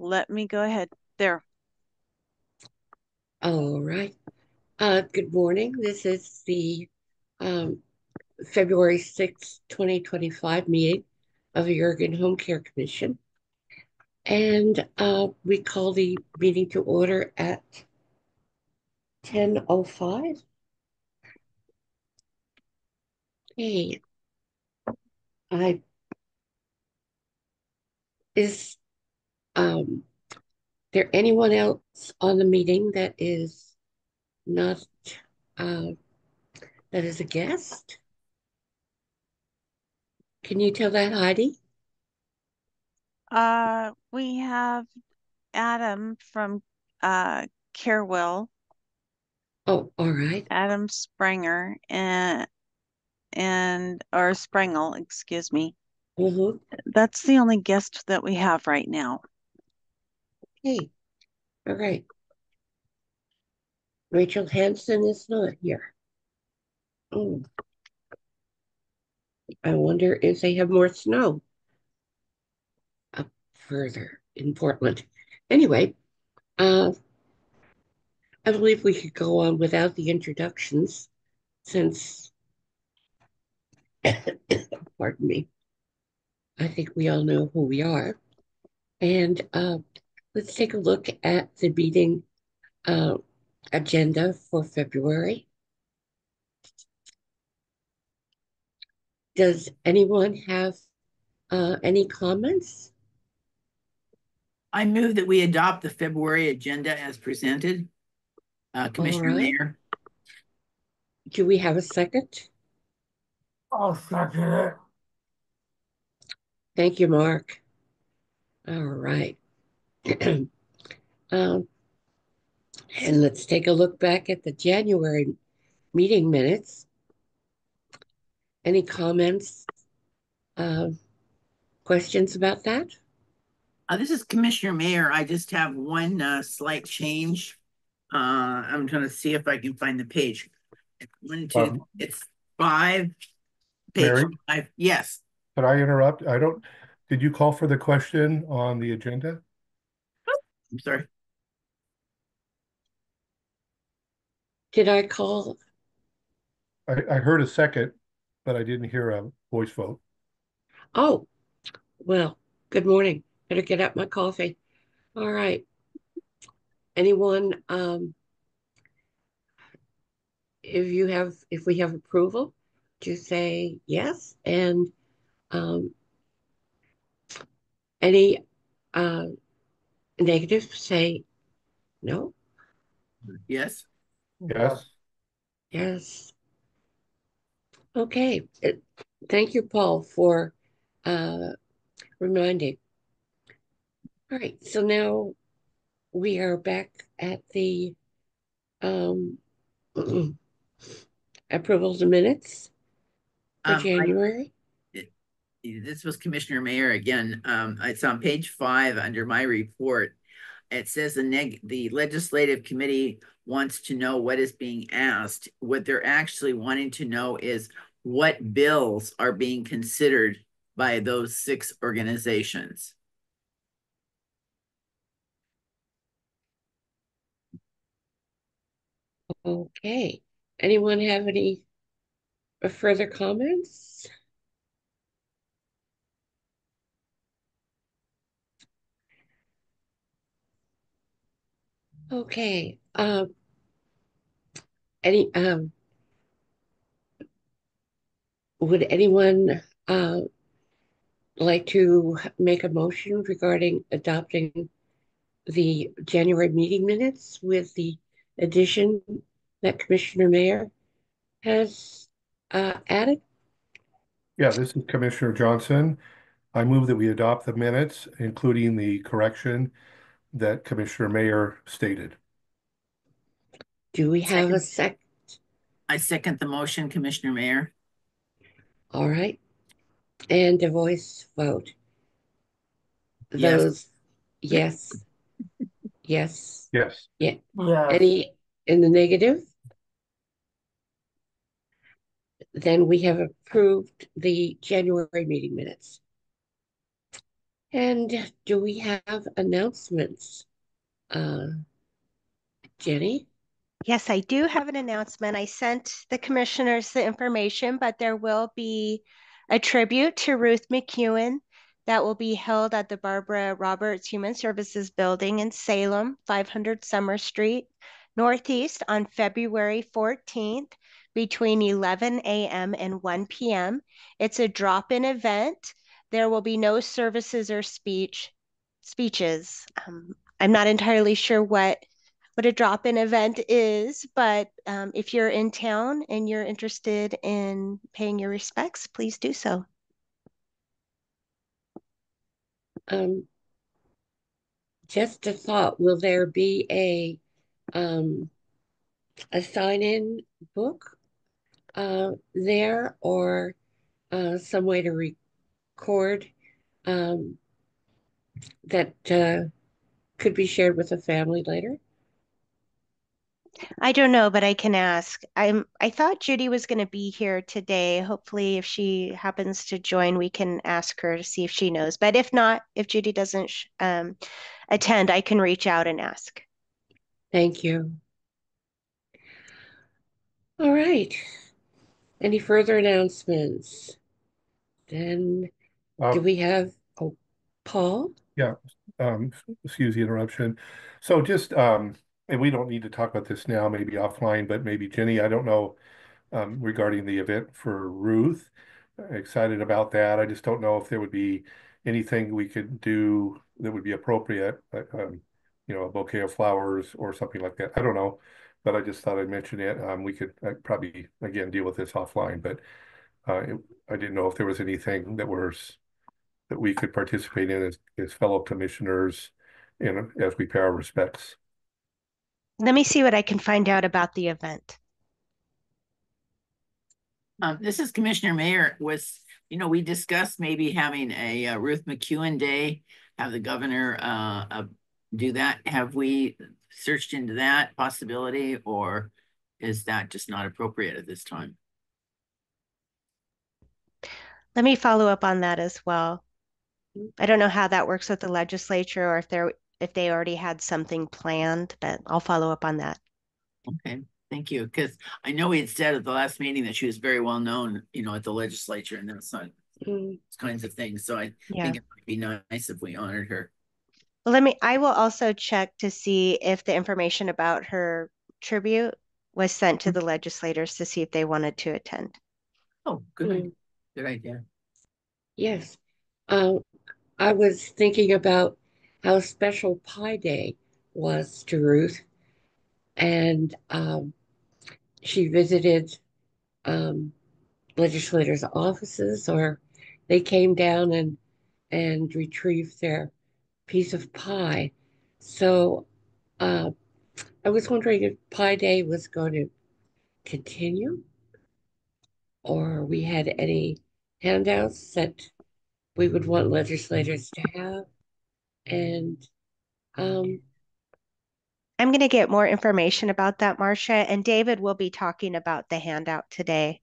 let me go ahead. There. All right. Good morning. This is the um, February 6th, 2025 meeting of the Oregon Home Care Commission. And we call the meeting to order at 10:05. Hey, I is um, there anyone else on the meeting that is not uh, that is a guest? Can you tell that, Heidi? We have Adam from Carewell, Oh, all right. Adam Springer, and or Sprengel, excuse me. Mm-hmm. That's the only guest that we have right now. Hey, all right. Rachel Hansen is not here. Oh, I wonder if they have more snow up further in Portland. Anyway, uh, I believe we could go on without the introductions since, pardon me, I think we all know who we are. And let's take a look at the meeting uh, agenda for February. Does anyone have any comments? I move that we adopt the February agenda as presented. All Commissioner right. Mayor. Do we have a second? I'll second it. Thank you, Mark. All right. Um, and let's take a look back at the January meeting minutes. Any comments, uh, questions about that? This is Commissioner Mayor. I just have one slight change. I'm trying to see if I can find the page. One, two, it's five, page Mary, five. Yes. could I interrupt? Did you call for the question on the agenda? I'm sorry. Did I call? I heard a second, but I didn't hear a voice vote. Oh, well, good morning. Better get up my coffee. All right. Anyone, if we have approval, to say yes, and um, any uh, negative, say no. Yes. Yes. Yes. Okay. Thank you, Paul, for uh, reminding. All right. So now we are back at the um, approval of the minutes for Um, I, January. it, this was Commissioner Mayor again. It's on page five under my report. It says the legislative committee wants to know what is being asked. What they're actually wanting to know is what bills are being considered by those six organizations. Okay. Anyone have any further comments? Okay. Any would anyone like to make a motion regarding adopting the January meeting minutes with the addition that Commissioner Mayer has added? Yeah, this is Commissioner Johnson. I move that we adopt the minutes, including the correction that Commissioner Mayer stated. Do we have a Second, sec? I second the motion, Commissioner Mayor. All right. And a voice vote. Yes. Those yes, yes, Yes. yeah. Yes. Any in the negative? Then we have approved the January meeting minutes. And do we have announcements? Uh, Jenny? Yes, I do have an announcement. I sent the commissioners the information, but there will be a tribute to Ruth McEwen that will be held at the Barbara Roberts Human Services Building in Salem, 500 Summer Street, Northeast on February 14th between 11 a.m. and 1 p.m. It's a drop-in event. There will be no services or speeches. I'm not entirely sure what a drop-in event is, but if you're in town and you're interested in paying your respects, please do so. Um, just a thought, will there be a sign-in book there or some way to record um, that could be shared with the family later? I don't know, but I can ask. I thought Judy was going to be here today. Hopefully, if she happens to join, we can ask her to see if she knows. But if not, if Judy doesn't attend, I can reach out and ask. Thank you. All right. Any further announcements? Then Uh, do we have, oh, Paul? yeah, excuse the interruption. So just, and we don't need to talk about this now, maybe offline, but maybe Jenny, I don't know, regarding the event for Ruth. Excited about that. I just don't know if there would be anything we could do that would be appropriate, a bouquet of flowers or something like that. I don't know, but I just thought I'd mention it. We could probably, again, deal with this offline, but I didn't know if there was anything that we could participate in as fellow commissioners and as we pay our respects. Let me see what I can find out about the event. This is Commissioner Mayor. We discussed maybe having a Ruth McEwen Day, have the governor do that. Have we searched into that possibility, or is that just not appropriate at this time? Let me follow up on that as well. I don't know how that works with the legislature or if they already had something planned, but I'll follow up on that. Okay, thank you. Because I know we had said at the last meeting that she was very well known, at the legislature and those kinds of things. So I Yeah. think it might be nice if we honored her. Well, I will also check to see if the information about her tribute was sent to the legislators to see if they wanted to attend. Oh, good idea. Good idea. Yes. Um, I was thinking about how special Pi Day was to Ruth, and she visited um, legislators' offices, or they came down and retrieved their piece of pie. So uh, I was wondering if Pi Day was going to continue, or we had any handouts that we would want legislators to have. And um, I'm going to get more information about that, Marcia, and David will be talking about the handout today.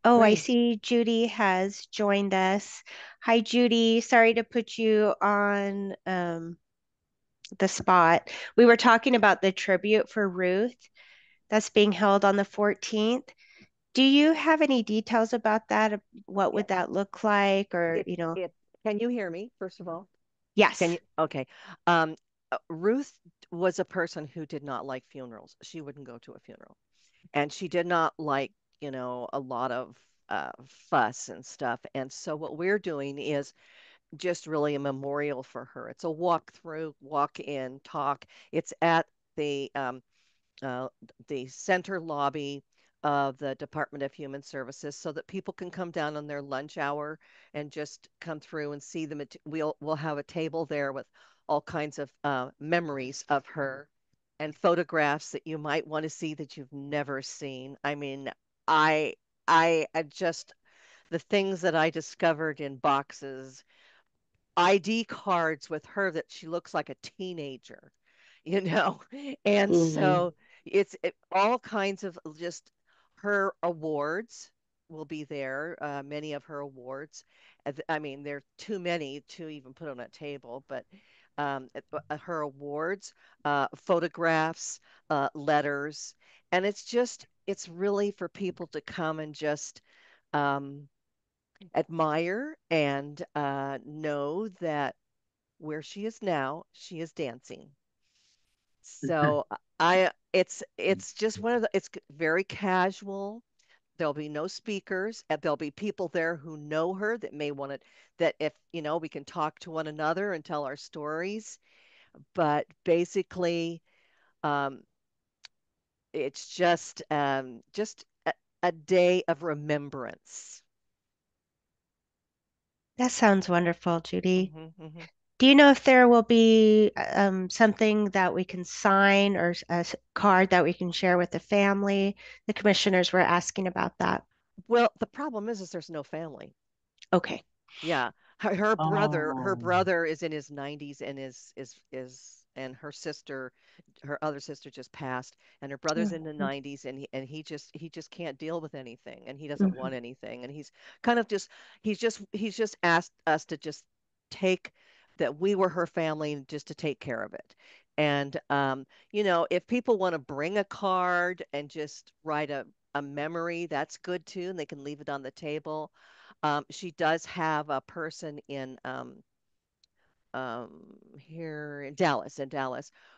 Oh, I great. see Judy has joined us. Hi, Judy. Sorry to put you on the spot. We were talking about the tribute for Ruth that's being held on the 14th. Do you have any details about that? What would that look like? Or, Can you hear me, first of all? Can yes. you? Okay. Um, Ruth was a person who did not like funerals. She wouldn't go to a funeral. And she did not like, a lot of fuss and stuff. And so what we're doing is just really a memorial for her. It's a walk through, walk in, talk. It's at the uh, the center lobby of the Department of Human Services so that people can come down on their lunch hour and just come through and see them. We'll have a table there with all kinds of memories of her and photographs that you might want to see that you've never seen. I mean, I I just the things that I discovered in boxes, ID cards with her that she looks like a teenager, you know? And Mhm. so all kinds of just her awards will be there, many of her awards. I mean, there are too many to even put on a table, but her awards, photographs, letters, and it's really for people to come and just um, admire and know that where she is now, she is dancing. So it's just one of the it's very casual. There'll be no speakers, and there'll be people there who know her that may want to that if we can talk to one another and tell our stories. But basically, um, it's just a day of remembrance. That sounds wonderful, Judy. Hmm, hmm. Do you know if there will be something that we can sign or a card that we can share with the family? The commissioners were asking about that. Well, the problem is there's no family. Okay. Yeah, her Oh. brother is in his 90s and and her other sister just passed, and her brother's in the Mhm. 90s, and he just can't deal with anything, and he doesn't Mhm. want anything, and he's kind of just he's just asked us to just take that we were her family and just to take care of it. And if people want to bring a card and just write a memory, that's good too, and they can leave it on the table. She does have a person um, here in Dallas,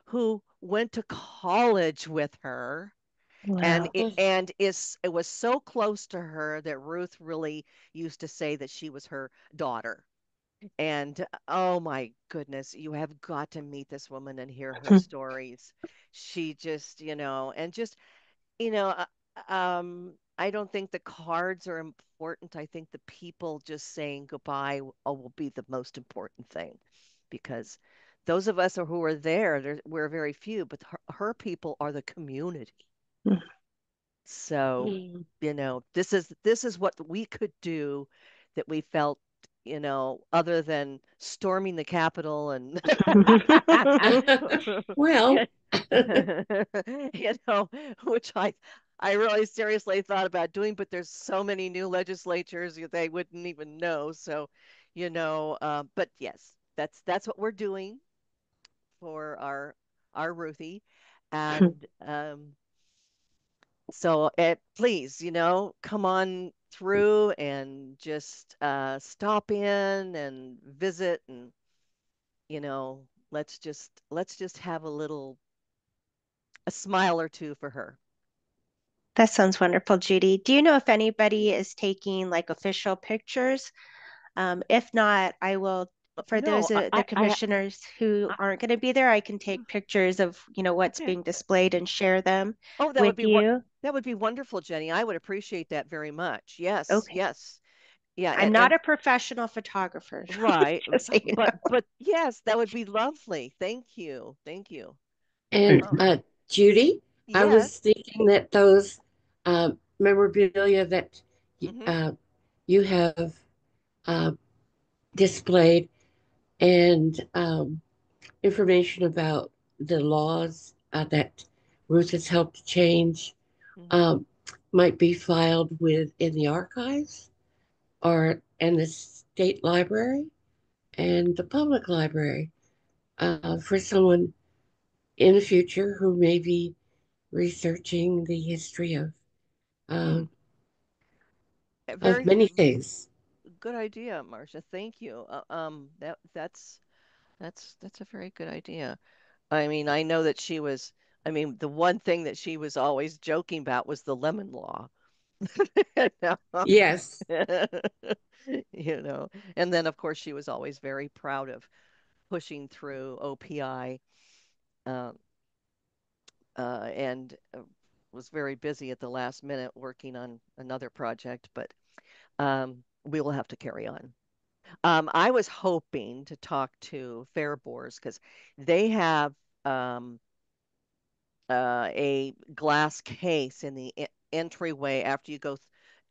who went to college with her and Wow. it was so close to her that Ruth really used to say that she was her daughter. And oh my goodness, you have got to meet this woman and hear her stories. She just, and just I don't think the cards are important. I think the people just saying goodbye will be the most important thing, because those of us who are there, we're very few, but her people are the community. So, Mm. this is what we could do that we felt, other than storming the Capitol and Well, which I really seriously thought about doing, but there's so many new legislatures they wouldn't even know. So, but yes, that's what we're doing for our Ruthie, and so please, come on through and just stop in and visit, and let's just have a smile or two for her. That sounds wonderful, Judy. Do you know if anybody is taking like official pictures? If not, I will, for No, those the commissioners who aren't going to be there, I can take pictures of, what's okay. being displayed and share them Oh, with you. that would be wonderful, Jenny. I would appreciate that very much. Yes, Okay. yes. Yeah, I'm not and a professional photographer, right, just so you know. but yes, that would be lovely. Thank you. Thank you. Hey, and Oh, Judy, I yes. was thinking that those memorabilia that Hmm. uh, you have uh, displayed and information about the laws that Ruth has helped change Hmm. um, might be filed with in the archives or in the state library and the public library for someone in the future who may be researching the history uh, Hmm. of Very many things. good idea, Marcia. Thank you. That's a very good idea. I mean, I know that I mean, the one thing that she was always joking about was the lemon law. You know? Yes. You know, and then of course she was always very proud of pushing through OPI, um, and was very busy at the last minute working on another project, but we will have to carry on. I was hoping to talk to Fair Boars because they have um, a glass case in the entryway after you go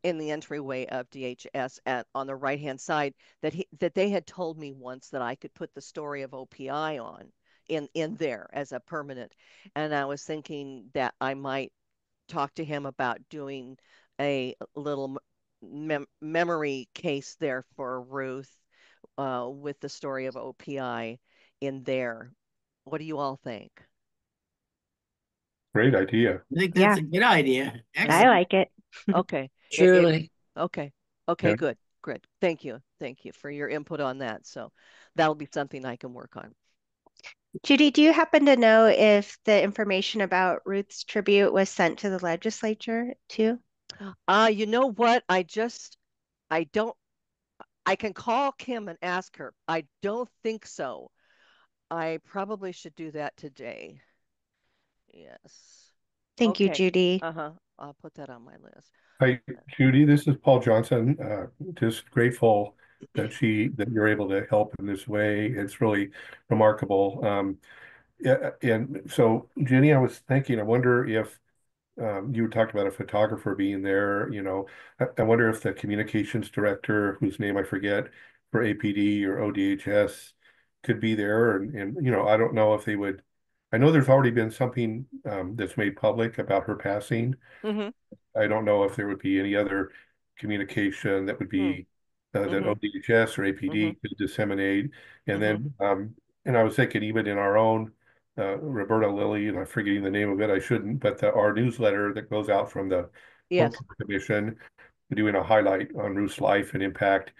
in the entryway of DHS on the right hand side that they had told me once that I could put the story of OPI on in there as a permanent, and I was thinking that I might talk to him about doing a little memory case there for Ruth with the story of OPI in there. What do you all think? Great idea. I think that's Yeah, a good idea. I Excellent. like it. Okay. Truly. Okay. Okay, Yeah. good. Good. Thank you. Thank you for your input on that. So that'll be something I can work on. Judy, do you happen to know if the information about Ruth's tribute was sent to the legislature too? You know what? I don't, I can call Kim and ask her. I don't think so. I probably should do that today. Yes. Thank you, Okay. Judy. Uh-huh. I'll put that on my list. Hi, Judy, this is Paul Johnson. Just grateful that you're able to help in this way. It's really remarkable. Yeah, and so Jenny, I was thinking, I wonder if you talked about a photographer being there, I wonder if the communications director, whose name I forget, for APD or ODHS could be there. And I don't know if they would. I know there's already been something that's made public about her passing. Mm-hmm. I don't know if there would be any other communication that would Mm, be that mm-hmm. ODHS or Mm-hmm. APD could disseminate. And Mm-hmm. then, and I was thinking even in our own Roberta Lilly, and I'm forgetting the name of it, I shouldn't, but our newsletter that goes out from the Home Yes. Care Commission, doing a highlight on Ruth's life and impact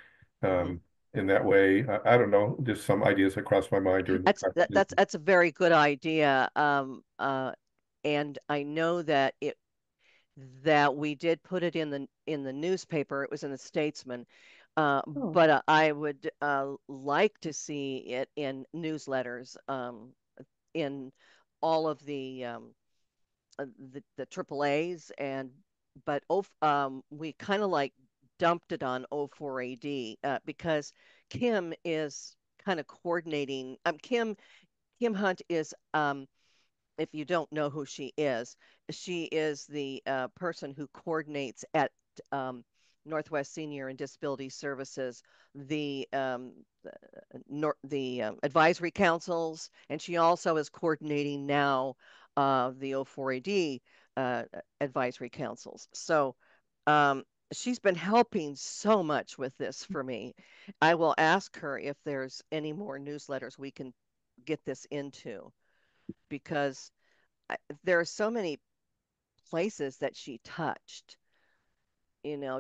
Mm-hmm. in that way. I don't know, just some ideas that crossed my mind during the conversation. That's a very good idea. And I know that we did put it in the newspaper. It was in the Statesman. Oh, But I would like to see it in newsletters, in all of the AAAs, and but we kind of like dumped it on O4AD because Kim is kind of coordinating. Kim Hunt is, if you don't know who she is the person who coordinates at um, Northwest Senior and Disability Services the advisory councils, and she also is coordinating now the O4AD advisory councils. So um, she's been helping so much with this for me. I will ask her if there's any more newsletters we can get this into because there are so many places that she touched,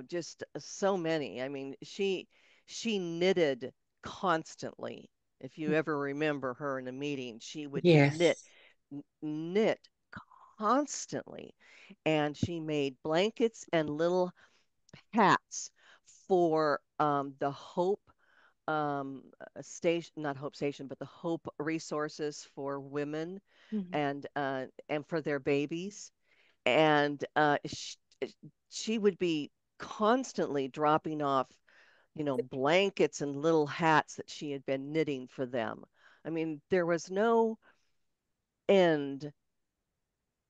just so many. I mean, she knitted constantly. If you ever remember her in a meeting, she would Yes. knit constantly, and she made blankets and little hats for the Hope station, not Hope Station, but the Hope resources for women mhm. and for their babies. And she would be constantly dropping off, blankets and little hats that she had been knitting for them. I mean, there was no end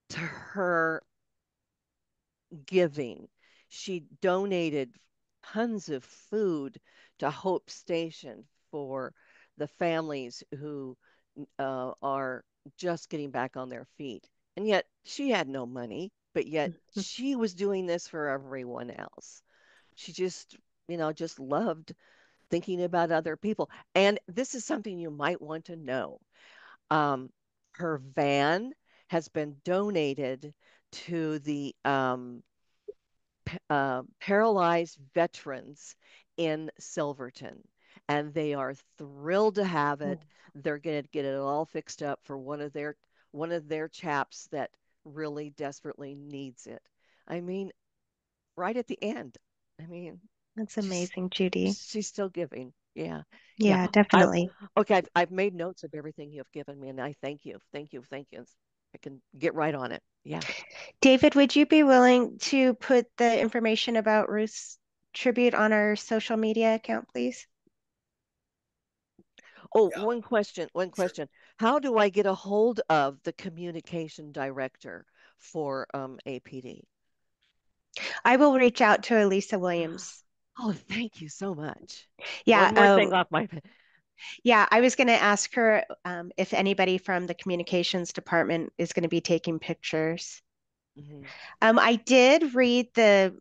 to her giving. She donated tons of food to Hope Station for the families who are just getting back on their feet. And yet she had no money, but yet she was doing this for everyone else. She just loved thinking about other people. And this is something you might want to know. Um, Her van has been donated to the paralyzed veterans in Silverton, and they are thrilled to have it. They're going to get it all fixed up for one of their chaps that really desperately needs it. I mean, right at the end. I mean, That's she's amazing, Judy. she's still giving. Yeah, yeah. Yeah, I definitely. okay. I've made notes of everything you've given me, and I thank you, thank you, thank you. I can get right on it. Yeah. David, would you be willing to put the information about Ruth's tribute on our social media account, please? Oh, Yeah, sure. one question. How do I get a hold of the communication director for APD? I will reach out to Elisa Williams. Oh, thank you so much. Yeah, One more thing off my. yeah, I was going to ask her if anybody from the communications department is going to be taking pictures. Mhm. I did read the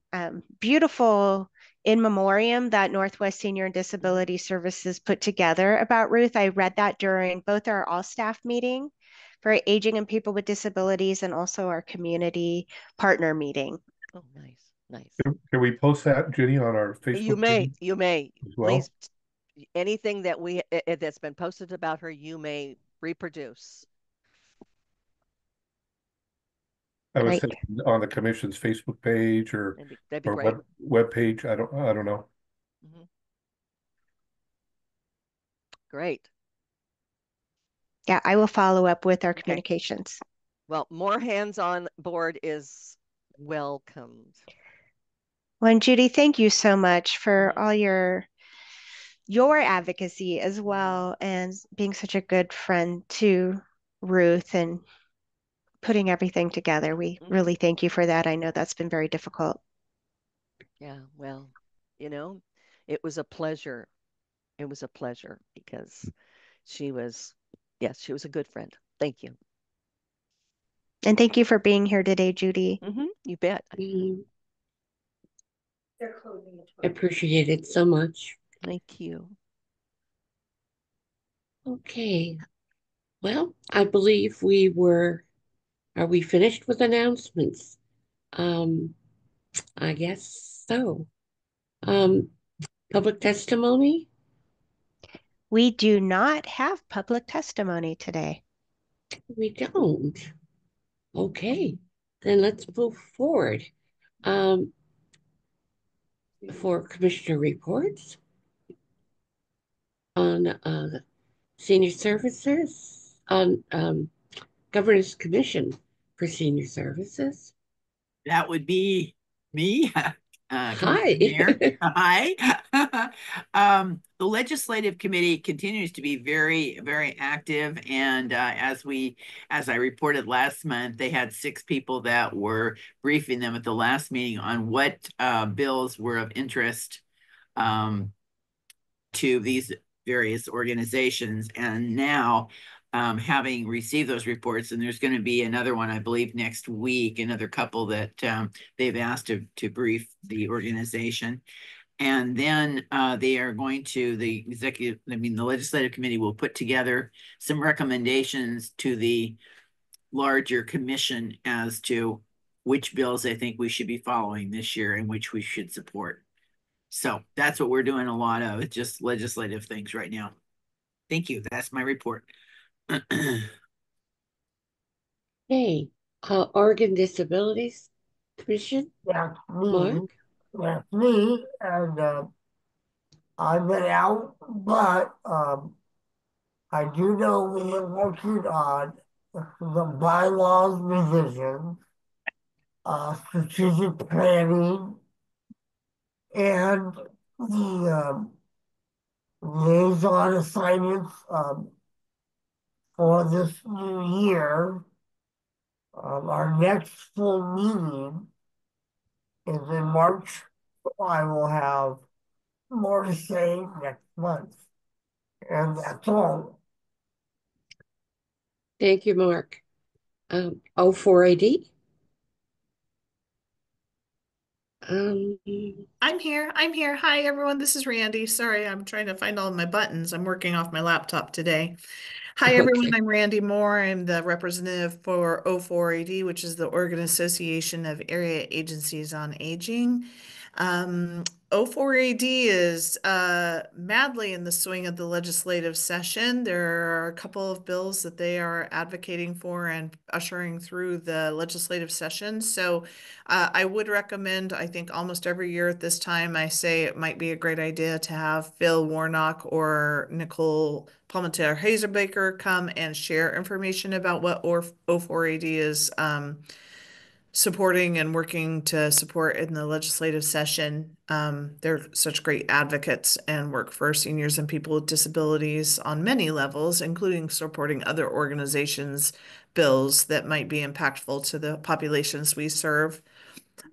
beautiful in memoriam that Northwest Senior and Disability Services put together about Ruth. I read that during both our all staff meeting for aging and people with disabilities and also our community partner meeting. Oh, nice, nice. Can we post that, Jenny, on our Facebook page You may, as well? please, anything that that's been posted about her, you may reproduce. I was Great. thinking on the commission's Facebook page That'd be or great. web page. I don't know. Mhm. Great. Yeah, I will follow up with our Okay. communications. Well, more hands on board is welcomed. Well, and Judy, thank you so much for Mhm. all your advocacy as Mhm. well and being such a good friend to Ruth and putting everything together. We Mhm. really thank you for that. I know that's been very difficult. Yeah, well, you know, it was a pleasure. It was a pleasure because she was, yes, she was a good friend. Thank you. And thank you for being here today, Judy. You bet. Mm, I appreciate it so much. Thank you. Okay. Well, I believe are we finished with announcements? Um, I guess so. Um, Public testimony? We do not have public testimony today. We don't. Okay, then let's move forward. Um, for commissioner reports on senior services, on governance commission for senior services. That would be me, Commissioner Hi. Mayor. Hi. The legislative committee continues to be very, very active, and as I reported last month, they had 6 people that were briefing them at the last meeting on what bills were of interest um, to these various organizations. And now, having received those reports, and there's going to be another one, I believe, next week, another couple that they've asked to brief the organization. And then they are going to the legislative committee will put together some recommendations to the larger commission as to which bills they think we should be following this year and which we should support. So that's what we're doing a lot of. It's just legislative things right now. Thank you. That's my report. Hey, Oregon Disabilities Commission, That's Mark. me. That's me. And I've been out, but I do know we are working on the bylaws revision, strategic planning, and the liaison assignments for this new year. Our next full meeting is in March. I will have more to say next month. And that's all. Thank you, Mark. 0480. Um, I'm here. I'm here. Hi, everyone. This is Randy. Sorry, I'm trying to find all of my buttons. I'm working off my laptop today. Hi, everyone. okay. I'm Randy Moore. I'm the representative for O4AD, which is the Oregon Association of Area Agencies on Aging. O4AD is madly in the swing of the legislative session. There are a couple of bills that they are advocating for and ushering through the legislative session. So I would recommend, I think almost every year at this time, I say it might be a great idea to have Phil Warnock or Nicole Palmentier Hazelbaker come and share information about what O4AD is supporting and working to support in the legislative session. They're such great advocates and work for seniors and people with disabilities on many levels, including supporting other organizations' bills that might be impactful to the populations we serve.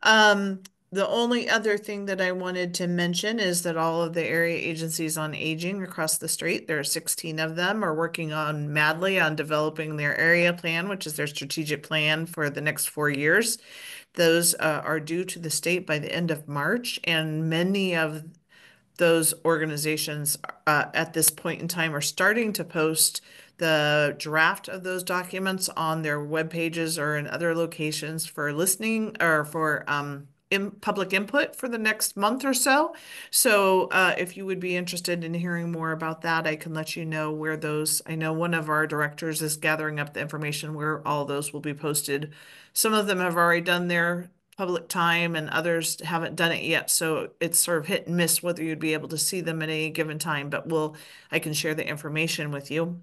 Um, The only other thing that I wanted to mention is that all of the area agencies on aging across the state, there are 16 of them, are working on madly on developing their area plan, which is their strategic plan for the next 4 years. Those are due to the state by the end of March, and many of those organizations at this point in time are starting to post the draft of those documents on their web pages or in other locations for listening or for public input for the next month or so. So if you would be interested in hearing more about that, I can let you know where those, I know one of our directors is gathering up the information where all those will be posted. Some of them have already done their public time and others haven't done it yet. So it's sort of hit and miss whether you'd be able to see them at any given time, but I can share the information with you.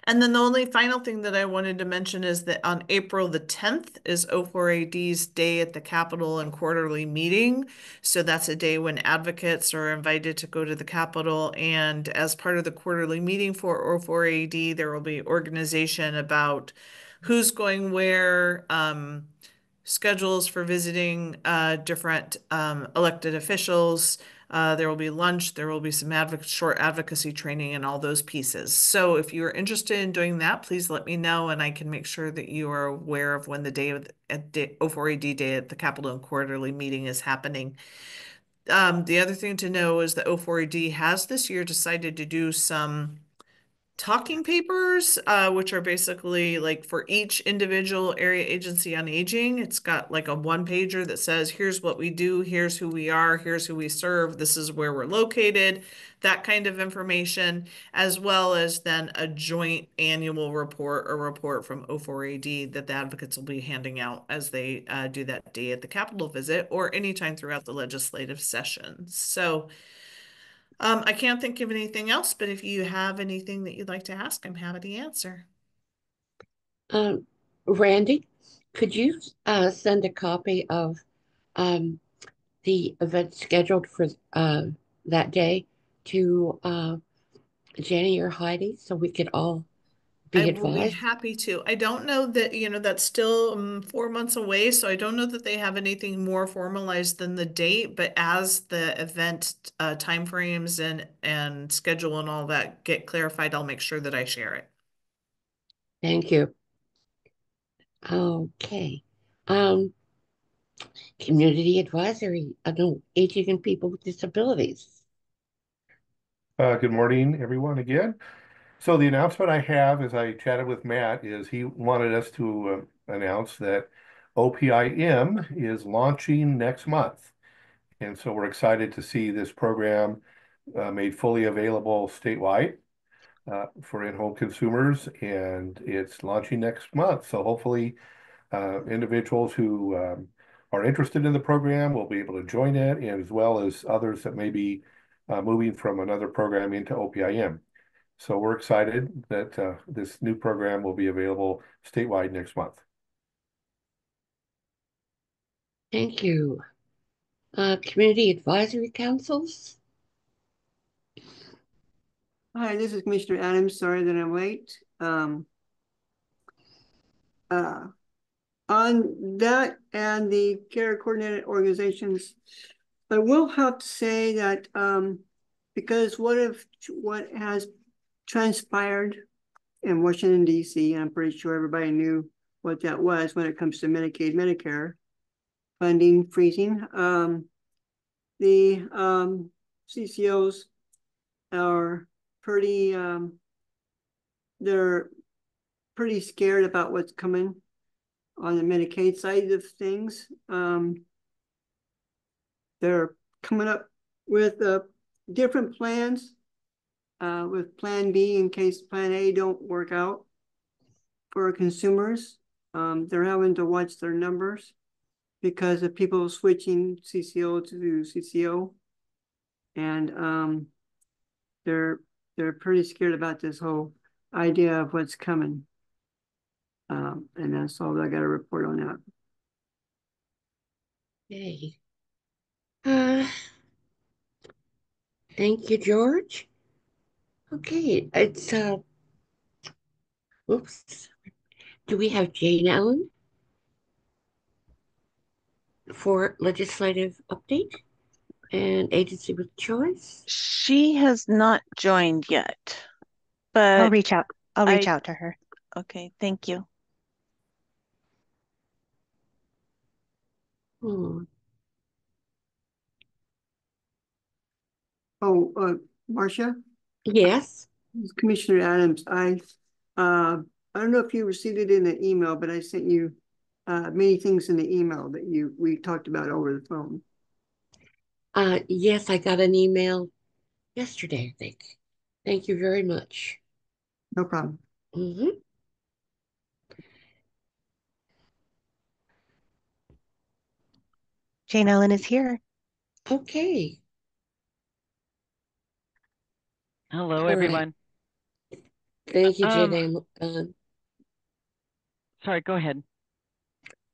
And then the only final thing that I wanted to mention is that on April the 10th is O4AD's Day at the Capitol and quarterly meeting. So that's a day when advocates are invited to go to the Capitol. And as part of the quarterly meeting for O4AD, there will be organization about who's going where, schedules for visiting different elected officials. There will be lunch, there will be some short advocacy training and all those pieces. So if you're interested in doing that, please let me know and I can make sure that you are aware of when the day of the O4AD Day at the Capitol and Quarterly meeting is happening. The other thing to know is that O4AD has this year decided to do some talking papers, which are basically like for each individual area agency on aging. It's got like a one pager that says, here's what we do, here's who we are, here's who we serve, this is where we're located, that kind of information, as well as then a joint annual report or report from O4AD that the advocates will be handing out as they do that day at the Capitol visit or anytime throughout the legislative session. So I can't think of anything else, but if you have anything that you'd like to ask, I'm happy to answer. Um, Randy, could you send a copy of um, the event scheduled for that day to Jenny or Heidi so we could all I be will be advised? happy to. I don't know that, that's still 4 months away, so I don't know that they have anything more formalized than the date, but as the event timeframes and schedule and all that get clarified, I'll make sure that I share it. Thank you. Okay. Um, Community advisory, no, aging and people with disabilities. Good morning, everyone, again. So the announcement I have, as I chatted with Matt, is he wanted us to announce that OPIM is launching next month. And so we're excited to see this program made fully available statewide for in-home consumers, and it's launching next month. So hopefully individuals who are interested in the program will be able to join it, and as well as others that may be moving from another program into OPIM. So we're excited that this new program will be available statewide next month. Thank you. Community advisory councils. Hi, this is Commissioner Adams. Sorry that I'm late. Uh, on that and the care coordinated organizations, I will have to say that because what has transpired in Washington, D.C., and I'm pretty sure everybody knew what that was when it comes to Medicaid, Medicare funding freezing. The CCOs are pretty, they're pretty scared about what's coming on the Medicaid side of things. They're coming up with different plans, with Plan B in case Plan A don't work out for consumers. They're having to watch their numbers because of people switching CCO to CCO, and they're pretty scared about this whole idea of what's coming. And that's all I got to report on that. Okay. Uh, Thank you, George. Okay, it's oops. Do we have Jane Allen for legislative update and agency with choice? She has not joined yet, I'll but reach out. I'll reach I, out to her. okay, thank you. Hmm. Oh, Marcia, Yes. this is Commissioner Adams. Uh, I don't know if you received it in an email, but I sent you many things in the email that we talked about over the phone. Yes, I got an email yesterday, I think. Thank you very much. No problem. Hmm. Jane Ellen is here. Okay. Hello, All right. everyone. Thank you, Um, Jen. sorry, go ahead.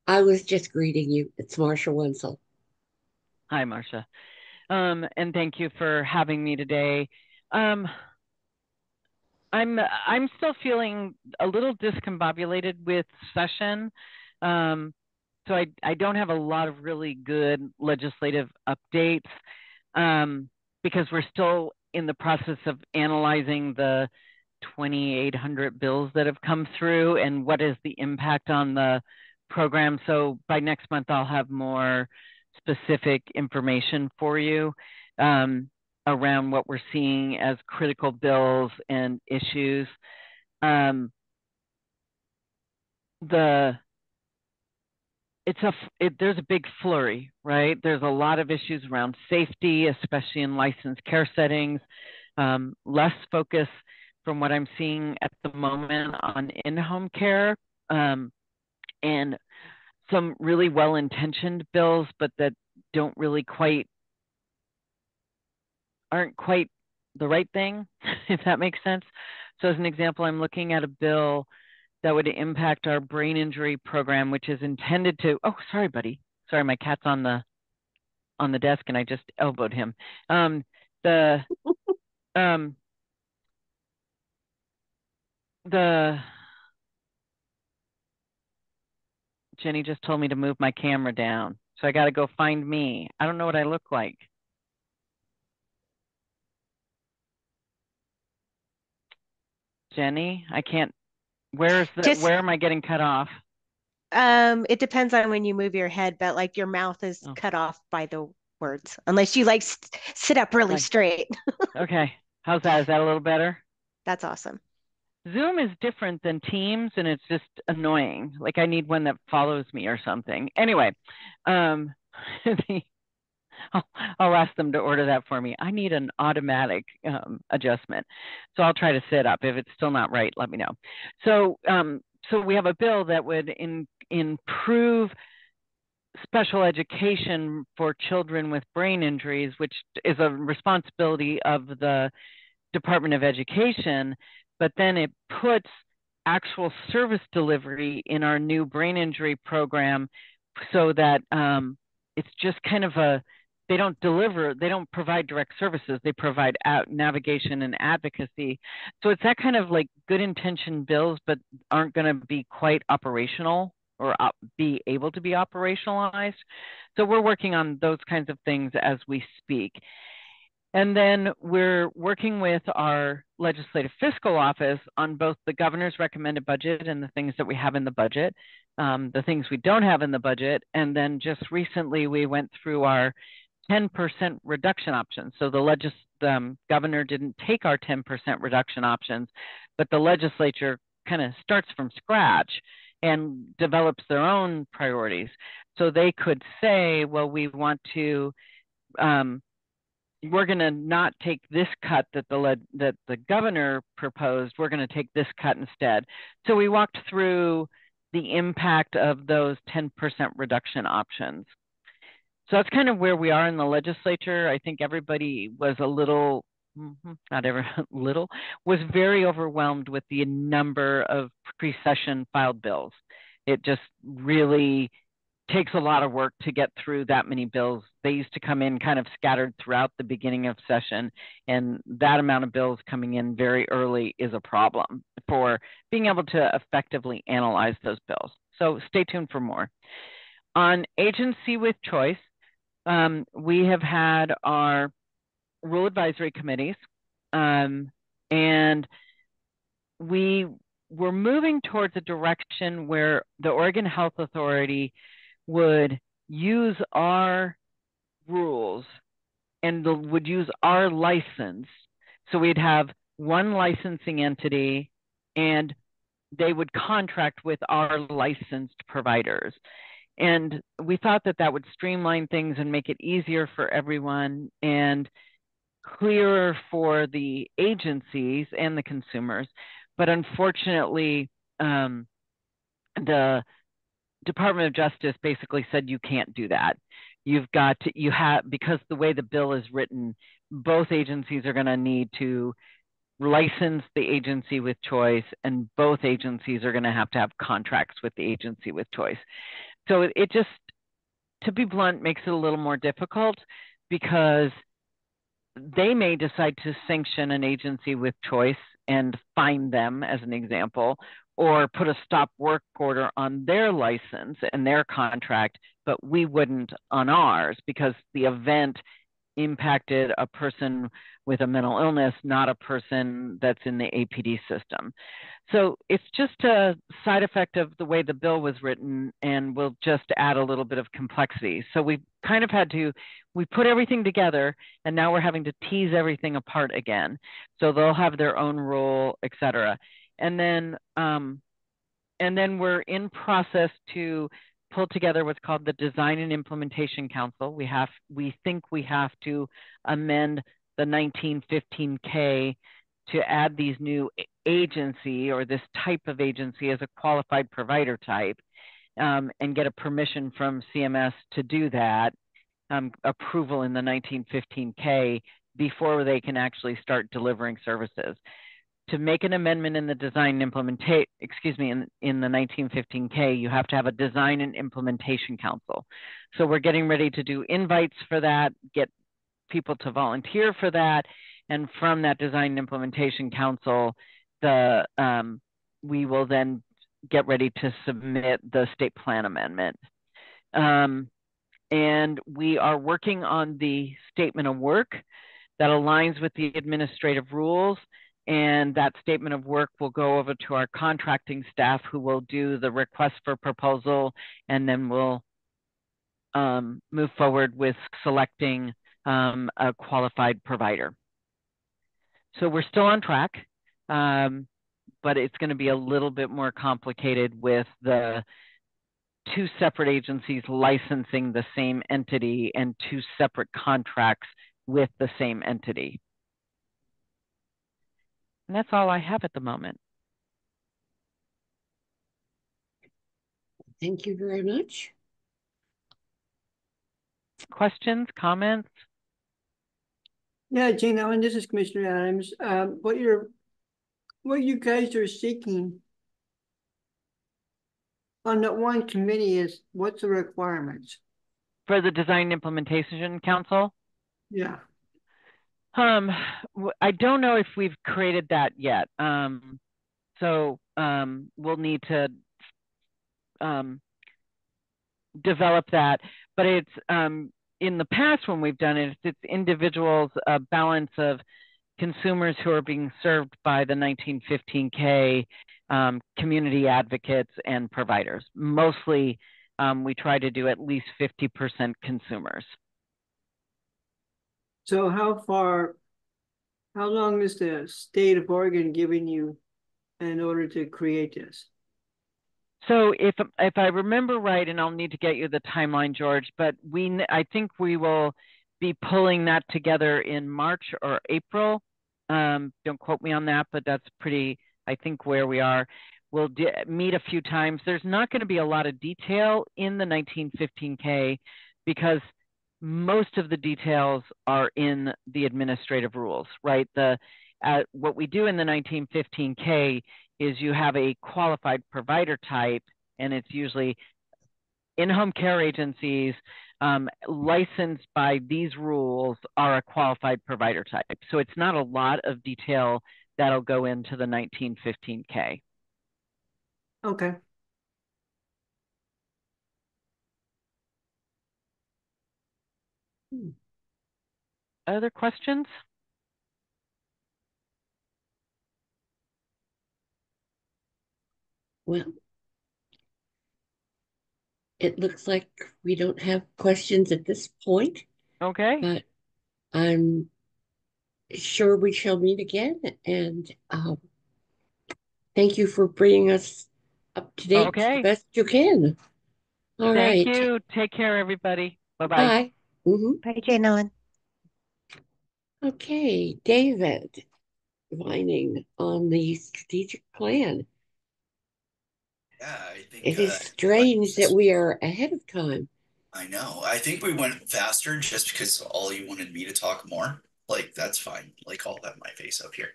I was just greeting you. It's Marsha Wenzel. Hi, Marcia. And thank you for having me today. I'm still feeling a little discombobulated with session. So I don't have a lot of really good legislative updates because we're still in the process of analyzing the 2,800 bills that have come through and what is the impact on the program. So by next month, I'll have more specific information for you around what we're seeing as critical bills and issues. Um, there's a big flurry, right? There's a lot of issues around safety, especially in licensed care settings. Less focus from what I'm seeing at the moment on in-home care, and some really well-intentioned bills, but that don't really aren't quite the right thing, if that makes sense. So as an example, I'm looking at a bill that would impact our brain injury program, which is intended to, oh, sorry, buddy. Sorry, my cat's on the desk and I just elbowed him. The um the Jenny just told me to move my camera down. So I got to go find me. I don't know what I look like. Jenny, I can't. Where Just am I getting cut off? it depends on when you move your head, but like your mouth is Oh, cut off by the words, unless you like sit up really like, straight. okay. How's that? Is that a little better? That's awesome. Zoom is different than Teams and it's just annoying. Like I need one that follows me or something. Anyway, um, I'll, I'll ask them to order that for me. I need an automatic adjustment. So I'll try to sit up. If it's still not right, let me know. So we have a bill that would improve special education for children with brain injuries, which is a responsibility of the Department of Education, but then it puts actual service delivery in our new brain injury program so that it's just kind of they don't provide direct services, they provide navigation and advocacy. So it's that kind of like good intention bills, but aren't going to be quite operational or be able to be operationalized. So we're working on those kinds of things as we speak. And then we're working with our legislative fiscal office on both the governor's recommended budget and the things that we have in the budget, the things we don't have in the budget. And then just recently we went through our 10% reduction options. So the governor didn't take our 10% reduction options, but the legislature kind of starts from scratch and develops their own priorities. So they could say, well, we want to we're going to not take this cut that the governor proposed. We're going to take this cut instead. So we walked through the impact of those 10% reduction options. So that's kind of where we are in the legislature. I think everybody was a little, not ever little, was very overwhelmed with the number of pre-session filed bills. It just really takes a lot of work to get through that many bills. They used to come in kind of scattered throughout the beginning of session, and that amount of bills coming in very early is a problem for being able to effectively analyze those bills. So stay tuned for more. On agency with choice, we have had our rule advisory committees, and we were moving towards a direction where the Oregon Health Authority would use our rules and would use our license. So we'd have one licensing entity and they would contract with our licensed providers. And we thought that that would streamline things and make it easier for everyone and clearer for the agencies and the consumers. But unfortunately, the Department of Justice basically said you can't do that. Because the way the bill is written, both agencies are going to need to license the agency with choice, and both agencies are going to have contracts with the agency with choice. So it just, to be blunt, makes it a little more difficult because they may decide to sanction an agency with choice and fine them, as an example, or put a stop work order on their license and their contract, but we wouldn't on ours because the event impacted a person with a mental illness, not a person that's in the APD system. So it's just a side effect of the way the bill was written, and will just add a little bit of complexity. So we kind of we put everything together, and now we're having to tease everything apart again. So they'll have their own rule, et cetera. And then we're in process to pull together what's called the Design and Implementation Council. We think we have to amend the 1915K to add these new agency, or this type of agency, as a qualified provider type, and get a permission from CMS to do that, approval in the 1915K before they can actually start delivering services. To make an amendment in the design and implementation, in the 1915K, you have to have a design and implementation council. So we're getting ready to do invites for that, get people to volunteer for that. And from that design and implementation council, we will then get ready to submit the state plan amendment. And we are working on the statement of work that aligns with the administrative rules. And that statement of work will go over to our contracting staff, who will do the request for proposal, and then we'll move forward with selecting a qualified provider. So we're still on track, but it's going to be a little bit more complicated with the two separate agencies licensing the same entity and two separate contracts with the same entity. And that's all I have at the moment. Thank you very much. Questions, comments? Yeah, Jane Ellen, this is Commissioner Adams. What you guys are seeking on that one committee is, what's the requirements? For the Design Implementation Council? Yeah. I don't know if we've created that yet. So we'll need to develop that. But it's in the past when we've done it, it's individuals, a balance of consumers who are being served by the 1915K, community advocates, and providers. Mostly, we try to do at least 50% consumers. So how long is the state of Oregon giving you in order to create this? So if I remember right, and I'll need to get you the timeline, George, but I think we will be pulling that together in March or April. Don't quote me on that, but that's pretty, I think, where we are. We'll meet a few times. There's not going to be a lot of detail in the 1915K because most of the details are in the administrative rules, right? What we do in the 1915K is you have a qualified provider type, and it's usually in-home care agencies licensed by these rules are a qualified provider type. So it's not a lot of detail that'll go into the 1915K. Okay. Other questions? Well, it looks like we don't have questions at this point, Okay. but I'm sure we shall meet again. And thank you for bringing us up to date to the Okay. best you can. All Thank right. you. Take care, everybody. Bye-bye. Bye. Bye, Jane Ellen. Okay, David, Vining on the strategic plan. Yeah, I think It is strange that we are ahead of time. I know. I think we went faster just because all you wanted me to talk more. Like, that's fine. Like, I'll have my face up here.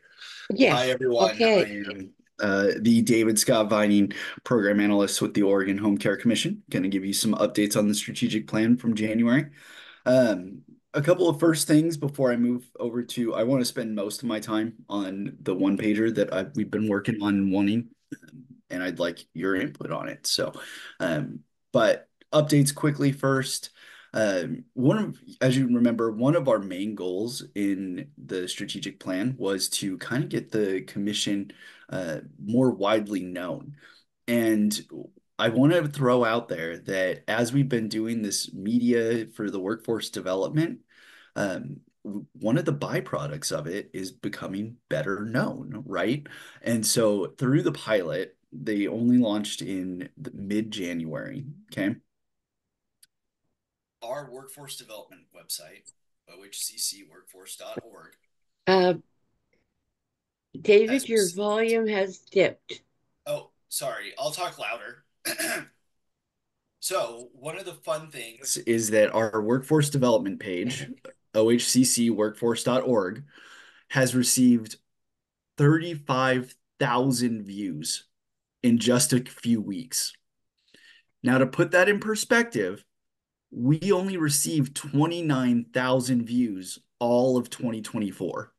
Yeah. Hi, everyone. I Okay. am the David Scott Vining program analyst with the Oregon Home Care Commission. Going to give you some updates on the strategic plan from January. Um, a couple of first things before I move over to, I want to spend most of my time on the one pager that we've been working on wanting, and I'd like your input on it. So, but updates quickly first. As you remember, one of our main goals in the strategic plan was to kind of get the commission more widely known. And I want to throw out there that as we've been doing this media for the workforce development, um, one of the byproducts of it is becoming better known, right? And so through the pilot, they only launched in mid-January, okay? Our workforce development website, ohccworkforce.org. Uh, David, Has your received. volume has dipped. Oh, sorry. I'll talk louder. So, one of the fun things is that our workforce development page, ohccworkforce.org, has received 35,000 views in just a few weeks. Now, to put that in perspective, we only received 29,000 views all of 2024.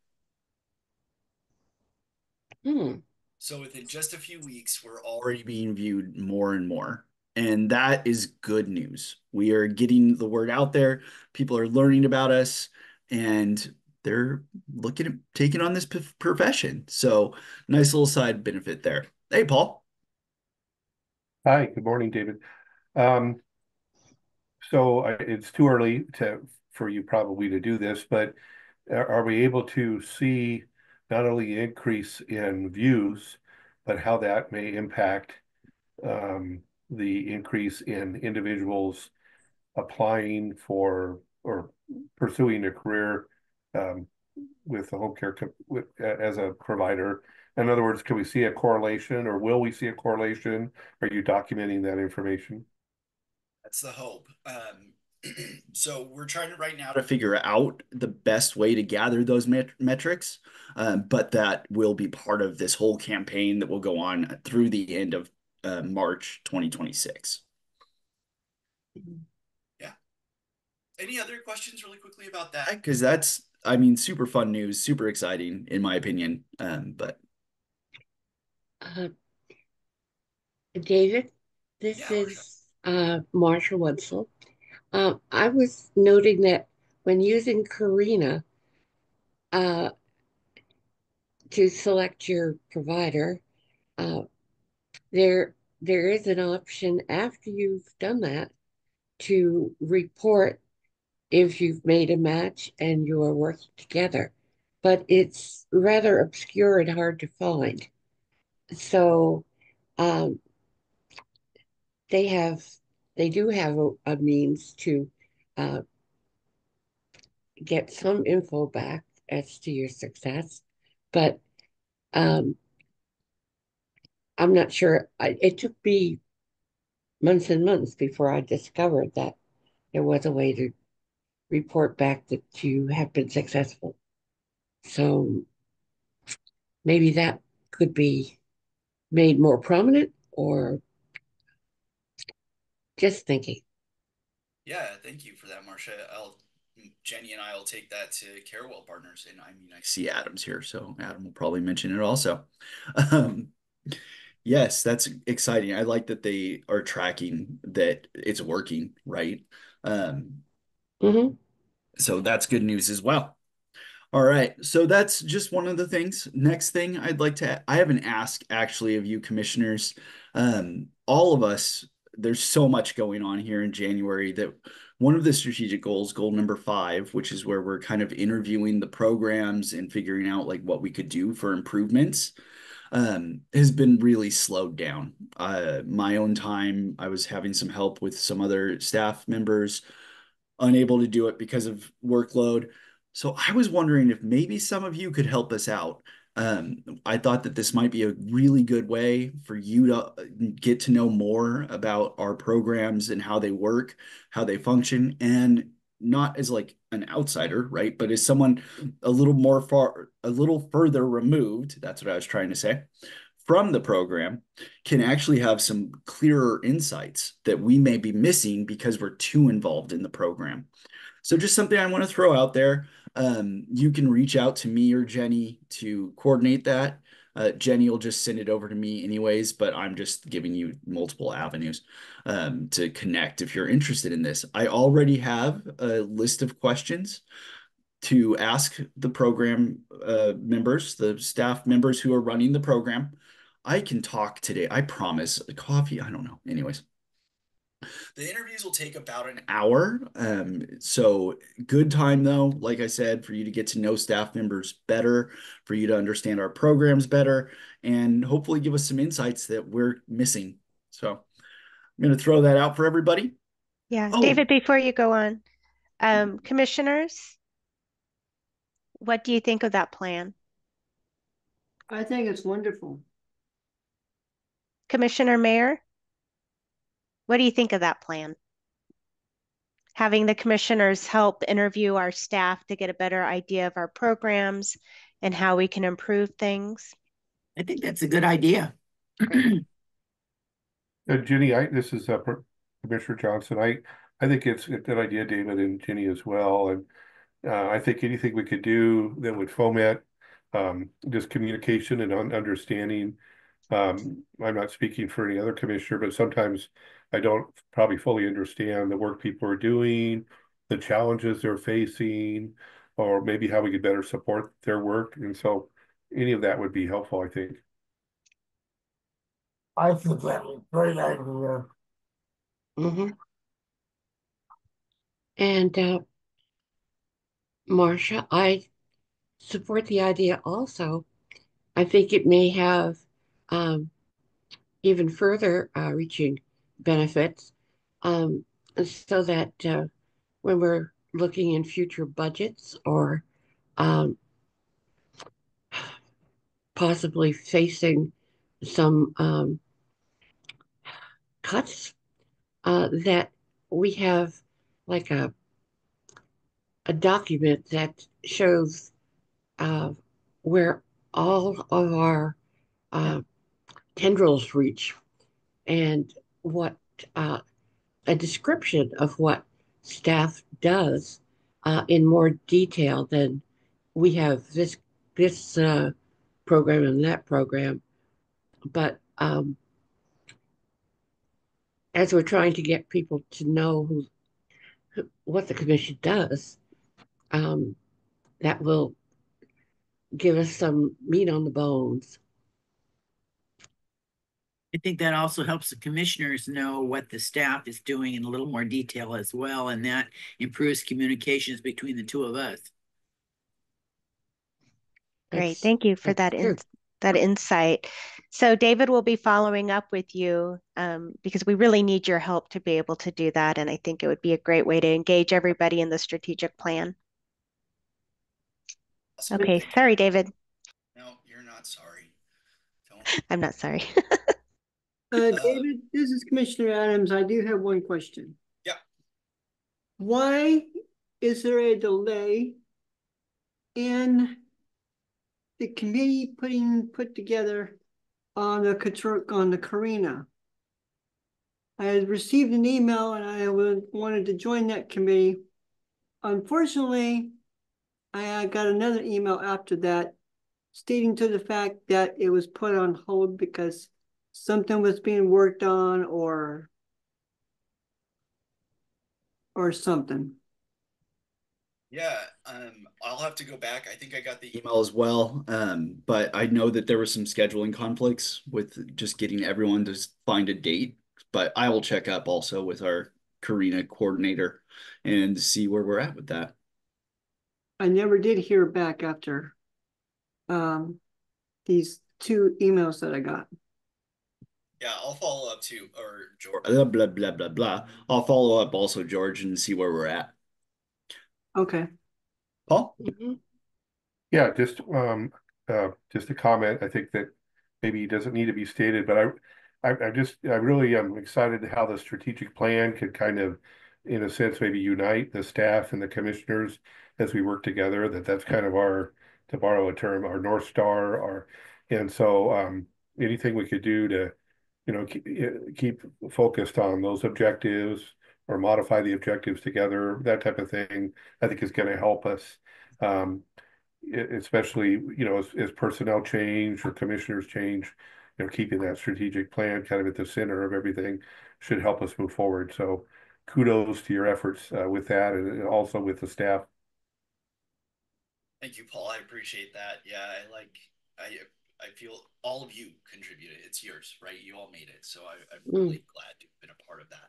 So within just a few weeks, we're already being viewed more and more. And that is good news. We are getting the word out there. People are learning about us and they're looking at taking on this profession. So nice little side benefit there. Hey, Paul. Hi, good morning, David. Um, it's too early for you probably to do this, but are we able to see not only increase in views, but how that may impact the increase in individuals applying for or pursuing a career um, with the home care as a provider? In other words, can we see a correlation or will we see a correlation? Are you documenting that information? That's the hope. So we're trying right now to figure out the best way to gather those metrics, but that will be part of this whole campaign that will go on through the end of March 2026. Yeah. Any other questions really quickly about that? Because that's, I mean, super fun news, super exciting in my opinion. But David, this is Marsha Wetzel. I was noting that when using Karina to select your provider, uh, there is an option after you've done that to report if you've made a match and you are working together, but it's rather obscure and hard to find. So um, they have they do have a means to uh, get some info back as to your success, but um, I'm not sure. It took me months and months before I discovered that there was a way to report back that you have been successful. So maybe that could be made more prominent or just thinking. yeah, thank you for that, Marcia. Jenny and I will take that to Carewell Partners. And I mean, I see Adam's here, so Adam will probably mention it also. Um, yes, that's exciting. I like that they are tracking that it's working, right? Mm-hmm. So that's good news as well. All right, so that's just one of the things. Next thing I have an ask actually of you commissioners. All of us, there's so much going on here in January that one of the strategic goals, goal number 5, which is where we're kind of interviewing the programs and figuring out like what we could do for improvements, has been really slowed down. My own time, I was having some help with some other staff members unable to do it because of workload. So I was wondering if maybe some of you could help us out. I thought that this might be a really good way for you to get to know more about our programs and how they work, how they function, and not as like an outsider, right? But as someone a little further removed, that's what I was trying to say, from the program, can actually have some clearer insights that we may be missing because we're too involved in the program. So just something I want to throw out there. You can reach out to me or Jenny to coordinate that. Jenny will just send it over to me anyways, but I'm just giving you multiple avenues to connect if you're interested in this. I already have a list of questions to ask the program members, the staff members who are running the program. I can talk today. I promise. Coffee, I don't know. Anyways, the interviews will take about an hour. So good time though, like I said, for you to get to know staff members better, for you to understand our programs better, and hopefully give us some insights that we're missing. So I'm going to throw that out for everybody. Yeah, Oh, David, before you go on, commissioners, what do you think of that plan? I think it's wonderful. Commissioner Mayor, what do you think of that plan? Having the commissioners help interview our staff to get a better idea of our programs and how we can improve things. I think that's a good idea. Jenny, this is Commissioner Johnson. I think it's a good idea, David and Jenny as well. And I think anything we could do that would foment just communication and understanding. I'm not speaking for any other commissioner, but sometimes I don't probably fully understand the work people are doing, the challenges they're facing, or maybe how we could better support their work. And so any of that would be helpful, I think. I think that's a great idea. Mm-hmm. And Marcia, I support the idea also. I think it may have um, even further reaching benefits um, so that when we're looking in future budgets or um, possibly facing some cuts, that we have like a document that shows uh, where all of our uh, tendrils reach and what uh, a description of what staff does in more detail than we have this program and that program. But as we're trying to get people to know what the commission does, um, that will give us some meat on the bones. I think that also helps the commissioners know what the staff is doing in a little more detail as well, and that improves communications between the two of us. Great. Thank you for that True. that insight. So David will be following up with you because we really need your help to be able to do that. And I think it would be a great way to engage everybody in the strategic plan. awesome. Okay, Thank you. sorry, David. No, you're not sorry. Don't. I'm not sorry. David, this is Commissioner Adams. I do have one question. Yeah. Why is there a delay in the committee put together on the Carina? I had received an email and I wanted to join that committee. Unfortunately, I got another email after that stating to the fact that it was put on hold because something was being worked on or something. Yeah, I'll have to go back. I think I got the email as well. But I know that there were some scheduling conflicts with just getting everyone to find a date. But I will check up also with our Karina coordinator and see where we're at with that. I never did hear back after um, these 2 emails that I got. Yeah, I'll follow up too, or George, blah, blah, blah, blah, blah. I'll follow up also, George, and see where we're at. Okay. Paul? Yeah, just a comment. I think that maybe it doesn't need to be stated, but I really am excited how the strategic plan could kind of, in a sense, maybe unite the staff and the commissioners as we work together. That's kind of our, to borrow a term, our North Star, and so anything we could do to, keep focused on those objectives or modify the objectives together, that type of thing, I think is going to help us. Um, Especially, as personnel change or commissioners change, keeping that strategic plan kind of at the center of everything should help us move forward. So kudos to your efforts with that and also with the staff. Thank you, Paul. I appreciate that. Yeah, I feel all of you contributed. It's yours, right? You all made it. So I'm really glad to have been a part of that.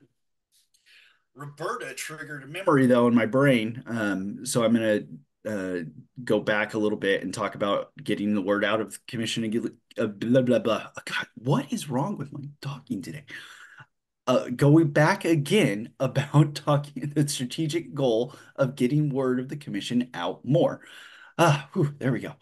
Roberta triggered a memory though in my brain. So I'm gonna go back a little bit and talk about getting the word out of the commission and blah blah blah. God, what is wrong with my talking today? Going back again about talking the strategic goal of getting word of the commission out more. There we go.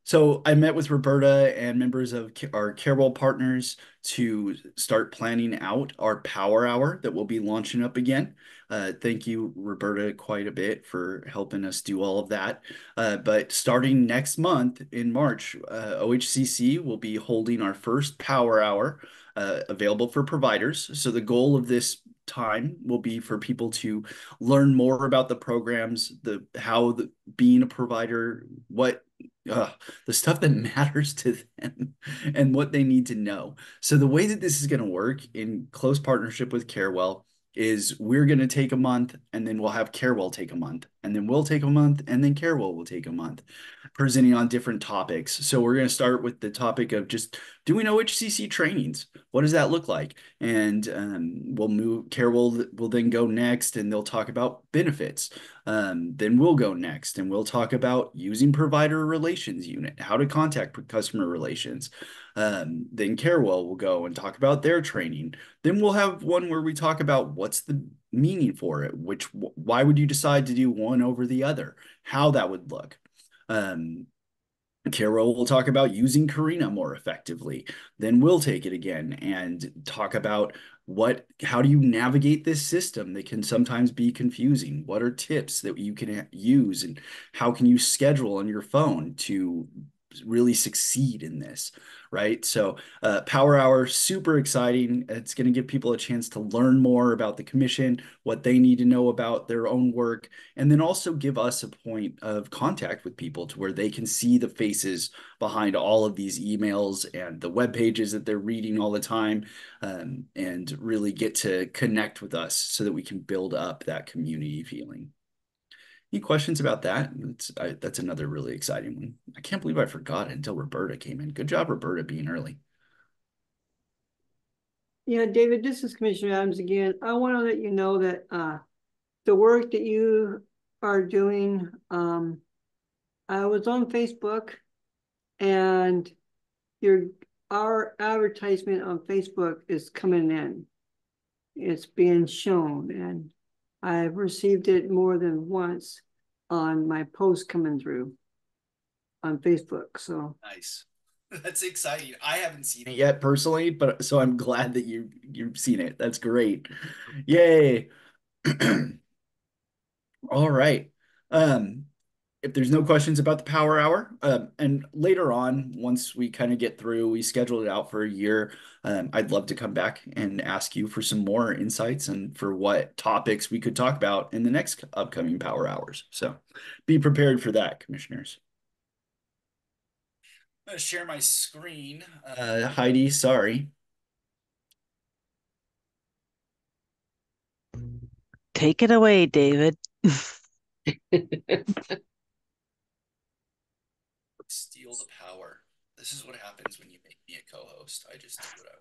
So I met with Roberta and members of our Carewell partners to start planning out our power hour that will be launching up again. Thank you, Roberta, quite a bit for helping us do all of that. But starting next month in March, OHCC will be holding our first power hour available for providers. So the goal of this time will be for people to learn more about the programs, being a provider, the stuff that matters to them and what they need to know. So the way that this is going to work in close partnership with Carewell is we're going to take a month and then we'll have Carewell take a month and then we'll take a month and then Carewell will take a month presenting on different topics. So we're going to start with the topic of just doing OHCC trainings. What does that look like? And we'll move, Carewell will then go next and they'll talk about benefits. Then we'll go next and we'll talk about using provider relations unit, how to contact customer relations. Then Carewell will go and talk about their training. Then we'll have one where we talk about what's the meaning for it, why would you decide to do one over the other, how that would look. Carol will talk about using Karina more effectively. Then we'll take it again and talk about how do you navigate this system that can sometimes be confusing? What are tips that you can use and how can you schedule on your phone to really succeed in this, right? So Power Hour, super exciting. It's going to give people a chance to learn more about the commission, what they need to know about their own work, and then also give us a point of contact with people to where they can see the faces behind all of these emails and the web pages that they're reading all the time, and really get to connect with us so that we can build up that community feeling. Any questions about that? That's another really exciting one. I can't believe I forgot it until Roberta came in. Good job, Roberta, being early. Yeah, David, this is Commissioner Adams again. I want to let you know that the work that you are doing, I was on Facebook and our advertisement on Facebook is coming in. It's being shown and I've received it more than once on my post coming through on Facebook. So nice. That's exciting. I haven't seen it yet personally, but so I'm glad that you've seen it. That's great. Yay. All right. If there's no questions about the power hour, and later on, once we kind of get through, we scheduled it out for a year. I'd love to come back and ask you for some more insights and for what topics we could talk about in the next upcoming power hours. So be prepared for that, commissioners. I'm going to share my screen. Heidi, sorry. Take it away, David. steal the power. This is what happens when you make me a co-host. I just do what I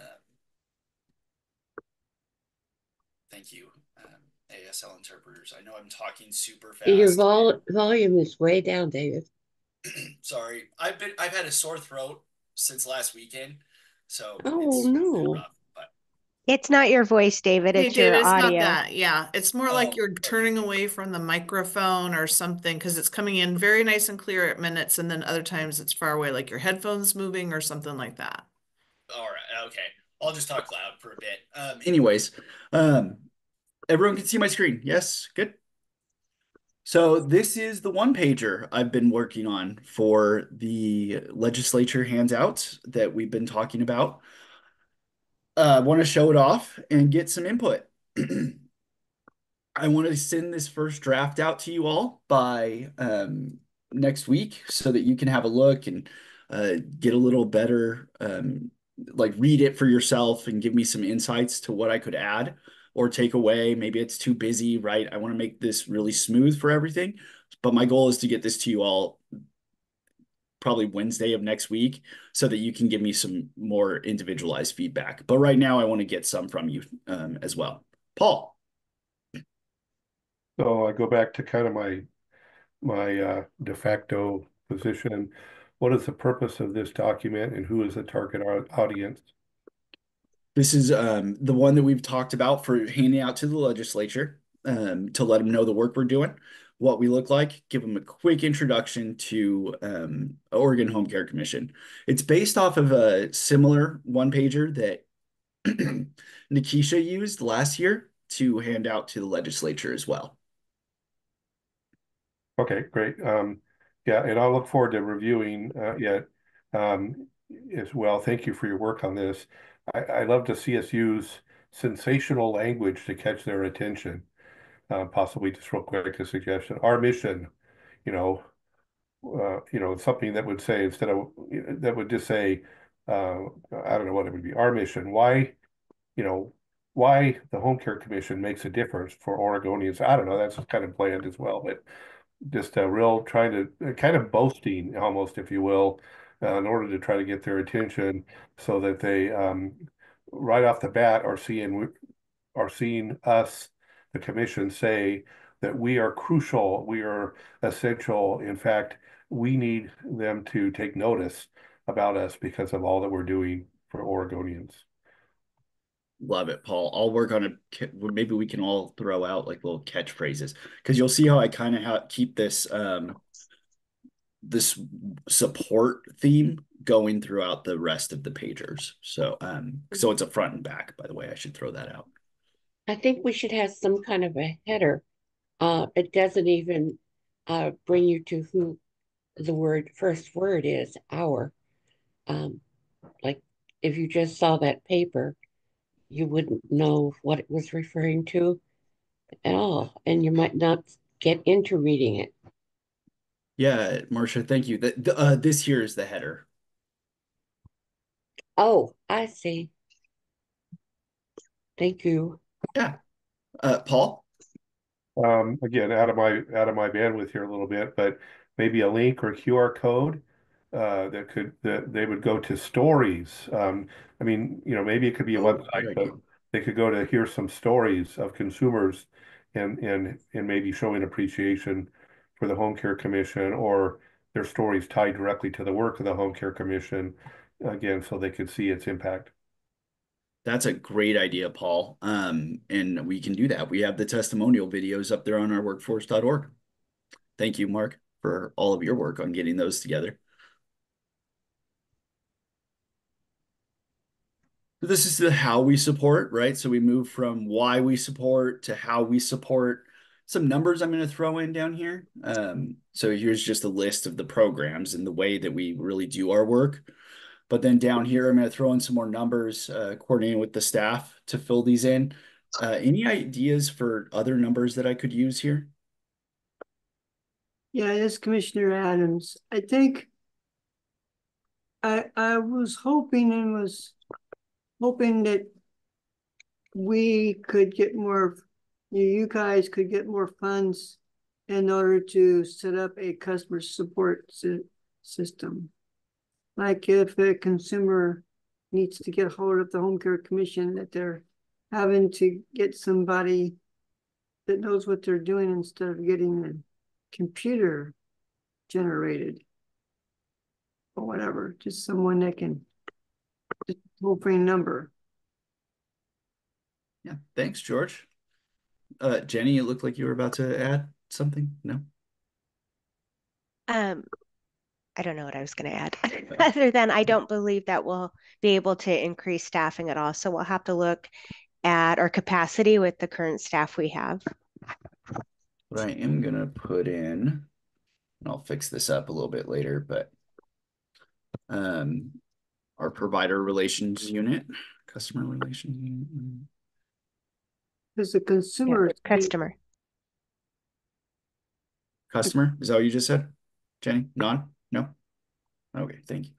want. Thank you, ASL interpreters. I know I'm talking super Your fast. volume is way down, David. Sorry, I've had a sore throat since last weekend, so Oh it's been no. rough. But It's not your voice, David, Hey, it's your David, it's not audio. that. Yeah, it's more like you're turning away from the microphone or something because it's coming in very nice and clear at minutes, and then other times it's far away, like your headphones moving or something like that. All right, okay, I'll just talk loud for a bit. Anyways, um, everyone can see my screen. Yes, good. So this is the one pager I've been working on for the legislature handouts that we've been talking about. I want to show it off and get some input. I want to send this first draft out to you all by next week so that you can have a look and get a little better, like read it for yourself and give me some insights to what I could add or take away. Maybe it's too busy, right? I want to make this really smooth for everything. But my goal is to get this to you all probably Wednesday of next week so that you can give me some more individualized feedback. But right now, I want to get some from you as well. Paul. So I go back to kind of my de facto position. What is the purpose of this document and who is the target audience? This is the one that we've talked about for handing out to the legislature to let them know the work we're doing, what we look like, give them a quick introduction to Oregon Home Care Commission. It's based off of a similar one pager that Nikisha used last year to hand out to the legislature as well. Okay, great. Yeah, and I'll look forward to reviewing as well. Thank you for your work on this. I love to see us use sensational language to catch their attention. Possibly just real quick, a suggestion. Our mission, you know, something that would say instead of that would just say, I don't know what it would be. Our mission. Why, you know, why the Home Care Commission makes a difference for Oregonians. I don't know. That's kind of bland as well, but just a real trying to kind of boasting almost, if you will, in order to try to get their attention so that they right off the bat are seeing us, the commission, say that we are crucial, we are essential. In fact, we need them to take notice about us because of all that we're doing for Oregonians. Love it, Paul. I'll work on it. Maybe we can all throw out like little catchphrases because you'll see how I kind of keep this support theme going throughout the rest of the pagers. So it's a front and back, by the way. I should throw that out. I think we should have some kind of a header. It doesn't even bring you to who the first word is, our. Like if you just saw that paper, you wouldn't know what it was referring to at all, and you might not get into reading it. Yeah, Marcia, thank you. This here is the header. Oh, I see. Thank you. Yeah. Paul? Again, out of my bandwidth here a little bit, but maybe a link or QR code that they would go to stories. I mean, maybe it could be a website, but they could go to hear some stories of consumers and maybe showing appreciation for the Home Care Commission or their stories tied directly to the work of the Home Care Commission, again, so they could see its impact. That's a great idea, Paul. And we can do that. We have the testimonial videos up there on our workforce.org. Thank you, Mark, for all of your work on getting those together. This is the how we support, right? So we move from why we support to how we support. Some numbers I'm going to throw in down here. So here's just a list of the programs and the way that we really do our work. But then down here, I'm going to throw in some more numbers, coordinating with the staff to fill these in. Any ideas for other numbers that I could use here? Yeah, it's Commissioner Adams. I think I was hoping that we could get more, you guys could get more funds in order to set up a customer support system. Like if a consumer needs to get hold of the Home Care Commission, that they're having to get somebody that knows what they're doing instead of getting a computer generated or whatever, just someone that can just toll free number. Yeah, thanks, George. Jenny, it looked like you were about to add something. No? I don't know what I was going to add other than I don't believe that we'll be able to increase staffing at all. So we'll have to look at our capacity with the current staff we have. What I am gonna put in, and I'll fix this up a little bit later, but our provider relations unit, customer relations unit. Because the consumer Customer. Customer, is that what you just said? Jenny? Non? No? Okay, thank you.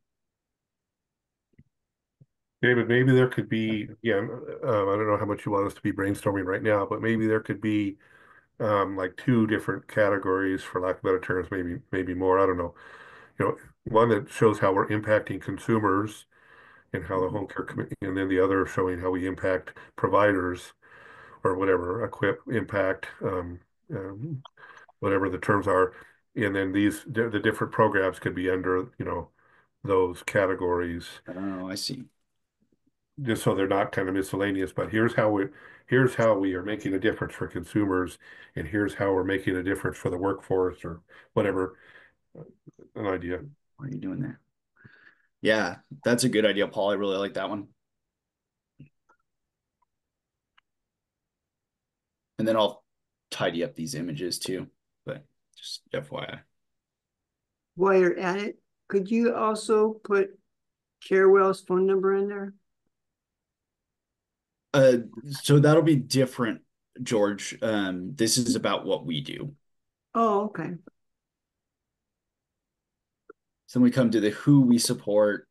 David, maybe there could be, yeah, I don't know how much you want us to be brainstorming right now, but maybe there could be like two different categories, for lack of better terms, maybe more. I don't know. One that shows how we're impacting consumers and how the home care committee, and then the other showing how we impact providers or whatever, equip, impact, whatever the terms are. And then the different programs could be under, those categories, Oh, I see. just so they're not kind of miscellaneous. But here's how we are making a difference for consumers, and here's how we're making a difference for the workforce or whatever. An idea. Why are you doing that? Yeah, that's a good idea, Paul. I really like that one. And then I'll tidy up these images too, but just FYI. While you're at it, could you also put Carewell's phone number in there? So that'll be different, George. This is about what we do. Oh, okay. So then we come to the who we support.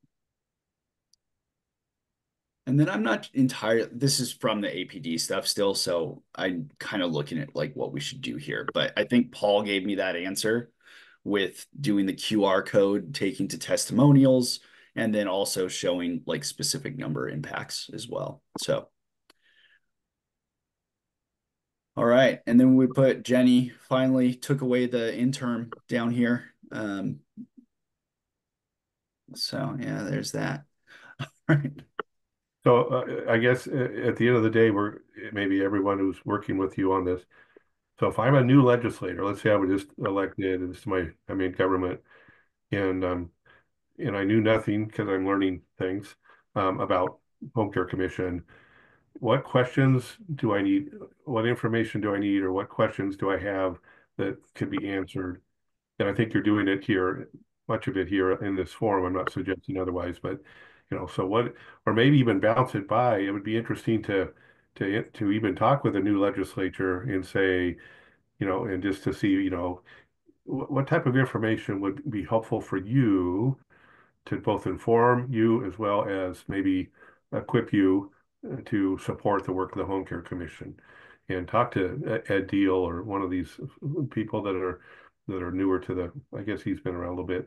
And then I'm not entirely, this is from the APD stuff still, so I'm kind of looking at like what we should do here. But I think Paul gave me that answer with doing the QR code, taking to testimonials, and then also showing like specific number impacts as well. So, all right. And then we put Jenny finally took away the interim down here. So yeah, there's that. All right. So I guess at the end of the day, maybe everyone who's working with you on this. So if I'm a new legislator, let's say I was just elected and this is my main government, and I knew nothing because I'm learning things about home care commission. What questions do I need? What information do I need, or what questions do I have that could be answered? And I think you're doing it here, much of it here in this forum. I'm not suggesting otherwise, but so what, or maybe even bounce it by. It would be interesting to even talk with a new legislature and say, and just to see, what type of information would be helpful for you to both inform you as well as maybe equip you to support the work of the Home Care Commission. And talk to Ed Deal or one of these people that are newer to I guess he's been around a little bit.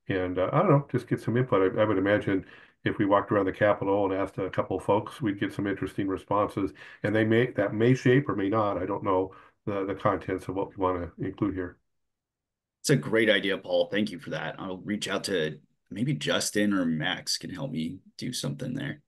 And I don't know, just get some input. I would imagine if we walked around the Capitol and asked a couple of folks, we'd get some interesting responses. And that may shape or may not, I don't know, the contents of what we want to include here. It's a great idea, Paul. Thank you for that. I'll reach out to maybe Justin or Max can help me do something there.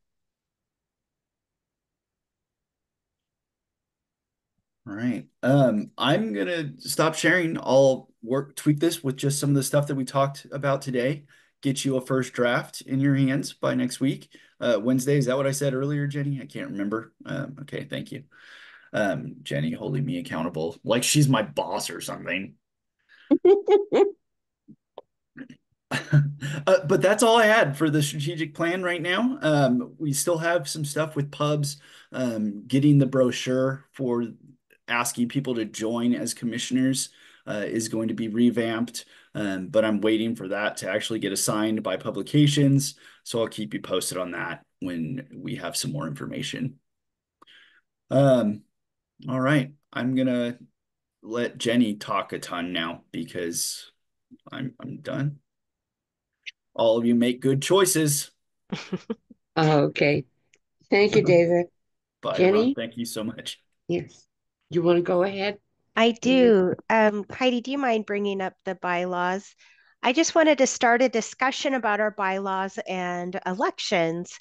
All right. I'm gonna stop sharing. I'll tweak this with just some of the stuff that we talked about today. Get you a first draft in your hands by next week. Wednesday, is that what I said earlier, Jenny? I can't remember. Okay, thank you. Jenny holding me accountable like she's my boss or something. But that's all I had for the strategic plan right now. We still have some stuff with pubs, getting the brochure for asking people to join as commissioners is going to be revamped. But I'm waiting for that to actually get assigned by publications. So I'll keep you posted on that when we have some more information. All right. I'm going to let Jenny talk a ton now because I'm done. All of you make good choices. Okay. Thank you, David. Bye, everyone. Jenny? Thank you so much. Yes. You want to go ahead? I do. Heidi, do you mind bringing up the bylaws? I just wanted to start a discussion about our bylaws and elections.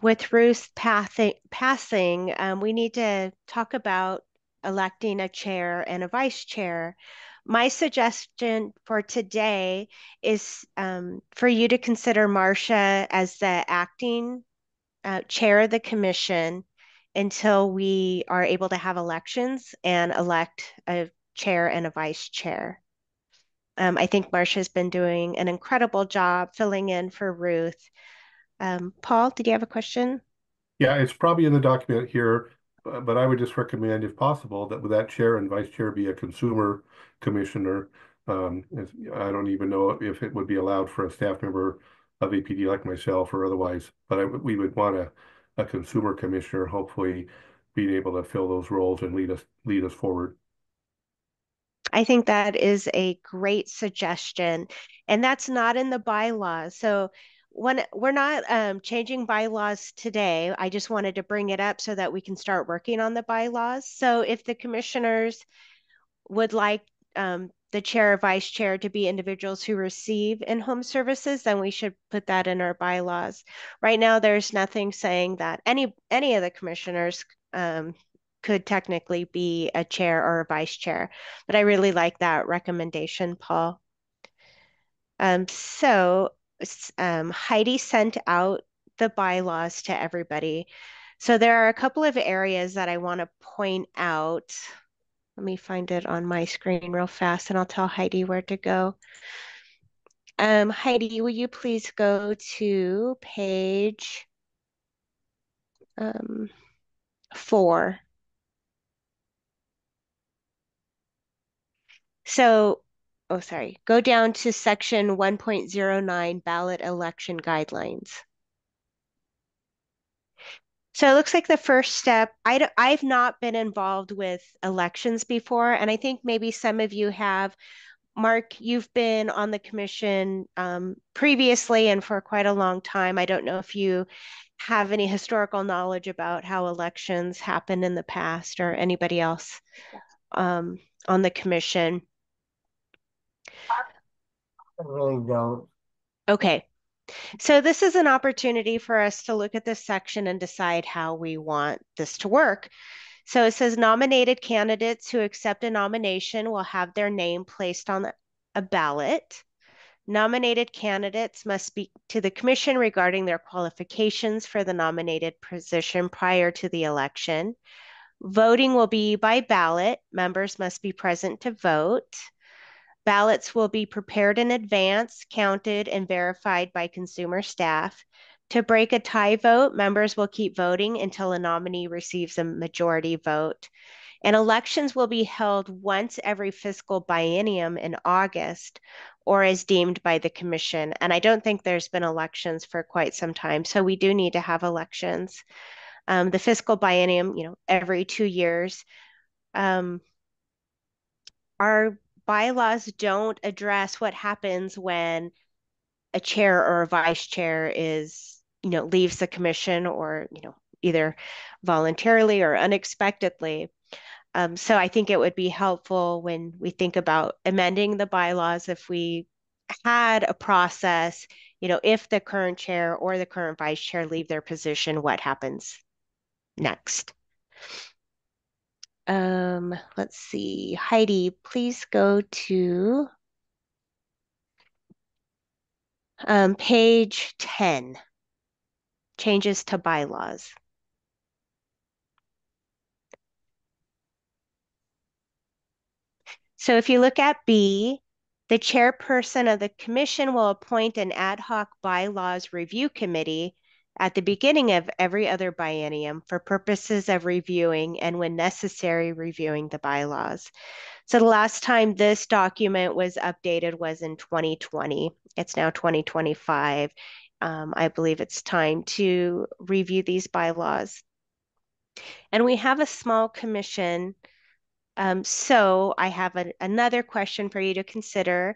With Ruth passing, we need to talk about electing a chair and a vice chair. My suggestion for today is for you to consider Marcia as the acting chair of the commission until we are able to have elections and elect a chair and a vice chair. I think Marcia's been doing an incredible job filling in for Ruth. Paul, did you have a question? Yeah, it's probably in the document here, but I would just recommend, if possible, that with that chair and vice chair be a consumer commissioner. I don't even know if it would be allowed for a staff member of APD like myself or otherwise, but we would want a consumer commissioner, hopefully being able to fill those roles and lead us forward. I think that is a great suggestion, and that's not in the bylaws. So when we're not changing bylaws today, I just wanted to bring it up so that we can start working on the bylaws. So if the commissioners would like the chair or vice chair to be individuals who receive in-home services, then we should put that in our bylaws. Right now, there's nothing saying that any of the commissioners could technically be a chair or a vice chair, but I really like that recommendation, Paul. So Heidi sent out the bylaws to everybody. So there are a couple of areas that I want to point out. Let me find it on my screen real fast and I'll tell Heidi where to go. Heidi, will you please go to page 4? So, oh, sorry, go down to section 1.09 ballot election guidelines. So it looks like the first step, I've not been involved with elections before, and I think maybe some of you have. Mark, you've been on the commission previously and for quite a long time. I don't know if you have any historical knowledge about how elections happened in the past or anybody else on the commission. I really don't. Okay, so this is an opportunity for us to look at this section and decide how we want this to work. So it says nominated candidates who accept a nomination will have their name placed on a ballot. Nominated candidates must speak to the commission regarding their qualifications for the nominated position prior to the election. Voting will be by ballot. Members must be present to vote. Ballots will be prepared in advance, counted, and verified by consumer staff. To break a tie vote, members will keep voting until a nominee receives a majority vote. And elections will be held once every fiscal biennium in August or as deemed by the commission. And I don't think there's been elections for quite some time. So we do need to have elections. The fiscal biennium, every 2 years. Our bylaws don't address what happens when a chair or a vice chair leaves the commission or, either voluntarily or unexpectedly. So I think it would be helpful when we think about amending the bylaws if we had a process, if the current chair or the current vice chair leave their position, what happens next? Let's see. Heidi, please go to page 10, changes to bylaws. So if you look at B, the chairperson of the commission will appoint an ad hoc bylaws review committee at the beginning of every other biennium for purposes of reviewing and when necessary, reviewing the bylaws. So the last time this document was updated was in 2020. It's now 2025. I believe it's time to review these bylaws. And we have a small commission So I have another question for you to consider.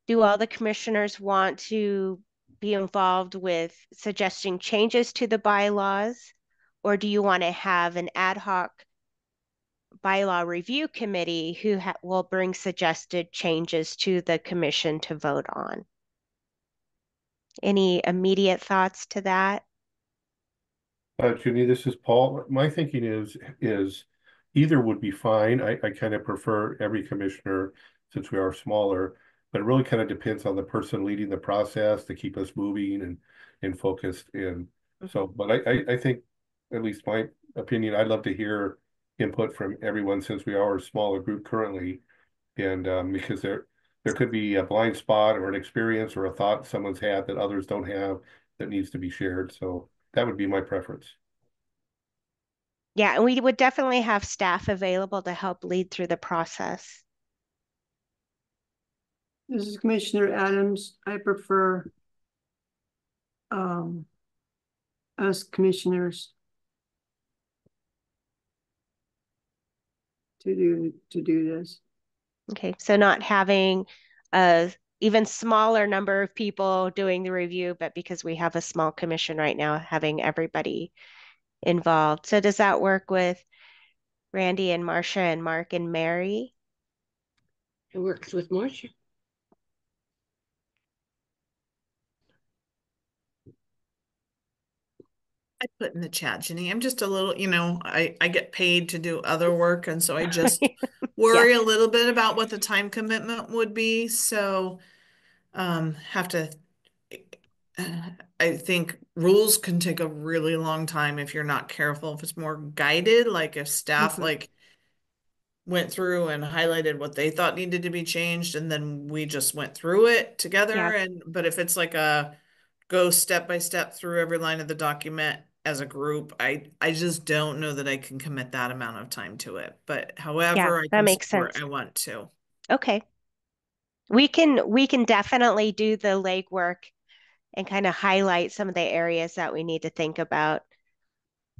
Do all the commissioners want to be involved with suggesting changes to the bylaws? Or do you want to have an ad hoc bylaw review committee who will bring suggested changes to the commission to vote on? Any immediate thoughts to that? Ginny, this is Paul. My thinking is either would be fine. I kind of prefer every commissioner since we are smaller, but it really kind of depends on the person leading the process to keep us moving and focused. And so, but I think, at least my opinion, I'd love to hear input from everyone since we are a smaller group currently. And because there could be a blind spot or an experience or a thought someone's had that others don't have that needs to be shared. So that would be my preference. Yeah, and we would definitely have staff available to help lead through the process. This is Commissioner Adams. I prefer us commissioners to do this. Okay, so not having a even smaller number of people doing the review, but because we have a small commission right now, having everybody involved. So does that work with Randy and Marcia and Mark and Mary? It works with Marcia. I put in the chat, Jenny. I'm just a little, I get paid to do other work, and so I just worry a little bit about what the time commitment would be. So have to I think rules can take a really long time if you're not careful. If it's more guided, like if staff like went through and highlighted what they thought needed to be changed, and then we just went through it together. Yeah. But if it's like a go step by step through every line of the document as a group, I just don't know that I can commit that amount of time to it. But however I that can makes support, sense. I want to. Okay. We can definitely do the legwork and kind of highlight some of the areas that we need to think about,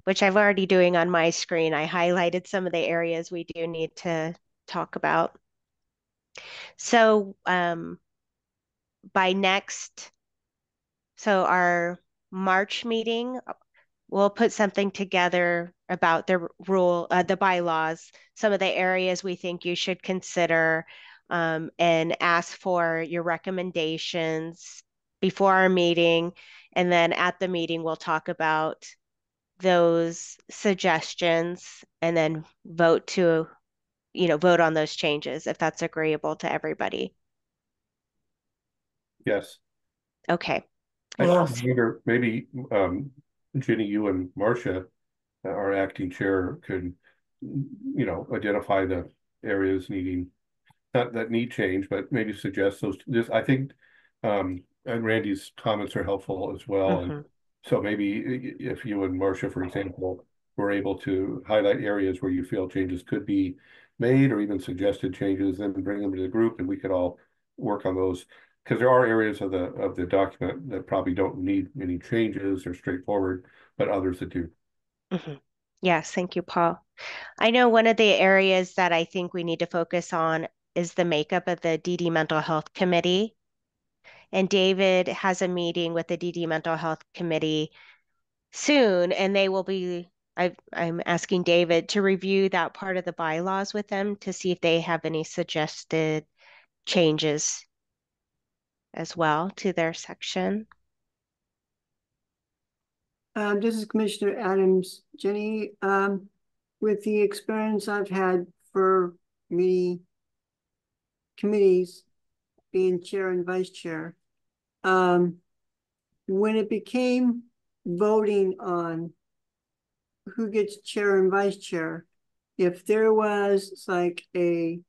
which I've already doing on my screen. I highlighted some of the areas we do need to talk about. So by so our March meeting, we'll put something together about the bylaws, some of the areas we think you should consider, and ask for your recommendations before our meeting. And then at the meeting, we'll talk about those suggestions and then vote on those changes if that's agreeable to everybody. Yes. Okay. I wonder maybe Ginny, you and Marcia, our acting chair, could identify the areas needing not that need change, but maybe suggest those. This I think, and Randy's comments are helpful as well. And so maybe if you and Marcia, for example, were able to highlight areas where you feel changes could be made or even suggested changes, then bring them to the group and we could all work on those. Because there are areas of the document that probably don't need any changes or straightforward, but others that do. Yes, thank you, Paul. I know one of the areas that I think we need to focus on is the makeup of the DD Mental Health Committee. And David has a meeting with the DD Mental Health Committee soon, and I'm asking David to review that part of the bylaws with them to see if they have any suggested changes as well to their section. This is Commissioner Adams. Jenny, with the experience I've had for many committees, being chair and vice chair, when it became voting on who gets chair and vice chair, if there was like in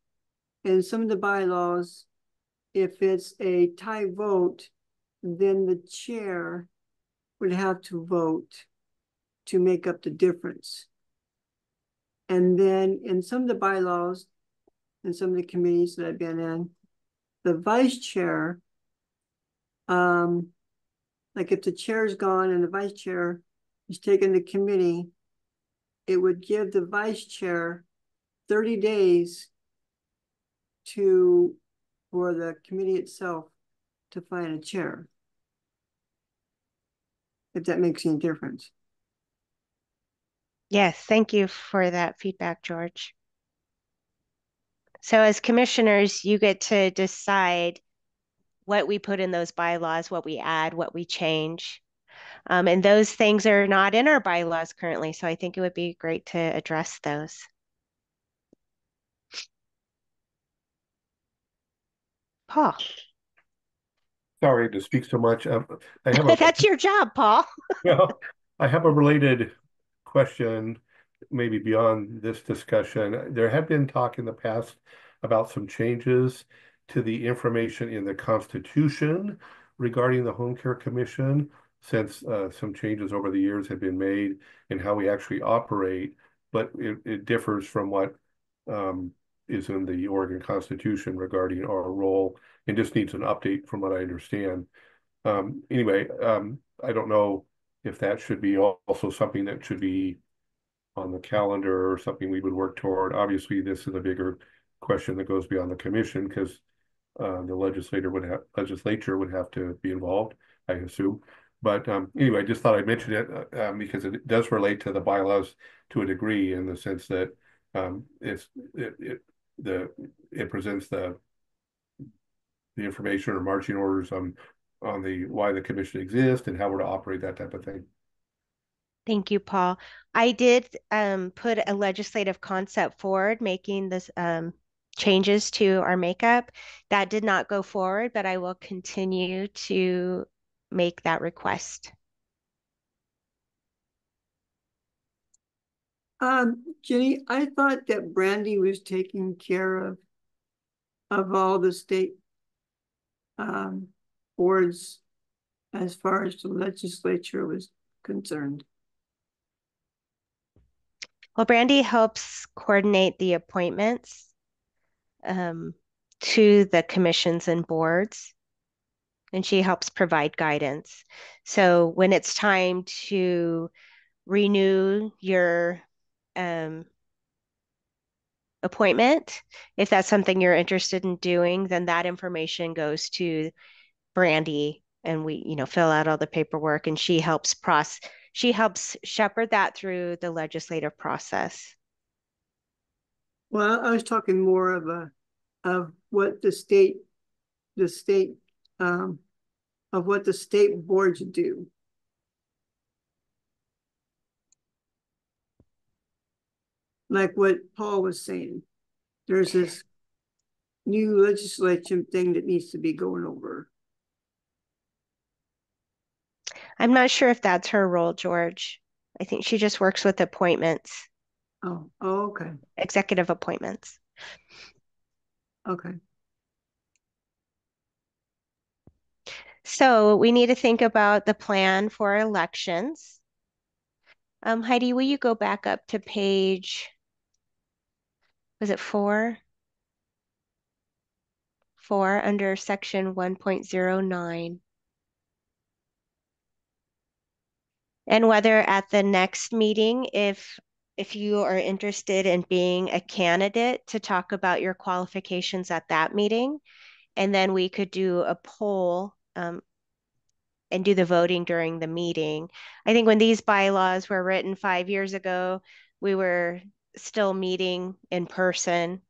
some of the bylaws, if it's a tie vote, then the chair would have to vote to make up the difference. And then in some of the bylaws and some of the committees that I've been in, the vice chair, like if the chair's gone and the vice chair is taking the committee, it would give the vice chair 30 days for the committee itself to find a chair. If that makes any difference. Yes, thank you for that feedback, George. So as commissioners, you get to decide what we put in those bylaws, what we add, what we change. And those things are not in our bylaws currently, so I think it would be great to address those. Paul. Sorry to speak so much. I have a That's your job, Paul. well, I have a related question, maybe beyond this discussion. There had been talk in the past about some changes to the information in the Constitution regarding the Home Care Commission, since some changes over the years have been made in how we actually operate, but it differs from what is in the Oregon Constitution regarding our role, and just needs an update from what I understand. Anyway, I don't know if that should be also something that should be on the calendar or something we would work toward. Obviously, this is a bigger question that goes beyond the commission, because the legislature would have to be involved, I assume. But anyway, I just thought I'd mention it because it does relate to the bylaws to a degree, in the sense that it presents the information or marching orders on the why the commission exists and how we're to operate, that type of thing. Thank you, Paul. I did put a legislative concept forward, making this changes to our makeup. That did not go forward, but I will continue to make that request. Jenny, I thought that Brandy was taking care of all the state boards as far as the legislature was concerned. Well, Brandy helps coordinate the appointments to the commissions and boards, and she helps provide guidance. So when it's time to renew your appointment, if that's something you're interested in doing, then that information goes to Brandy, and we, fill out all the paperwork, and she helps shepherd that through the legislative process. Well, I was talking more of what the state of what the state boards do. Like what Paul was saying, there's this new legislation thing that needs to be going over. I'm not sure if that's her role, George. I think she just works with appointments. Oh, okay. Executive appointments. Okay. So we need to think about the plan for elections. Heidi, will you go back up to page, was it 4? 4 under section 1.09. And whether at the next meeting, if you are interested in being a candidate, to talk about your qualifications at that meeting, and then we could do a poll and do the voting during the meeting. I think when these bylaws were written 5 years ago, we were still meeting in person.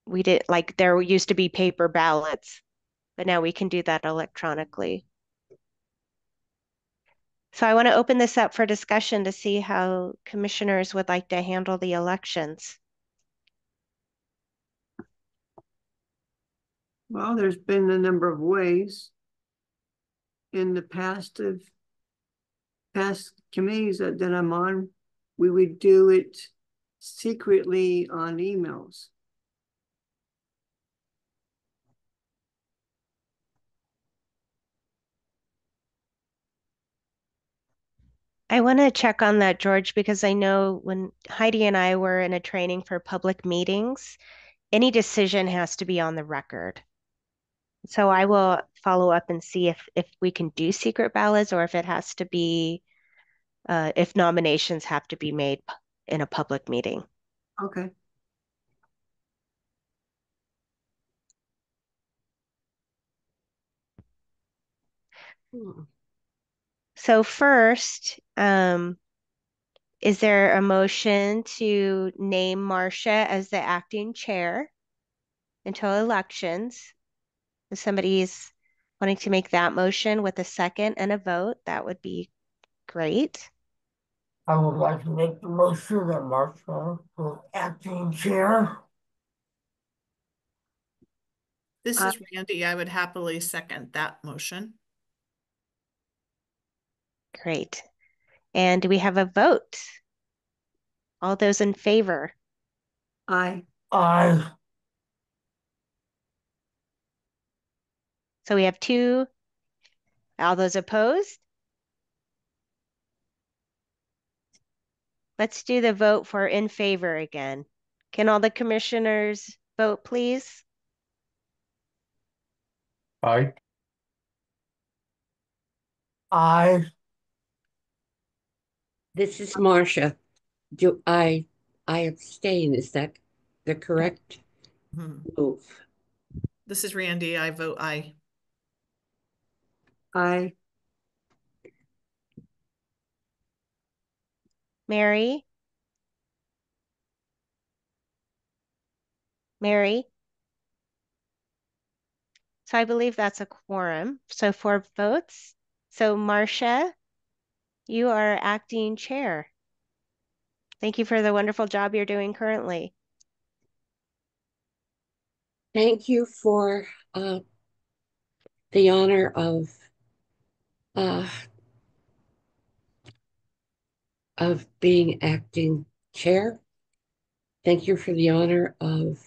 We did, like, there used to be paper ballots, but now we can do that electronically. So I want to open this up for discussion to see how commissioners would like to handle the elections. Well, there's been a number of ways in the past committees that I'm on. We would do it secretly on emails. I want to check on that, George, because I know when Heidi and I were in a training for public meetings, any decision has to be on the record. So I will follow up and see if we can do secret ballots, or if it has to be, if nominations have to be made in a public meeting. Okay. So first, is there a motion to name Marcia as the acting chair until elections? If somebody's wanting to make that motion with a second and a vote, that would be great. I would like to make the motion that Marcia is acting chair. This Uh, is Randy. I would happily second that motion. Great. And do we have a vote? All those in favor? Aye. I, So we have two. All those opposed? Let's do the vote for in favor again. Can all the commissioners vote, please? Aye. I, This is Marcia. Do I abstain? Is that the correct Hmm. move? This is Randy. I vote aye. Aye. Mary? Mary? So I believe that's a quorum. So 4 votes. So Marcia, you are acting chair. Thank you for the wonderful job you're doing currently. Thank you for the honor uh, of being acting chair. Thank you for the honor of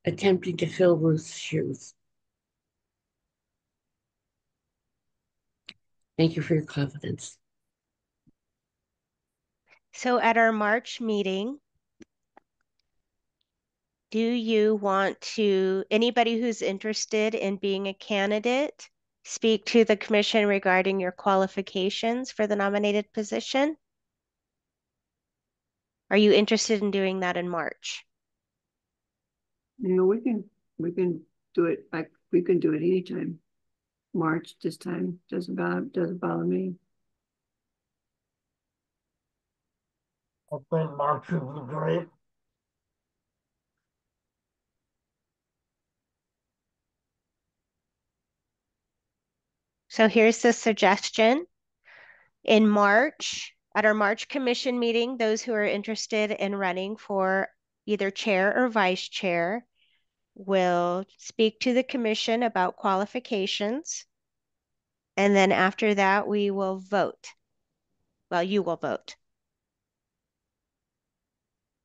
attempting to fill Ruth's shoes. Thank you for your confidence. So at our March meeting, do you want to, anybody who's interested in being a candidate, speak to the commission regarding your qualifications for the nominated position? Are you interested in doing that in March? You know, we can do it like we can do it anytime. March this time doesn't bother me. I think March would be great. So here's the suggestion. In March, at our March commission meeting, those who are interested in running for either chair or vice chair will speak to the commission about qualifications. And then after that, we will vote. Well, you will vote.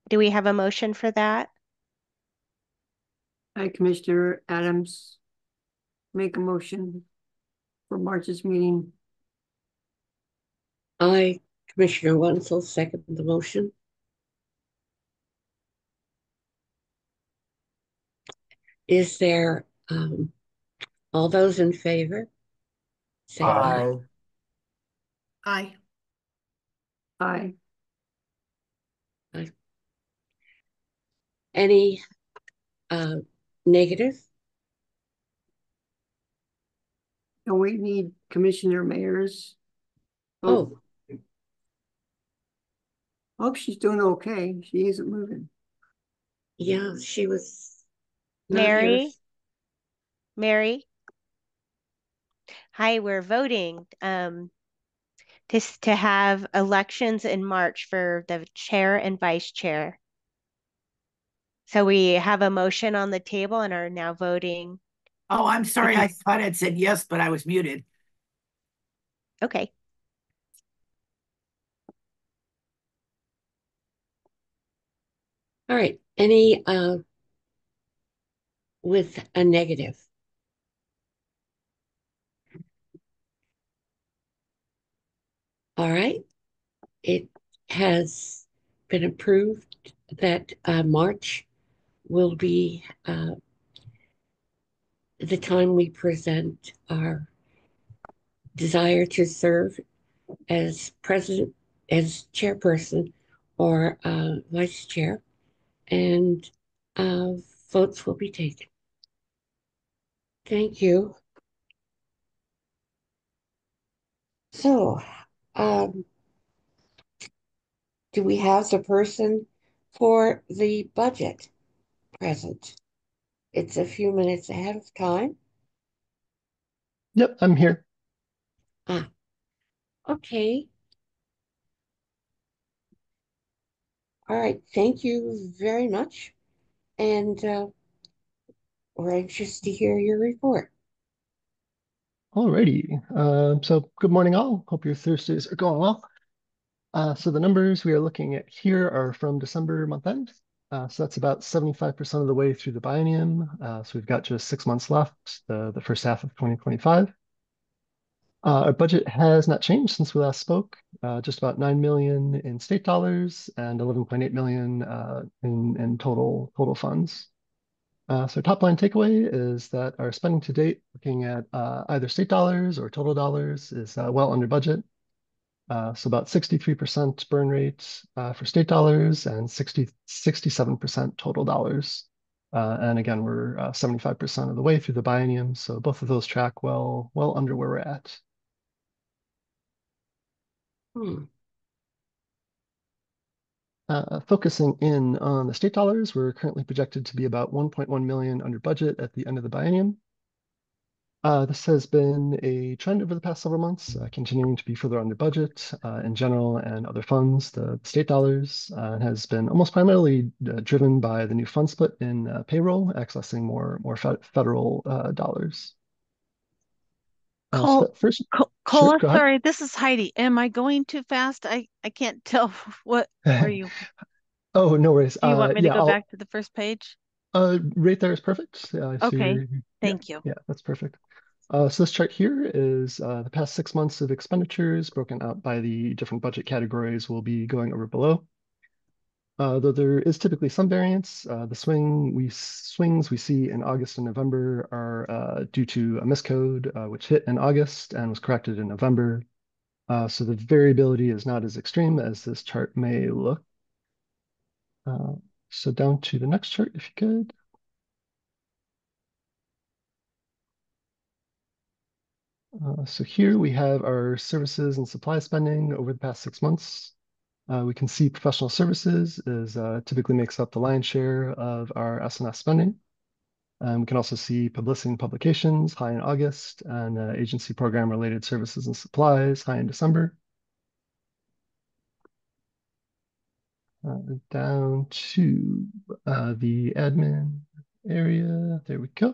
Do we have a motion for that? I, Commissioner Adams, make a motion for March's meeting. I, Commissioner Wenzel, second the motion. Is there all those in favor? Say aye. I, Aye. Aye. Aye. Any negative? And we need Commissioner Mayer's. Oh, Hope she's doing okay. She isn't moving. yeah, she was not here. Mary? Hi, we're voting to have elections in March for the chair and vice chair. So we have a motion on the table and are now voting. Oh, I'm sorry. I thought it said yes, but I was muted. Okay. All right. Any with a negative? All right. It has been approved that March will be the time we present our desire to serve as president as chairperson or vice chair, and votes will be taken. Thank you. So, um, do we have the person for the budget present? It's a few minutes ahead of time. Yep, I'm here. Ah, okay. All right. Thank you very much. And we're anxious to hear your report. Alrighty. So good morning, all. Hope your Thursdays are going well. So the numbers we are looking at here are from December month end. So that's about 75% of the way through the biennium. So we've got just 6 months left, the first half of 2025. Our budget has not changed since we last spoke. Just about 9 million in state dollars and 11.8 million in total funds. So top line takeaway is that our spending to date, looking at either state dollars or total dollars, is well under budget. So about 63% burn rate for state dollars and 67% total dollars. And again, we're 75% of the way through the biennium, so both of those track well under where we're at. Hmm. Focusing in on the state dollars, we're currently projected to be about 1.1 million under budget at the end of the biennium. This has been a trend over the past several months, continuing to be further under budget in general and other funds. The state dollars has been almost primarily driven by the new fund split in payroll, accessing more federal dollars. So that first, sure, Cole, go ahead. sorry, this is Heidi. Am I going too fast? I can't tell what are you. Oh, no worries. Do you want me to Yeah, go I'll back to the first page? right there is perfect. So Okay, yeah, thank you. yeah, that's perfect. So this chart here is the past 6 months of expenditures broken out by the different budget categories we'll be going over below. Though there is typically some variance, the swings we see in August and November are due to a miscode which hit in August and was corrected in November. So the variability is not as extreme as this chart may look. So down to the next chart, if you could. So here we have our services and supply spending over the past 6 months. We can see professional services typically makes up the lion's share of our S&S spending. We can also see publicity and publications high in August and agency program related services and supplies high in December. Down to the admin area. There we go.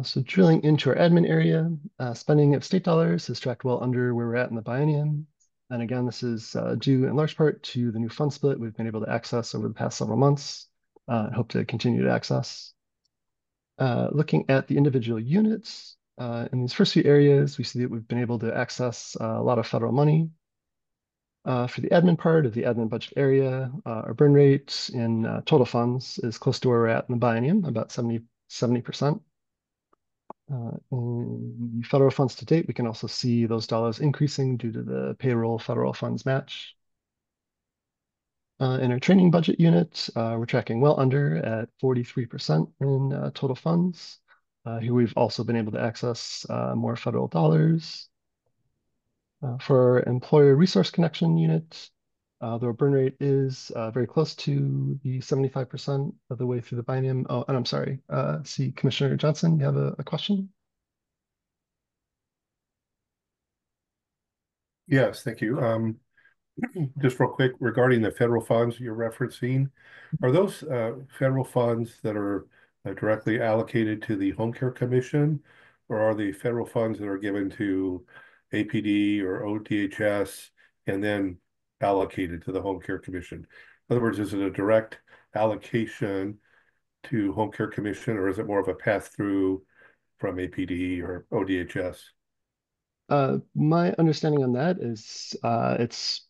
So drilling into our admin area, spending of state dollars has tracked well under where we're at in the biennium. And again, this is due in large part to the new fund split we've been able to access over the past several months and hope to continue to access. Looking at the individual units, in these first few areas, we see that we've been able to access a lot of federal money. For the admin part of the admin budget area, our burn rate in total funds is close to where we're at in the biennium, about 70%. In the federal funds to date, we can also see those dollars increasing due to the payroll federal funds match. In our training budget unit, we're tracking well under at 43% in total funds. Here we've also been able to access more federal dollars. For our employer resource connection unit, the burn rate is very close to the 75% of the way through the biennium. Oh, and I'm sorry, see Commissioner Johnson, you have a question? Yes, thank you. Just real quick regarding the federal funds you're referencing, are those federal funds that are directly allocated to the Home Care Commission, or are they federal funds that are given to APD or ODHS and then allocated to the Home Care Commission? In other words, is it a direct allocation to Home Care Commission, or is it more of a pass-through from APD or ODHS? My understanding on that is it's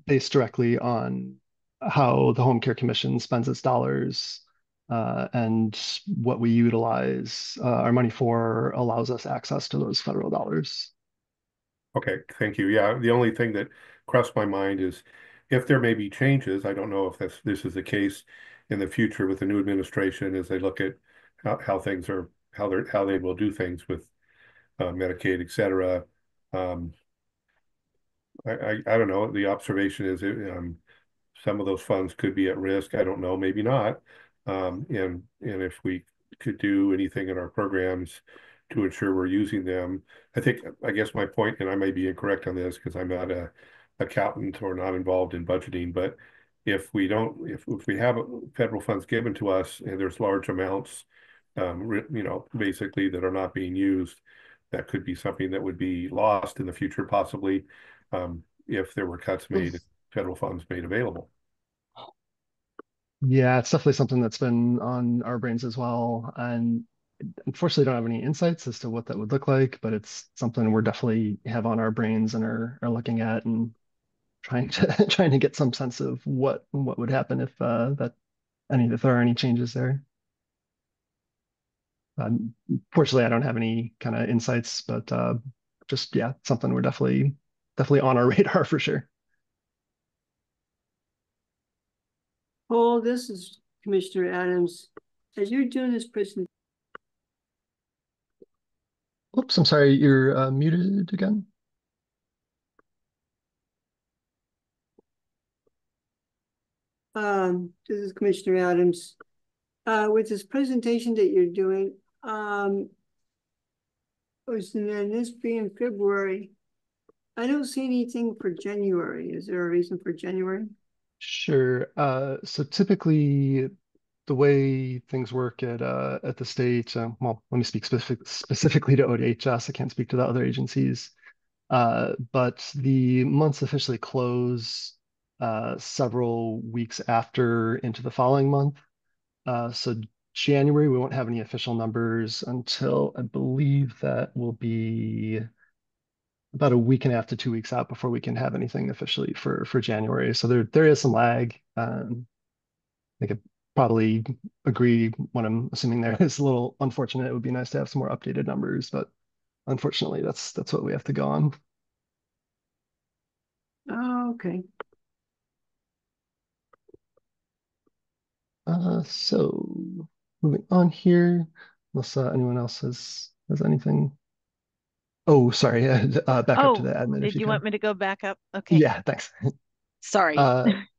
based directly on how the Home Care Commission spends its dollars and what we utilize our money for allows us access to those federal dollars. Okay, thank you. Yeah, the only thing that crossed my mind is if there may be changes, I don't know if this is the case in the future with the new administration as they look at how things are, how they will do things with Medicaid, et cetera. Um, I don't know. The observation is some of those funds could be at risk. I don't know, maybe not. And if we could do anything in our programs to ensure we're using them, I guess my point, and I may be incorrect on this because I'm not a accountant or not involved in budgeting, but if we have federal funds given to us and there's large amounts, basically that are not being used, that could be something that would be lost in the future, possibly, if there were cuts made, federal funds made available. Yeah, it's definitely something that's been on our brains as well. And unfortunately, don't have any insights as to what that would look like, but it's something we're definitely have on our brains and are looking at and trying to trying to get some sense of what would happen if there are any changes there. Fortunately, I don't have any kind of insights, but just yeah, something we're definitely on our radar for sure. Paul, this is Commissioner Adams. As you're doing this presentation, Oops, I'm sorry, you're muted again. this is Commissioner Adams. With this presentation that you're doing, and this being February, I don't see anything for January. Is there a reason for January? Sure. So typically, the way things work at the state, well, let me speak specifically to ODHS. I can't speak to the other agencies. But the months officially close several weeks after into the following month. So January, we won't have any official numbers until I believe that will be about a week and a half to 2 weeks out before we can have anything officially for January. So there is some lag. I could probably agree what I'm assuming there is a little unfortunate. It would be nice to have some more updated numbers, but unfortunately, that's what we have to go on. Oh, okay. So moving on here, unless anyone else has anything. Oh, sorry. Back up to Oh, the admin if did you you could. want me to go back up? Okay. Yeah, thanks. Sorry.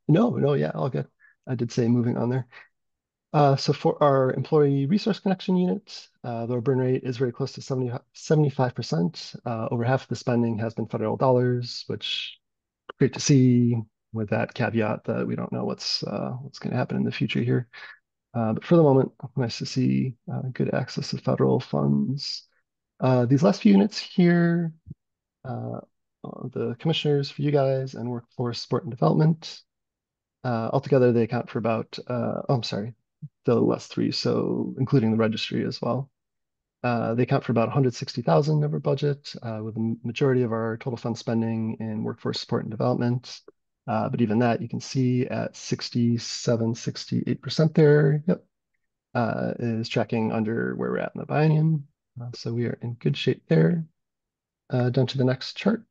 No, yeah, all good. I did say moving on there. So for our employee resource connection unit, the burn rate is very close to 75%. Over half of the spending has been federal dollars, which great to see with that caveat that we don't know what's going to happen in the future here. But for the moment, nice to see good access to federal funds. These last few units here, uh, the commissioners for you guys and workforce support and development. Altogether, they account for about, oh, I'm sorry, the last three, so including the registry as well. They account for about 160,000 of our budget, with the majority of our total fund spending in workforce support and development. But even that, you can see at 67, 68% there. Yep. Is tracking under where we're at in the biennium. So we are in good shape there. Down to the next chart.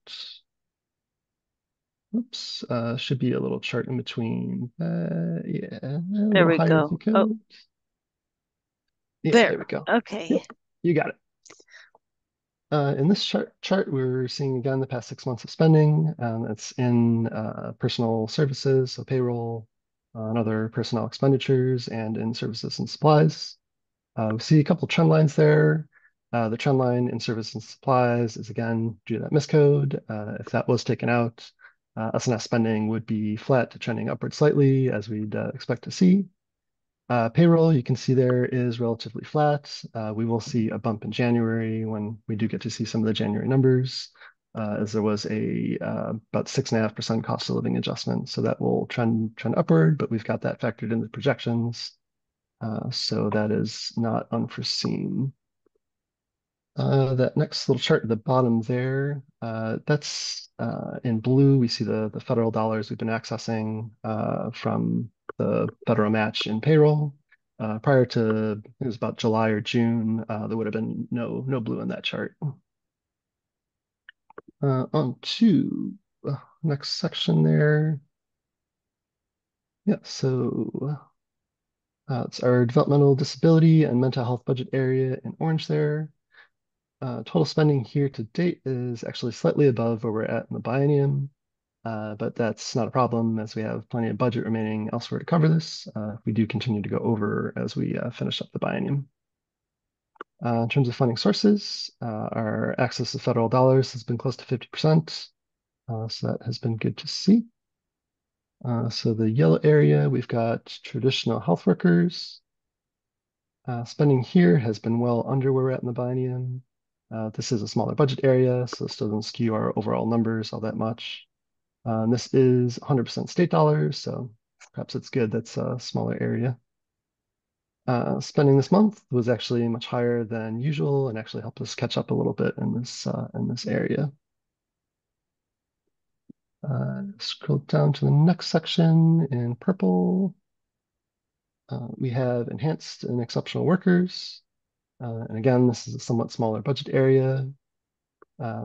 Oops, should be a little chart in between. Yeah, a There little we higher if go. you could. Oh, Yeah, there there. we go. Okay. Yep, you got it. In this chart, we're seeing again the past 6 months of spending. It's in personal services, so payroll, and other personnel expenditures, and in services and supplies. We see a couple trend lines there. The trend line in service and supplies is again due to that miscode. If that was taken out, S&S spending would be flat to trending upward slightly, as we'd expect to see. Payroll, you can see there is relatively flat. We will see a bump in January when we do get to see some of the January numbers, as there was a about 6.5% cost of living adjustment. So that will trend upward, but we've got that factored in the projections. So that is not unforeseen. That next little chart at the bottom there, that's in blue. We see the federal dollars we've been accessing from the federal match in payroll. Prior to, it was about July or June, there would have been no blue in that chart. On to the next section there. Yeah, so it's our developmental disability and mental health budget area in orange there. Total spending here to date is actually slightly above where we're at in the biennium, but that's not a problem as we have plenty of budget remaining elsewhere to cover this. We do continue to go over as we finish up the biennium. In terms of funding sources, our access to federal dollars has been close to 50%, so that has been good to see. So the yellow area, we've got traditional health workers. Spending here has been well under where we're at in the biennium. This is a smaller budget area, so this doesn't skew our overall numbers all that much. This is 100% state dollars, so perhaps it's good that's a smaller area. Spending this month was actually much higher than usual and actually helped us catch up a little bit in this area. Scroll down to the next section in purple. We have enhanced and exceptional workers. And again, this is a somewhat smaller budget area.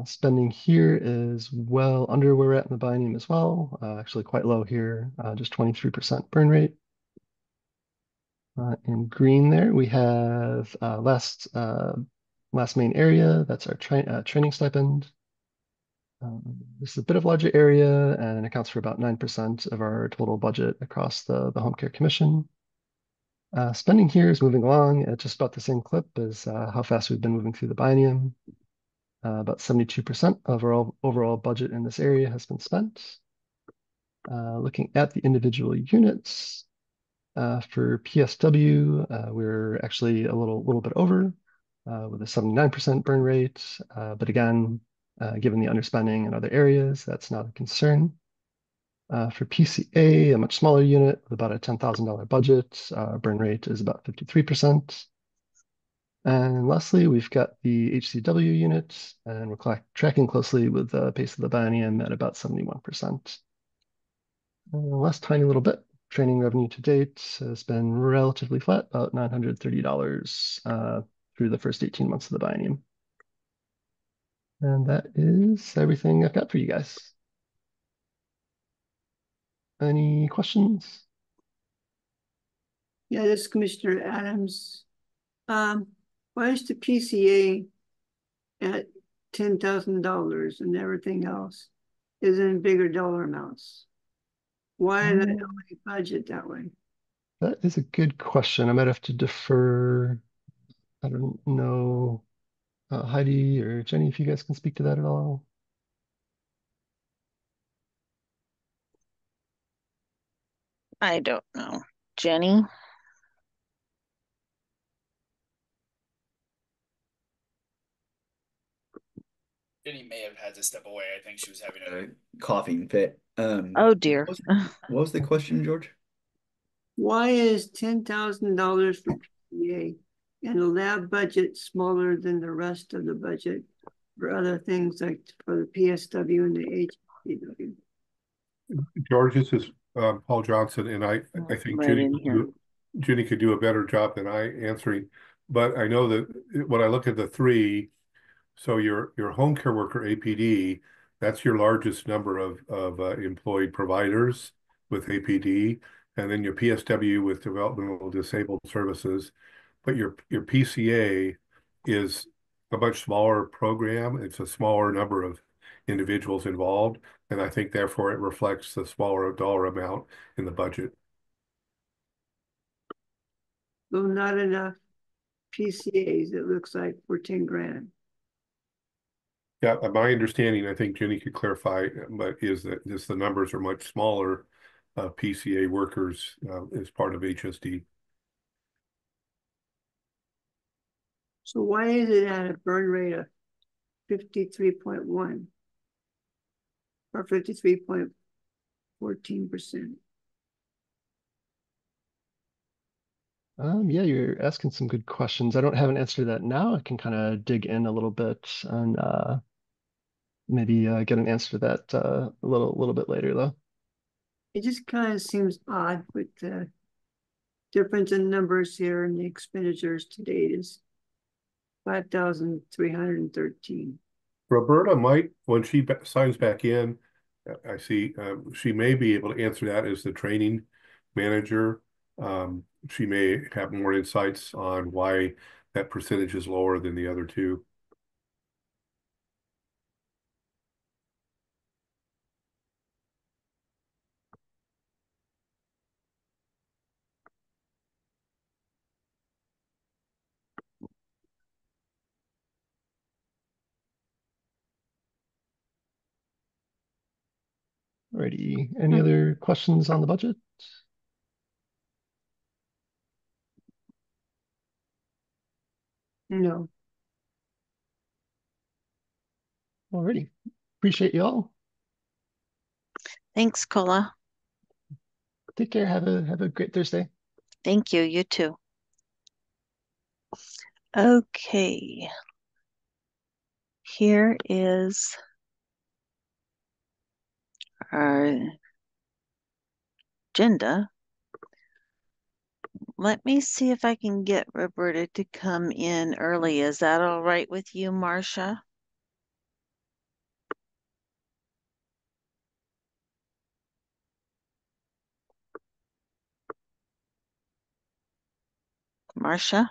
Spending here is well under where we're at in the biennium as well. Actually quite low here, just 23% burn rate. In green there, we have last main area. That's our training stipend. This is a bit of a larger area and it accounts for about 9% of our total budget across the Home Care Commission. Spending here is moving along at just about the same clip as how fast we've been moving through the biennium. About 72% of our overall budget in this area has been spent. Looking at the individual units, for PSW, we're actually a little bit over with a 79% burn rate. But again, given the underspending in other areas, that's not a concern. For PCA, a much smaller unit with about a $10,000 budget, burn rate is about 53%. And lastly, we've got the HCW unit, and we're tracking closely with the pace of the biennium at about 71%. Last tiny little bit, training revenue to date has been relatively flat, about $930 through the first 18 months of the biennium. And that is everything I've got for you guys. Any questions? Yeah, this is Commissioner Adams. Why is the PCA at $10,000 and everything else is in bigger dollar amounts? Why did I only budget that way? That is a good question. I might have to defer. I don't know, Heidi or Jenny, if you guys can speak to that at all. I don't know. Jenny? Jenny may have had to step away. I think she was having a coughing fit. Oh dear. What was the question, George? Why is $10,000 for PCA and the lab budget smaller than the rest of the budget for other things like for the PSW and the HCW? George, this is Paul Johnson, and I think Right in here. Jenny could do a better job than I answering. But I know that when I look at the three, so your home care worker APD, that's your largest number of employed providers with APD, and then your PSW with developmental disabled services. But your PCA is a much smaller program. It's a smaller number of individuals involved, and I think therefore it reflects the smaller dollar amount in the budget. So not enough PCAs, it looks like, for 10 grand. Yeah, my understanding, I think Jenny could clarify, but is that just the numbers are much smaller PCA workers as part of HSD. So why is it at a burn rate of 53.1 or 53.14%? Yeah, you're asking some good questions. I don't have an answer to that now. I can kind of dig in a little bit and maybe get an answer to that a little bit later, though. It just kind of seems odd with the difference in numbers here, and the expenditures to date is 5,313. Roberta might, when she signs back in, I see she may be able to answer that as the training manager. She may have more insights on why that percentage is lower than the other two. Alrighty. Any other questions on the budget? No. Alrighty. Appreciate you all. Thanks, Cola. Take care. Have a great Thursday. Thank you. You too. Okay. Here is our agenda. Let me see if I can get Roberta to come in early. Is that all right with you, Marcia? Marcia?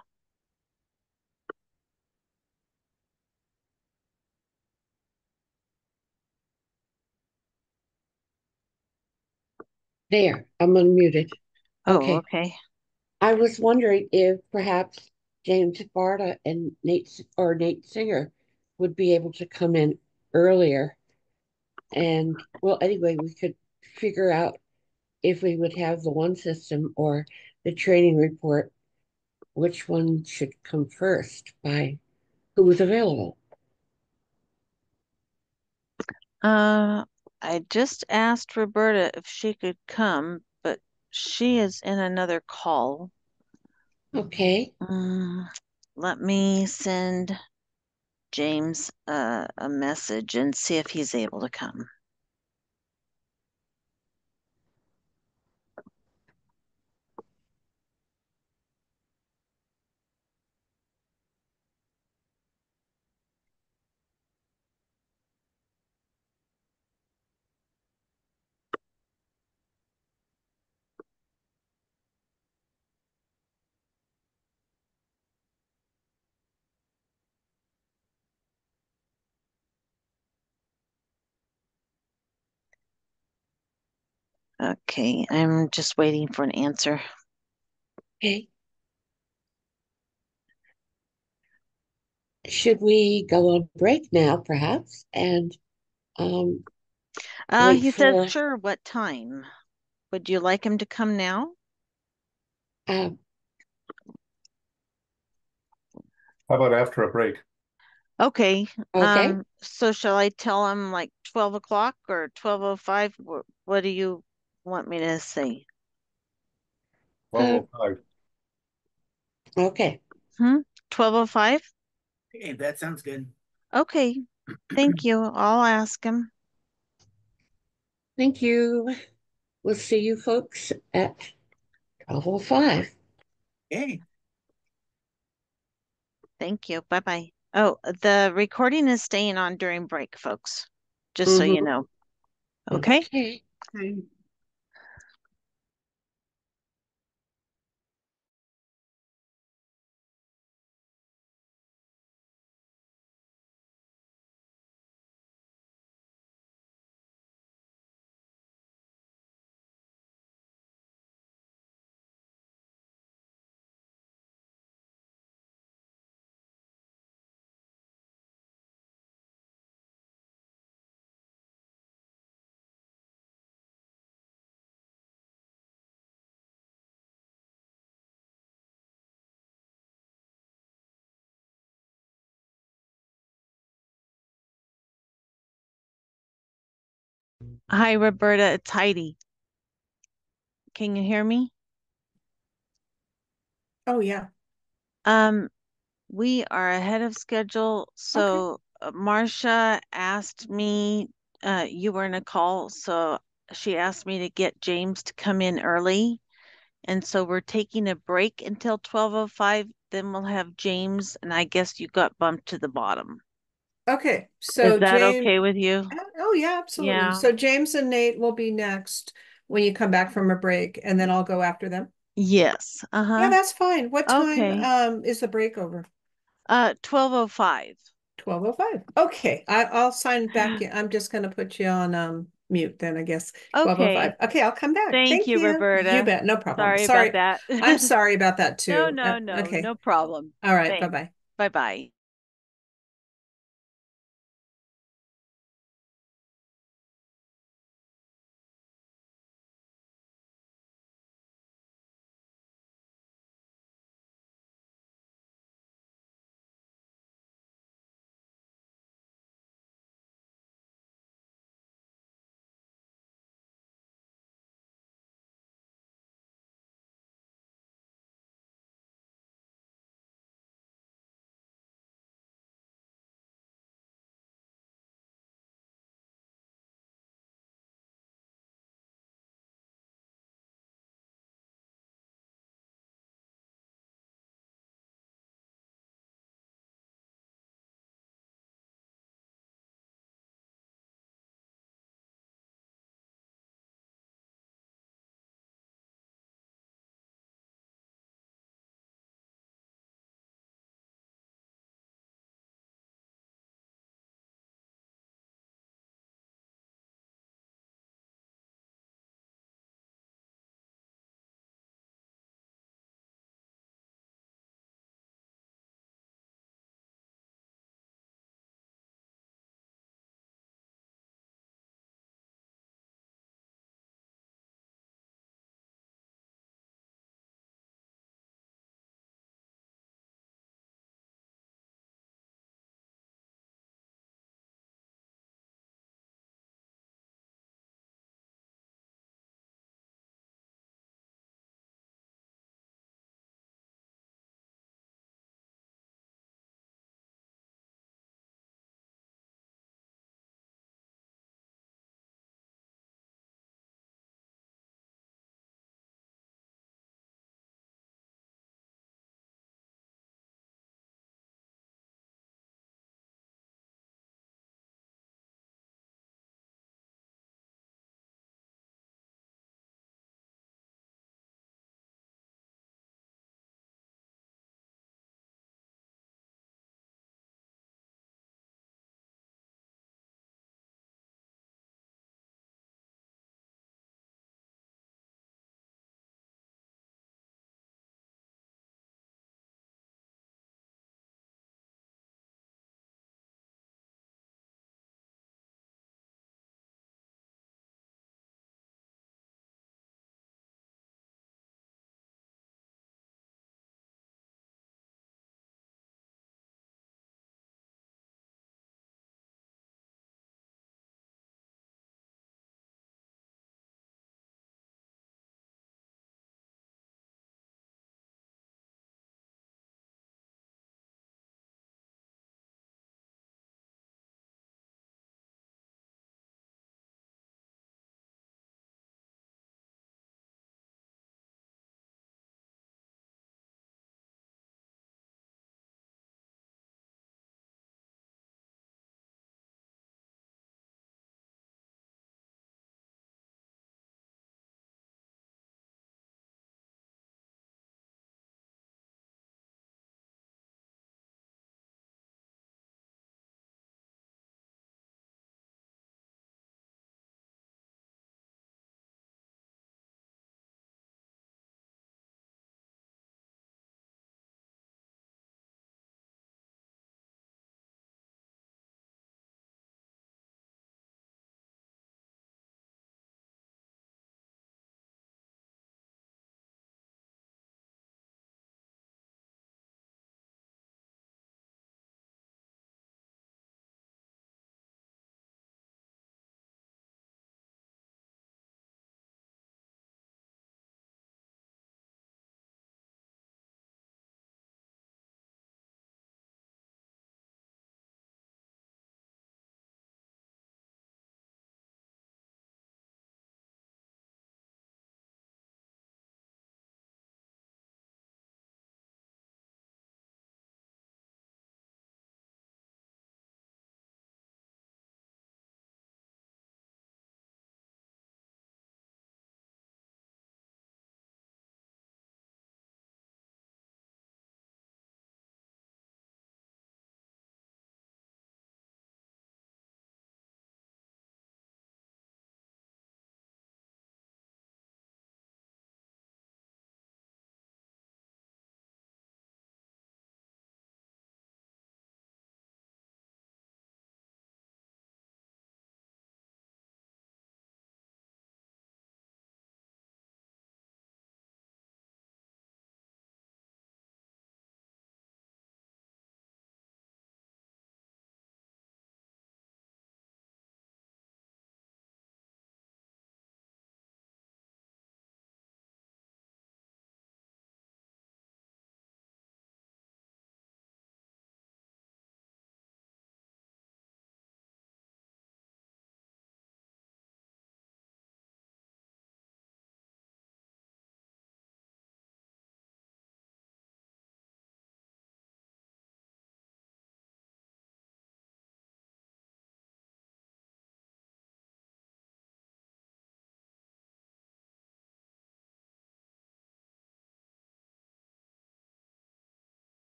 There, I'm unmuted. Oh, Okay. okay. I was wondering if perhaps James Barta and Nate Singer would be able to come in earlier. And well, anyway, we could figure out if we would have the one system or the training report, which one should come first by who was available. I just asked Roberta if she could come, but she is in another call. Okay. Let me send James a message and see if he's able to come. Okay, I'm just waiting for an answer. Okay. Should we go on break now, perhaps, and wait He said, for sure, what time? Would you like him to come now? um, How about after a break? Okay. okay. So shall I tell him like 12 o'clock or 12:05? What do you want me to say? 12:05. Okay. 12:05? Okay, that sounds good. Okay. Thank you. I'll ask him. Thank you. We'll see you folks at 12:05. Okay. Thank you. Bye-bye. Oh, the recording is staying on during break, folks. Just so you know. Okay? Okay. Okay. Hi, Roberta. It's Heidi. Can you hear me? Oh, yeah. We are ahead of schedule. So Marcia asked me, you were in a call, so she asked me to get James to come in early. And so we're taking a break until 12:05. Then we'll have James, and I guess you got bumped to the bottom. Okay, Is so that James, okay with you? oh yeah, absolutely. Yeah. So James and Nate will be next when you come back from a break, and then I'll go after them. Yes. Yeah, Uh-huh. that's fine. What time Okay. is the break over? 12:05. 12:05. Okay, I'll sign back in. I'm just gonna put you on mute then, I guess. 12:05. Okay. Okay, I'll come back. Thank Thank you, you. You Roberta. bet. No problem. Sorry about Sorry. that. I'm sorry about that No, too. no, no, Okay. no problem. All right. Thanks. Bye-bye. Bye-bye.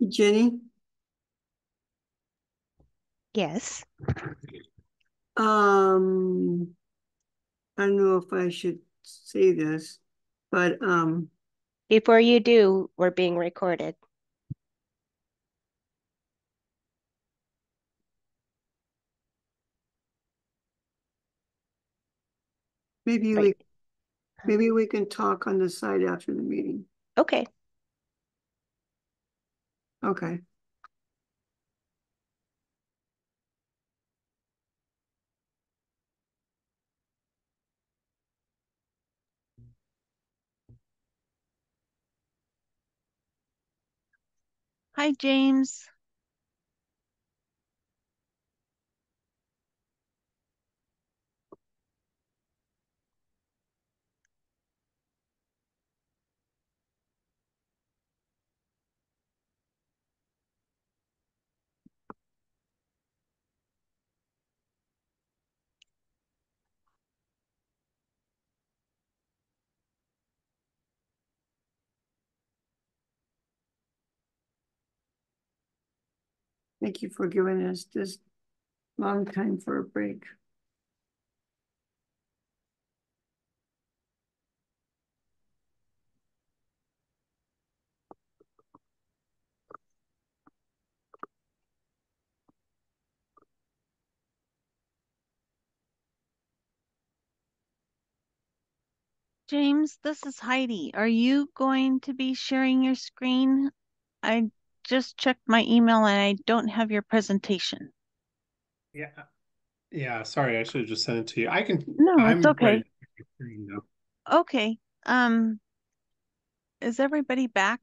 Jenny, Yes. I don't know if I should say this, but Before you do, we're being recorded. maybe Right. we can talk on the side after the meeting. Okay. Okay. Hi, James. Thank you for giving us this long time for a break. James, this is Heidi. Are you going to be sharing your screen? I just checked my email and I don't have your presentation. Yeah, yeah. Sorry, I should have just sent it to you. I can. No, it's I'm ready okay. to share my screen now. Okay. Is everybody back?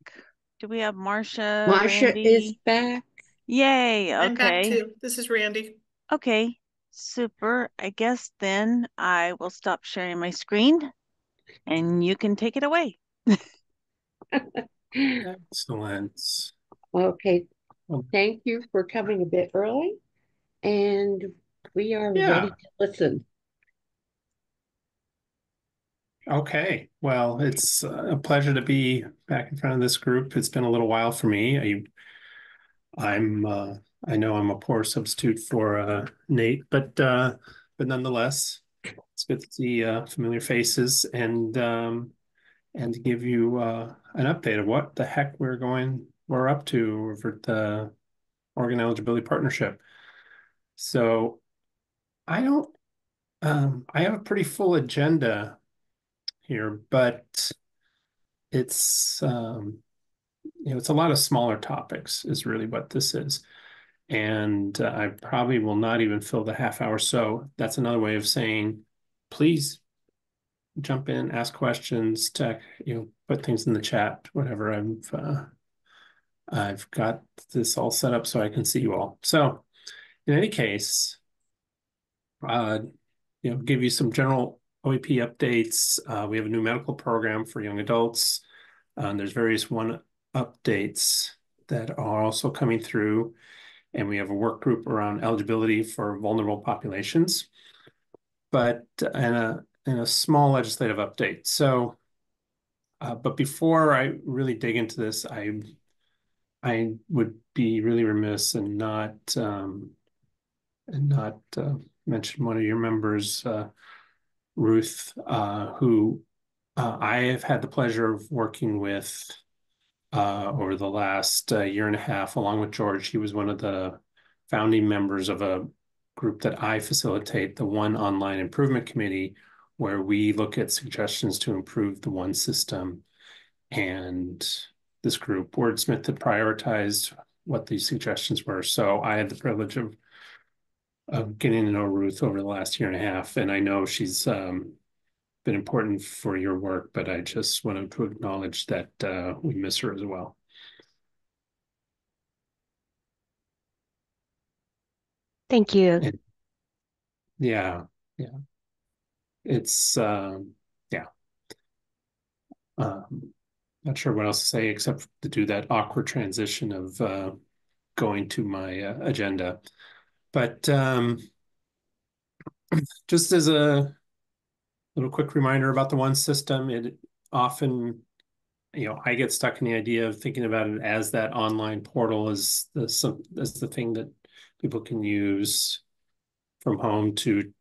Do we have Marcia, Marcia is Randy? back. Yay. I'm back Okay. too. This is Randy. Okay. Super. I guess then I will stop sharing my screen and you can take it away. Excellent. Okay, Well, thank you for coming a bit early, and we are ready yeah. to listen. Okay. Well, it's a pleasure to be back in front of this group. It's been a little while for me. I'm I know I'm a poor substitute for Nate, but nonetheless, it's good to see familiar faces and to give you an update of what the heck we're up to for the Oregon Eligibility Partnership. So I don't I have a pretty full agenda here, but it's it's a lot of smaller topics is really what this is. And I probably will not even fill the half hour. So that's another way of saying, please jump in, ask questions, put things in the chat, whatever. I've got this all set up so I can see you all. So in any case, uh, give you some general OEP updates. We have a new medical program for young adults. There's various one updates that are also coming through, and we have a work group around eligibility for vulnerable populations, but and a small legislative update. So, but before I really dig into this, I would be really remiss and not mention one of your members, Ruth, who I have had the pleasure of working with over the last year and a half, along with George. He was one of the founding members of a group that I facilitate, the One Online Improvement Committee, where we look at suggestions to improve the one system. And this group wordsmithed prioritized what these suggestions were. So I had the privilege of getting to know Ruth over the last year and a half, and I know she's been important for your work, but I just wanted to acknowledge that we miss her as well. Thank you. And yeah, yeah, it's yeah. Not sure what else to say except to do that awkward transition of going to my agenda. But just as a little quick reminder about the one system, it often I get stuck in the idea of thinking about it as that online portal as the thing that people can use from home to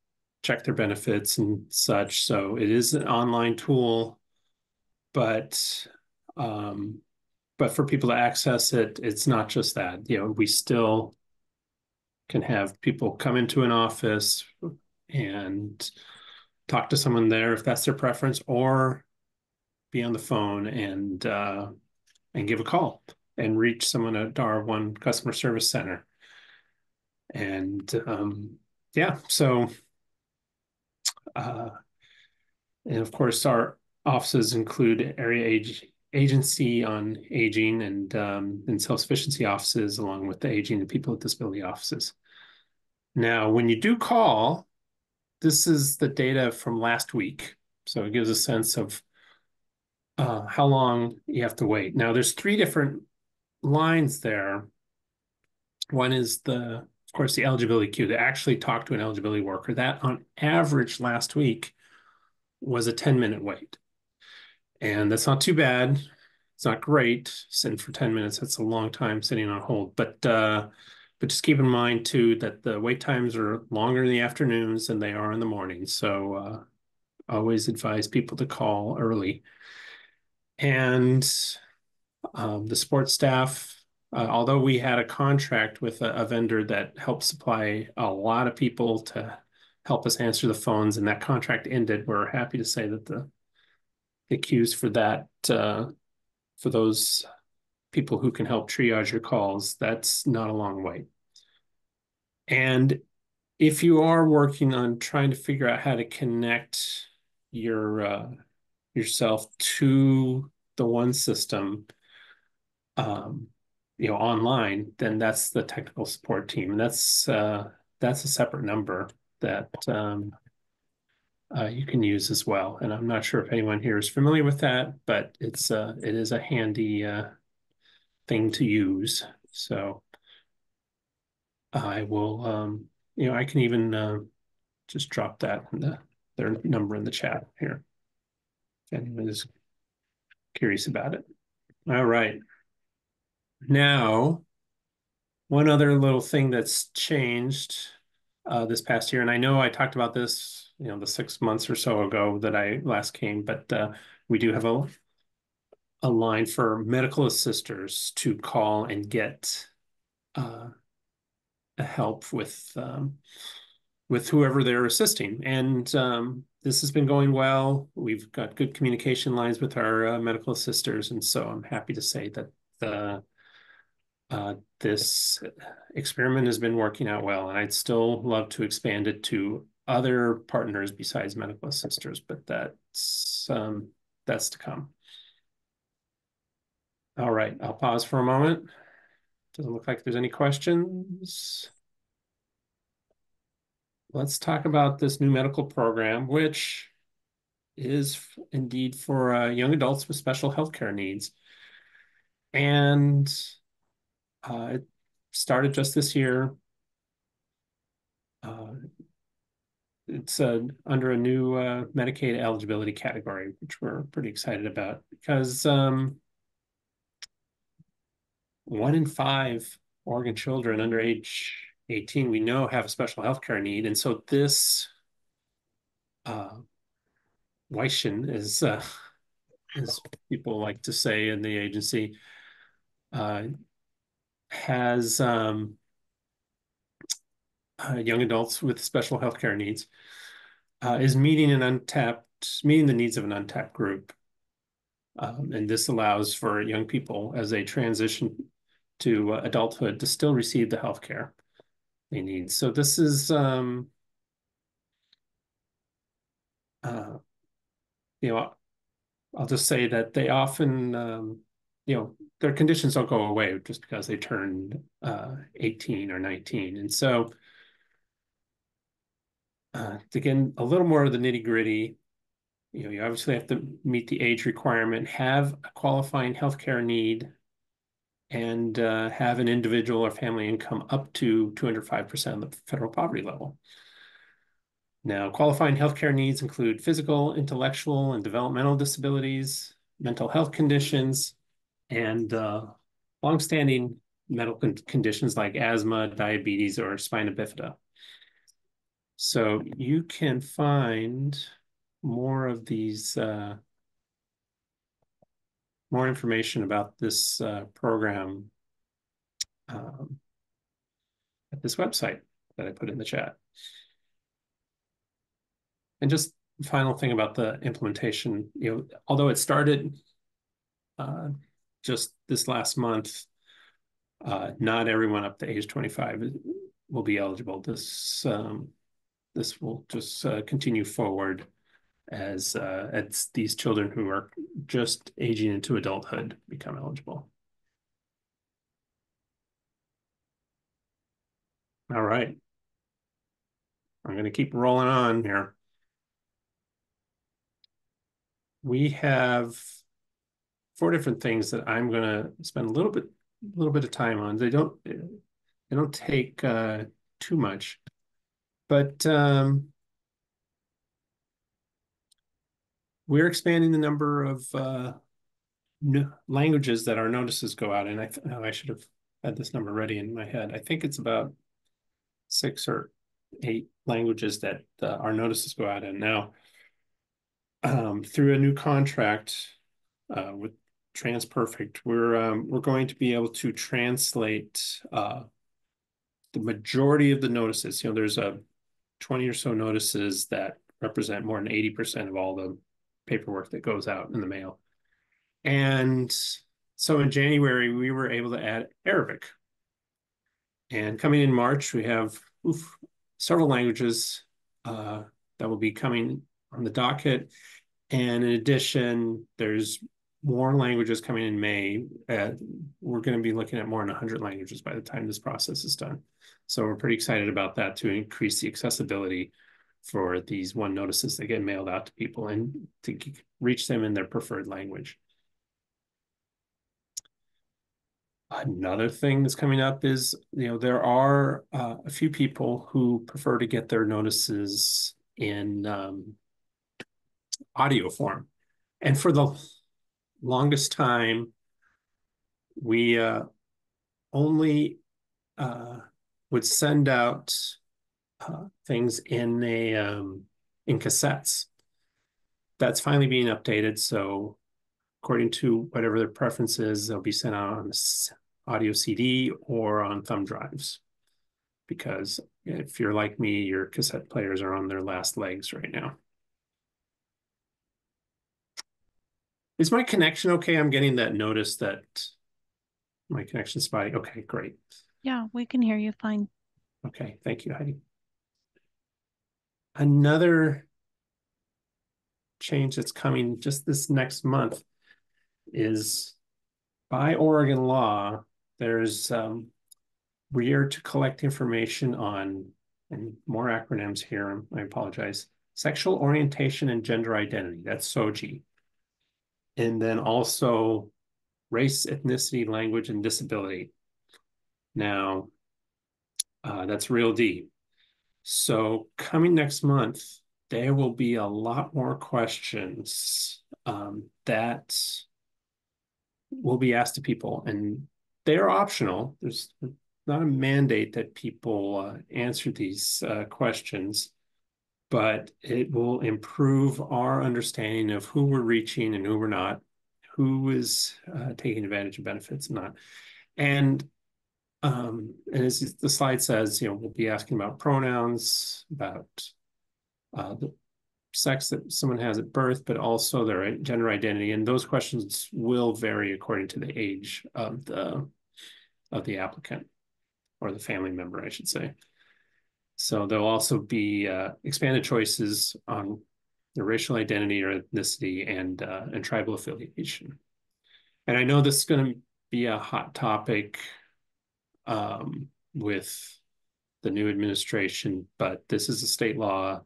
check their benefits and such. So it is an online tool, but um, but for people to access it, it's not just that. We still can have people come into an office and talk to someone there if that's their preference, or be on the phone and give a call and reach someone at our one customer service center. And yeah, so uh, and of course our offices include agency on aging and self-sufficiency offices, along with the aging and people with disability offices. Now, when you do call, this is the data from last week. So it gives a sense of how long you have to wait. Now, there's three different lines there. One is of course, the eligibility queue to actually talk to an eligibility worker. That on average last week was a 10-minute wait. And that's not too bad. It's not great. Sitting for 10 minutes, that's a long time sitting on hold. But just keep in mind too that the wait times are longer in the afternoons than they are in the mornings. So always advise people to call early. And the support staff, although we had a contract with a vendor that helped supply a lot of people to help us answer the phones, and that contract ended, we're happy to say that the queues for that, for those people who can help triage your calls, that's not a long wait. And if you are working on trying to figure out how to connect yourself to the one system, online, then that's the technical support team, and that's a separate number that you can use as well. And I'm not sure if anyone here is familiar with that, but it is a handy thing to use. So I will, I can even just drop that in their number in the chat here if anyone is curious about it. All right. Now, one other little thing that's changed this past year, and I know I talked about this, the 6 months or so ago that I last came, but we do have a line for medical assisters to call and get help with whoever they're assisting. And this has been going well. We've got good communication lines with our medical assisters, and so I'm happy to say that this experiment has been working out well, and I'd still love to expand it to other partners besides medical assisters, but that's to come. All right, I'll pause for a moment. Doesn't look like there's any questions. Let's talk about this new medical program, which is indeed for young adults with special healthcare needs. And it started just this year. It's under a new Medicaid eligibility category, which we're pretty excited about because 1 in 5 Oregon children under age 18 we know have a special healthcare need. And so this Weishin is, as people like to say in the agency, has young adults with special healthcare needs, is meeting the needs of an untapped group. And this allows for young people as they transition to adulthood to still receive the healthcare they need. So this is, I'll just say that they often, their conditions don't go away just because they turned 18 or 19. And so to get a little more of the nitty gritty, you obviously have to meet the age requirement, have a qualifying healthcare need, and have an individual or family income up to 205% of the federal poverty level. Now, qualifying healthcare needs include physical, intellectual, and developmental disabilities, mental health conditions, and longstanding medical conditions like asthma, diabetes, or spina bifida. So you can find more of these, more information about this program at this website that I put in the chat. And just final thing about the implementation, although it started just this last month, not everyone up to age 25 will be eligible. This will just continue forward as these children who are just aging into adulthood become eligible. All right. I'm going to keep rolling on here. We have 4 different things that I'm going to spend a little bit of time on. They don't take too much, but we're expanding the number of languages that our notices go out in. I should have had this number ready in my head. I think it's about 6 or 8 languages that our notices go out in now. Through a new contract with TransPerfect, we're going to be able to translate the majority of the notices. There's 20 or so notices that represent more than 80% of all the paperwork that goes out in the mail. And so in January, we were able to add Arabic. And coming in March, we have several languages that will be coming on the docket. And in addition, there's more languages coming in May. We're going to be looking at more than 100 languages by the time this process is done. So we're pretty excited about that to increase the accessibility for these one notices that get mailed out to people and to reach them in their preferred language. Another thing that's coming up is, there are a few people who prefer to get their notices in audio form. And for the longest time, we only would send out things in cassettes. That's finally being updated. So according to whatever their preference is, they'll be sent out on audio CD or on thumb drives. Because if you're like me, your cassette players are on their last legs right now. Is my connection okay? I'm getting that notice that my connection's spotty. Okay, great. Yeah, we can hear you fine. Okay, thank you, Heidi. Another change that's coming just this next month is, by Oregon law, there's we are to collect information on, and more acronyms here, I apologize, sexual orientation and gender identity, that's SOGI. And then also race, ethnicity, language, and disability. Now, that's real deep. So coming next month, there will be a lot more questions that will be asked to people, and they're optional. There's not a mandate that people answer these questions, but it will improve our understanding of who we're reaching and who we're not, who is taking advantage of benefits and not. And as the slide says, we'll be asking about pronouns, about the sex that someone has at birth, but also their gender identity. And those questions will vary according to the age of the applicant, or the family member, I should say. So there'll also be expanded choices on the racial identity or ethnicity and tribal affiliation. And I know this is going to be a hot topic with the new administration, but this is a state law.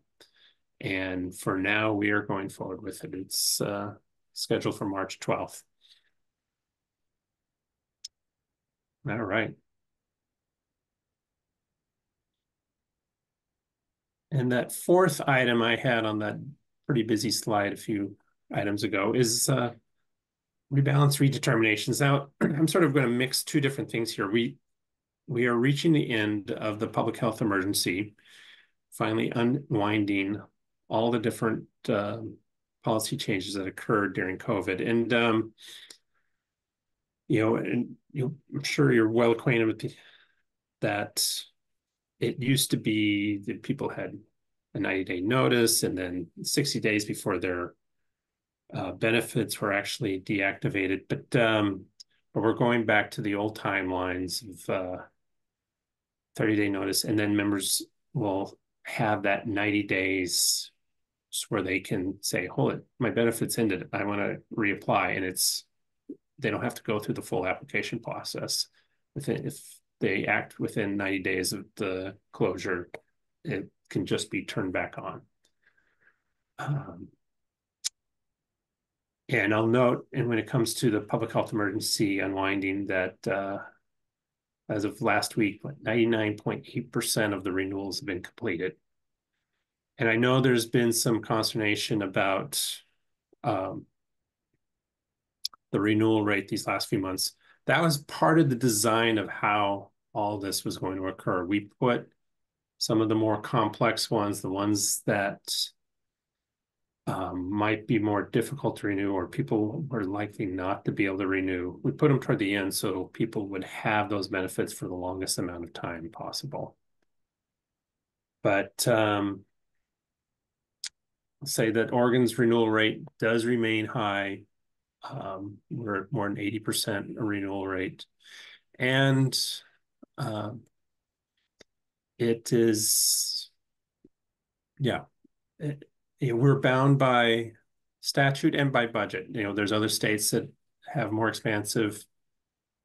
And for now, we are going forward with it. It's scheduled for March 12th. All right. And that 4th item I had on that pretty busy slide a few items ago is rebalance redeterminations. Now, I'm sort of going to mix two different things here. We are reaching the end of the public health emergency, finally unwinding all the different policy changes that occurred during COVID. And, I'm sure you're well acquainted with that. It used to be that people had a 90-day notice, and then 60 days before their benefits were actually deactivated. But we're going back to the old timelines of 30-day notice, and then members will have that 90 days where they can say, hold it, my benefits ended, I want to reapply. And they don't have to go through the full application process. If they act within 90 days of the closure, it can just be turned back on. And I'll note, and when it comes to the public health emergency unwinding, that as of last week, 99.8% of the renewals have been completed. And I know there's been some consternation about the renewal rate these last few months. That was part of the design of how all this was going to occur. We put some of the more complex ones, the ones that might be more difficult to renew, or people were likely not to be able to renew. We put them toward the end so people would have those benefits for the longest amount of time possible. But I'll say that Oregon's renewal rate does remain high. We're at more than 80% renewal rate. And it is, we're bound by statute and by budget. There's other states that have more expansive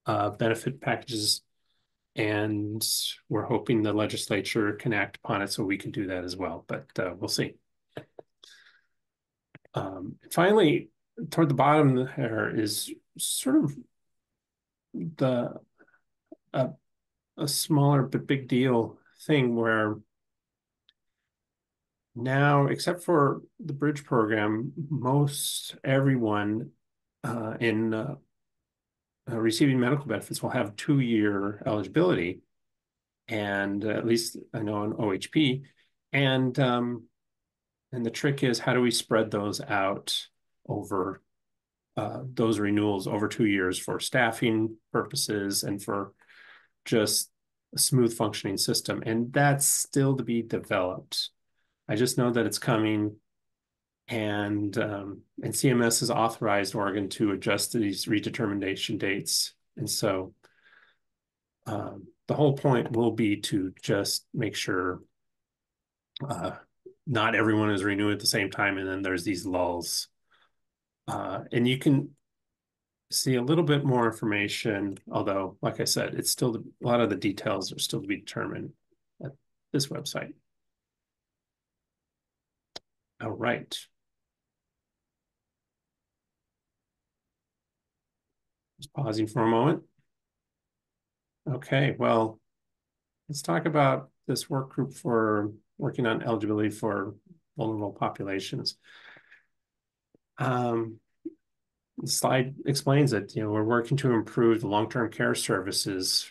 benefit packages, and we're hoping the legislature can act upon it so we can do that as well, but we'll see. Finally, toward the bottom there is sort of a smaller but big deal thing where now, except for the bridge program, most everyone in receiving medical benefits will have 2-year eligibility, and at least I know in OHP, and the trick is, how do we spread those out over those renewals over 2 years for staffing purposes and for just a smooth functioning system? And that's still to be developed. I just know that it's coming, and CMS has authorized Oregon to adjust these redetermination dates. And so the whole point will be to just make sure not everyone is renewing at the same time, and then there's these lulls. And you can see a little bit more information, although, like I said, it's still a lot of the details are still to be determined at this website. All right. Just pausing for a moment. Okay, well, let's talk about this work group for working on eligibility for vulnerable populations. The slide explains it. We're working to improve the long-term care services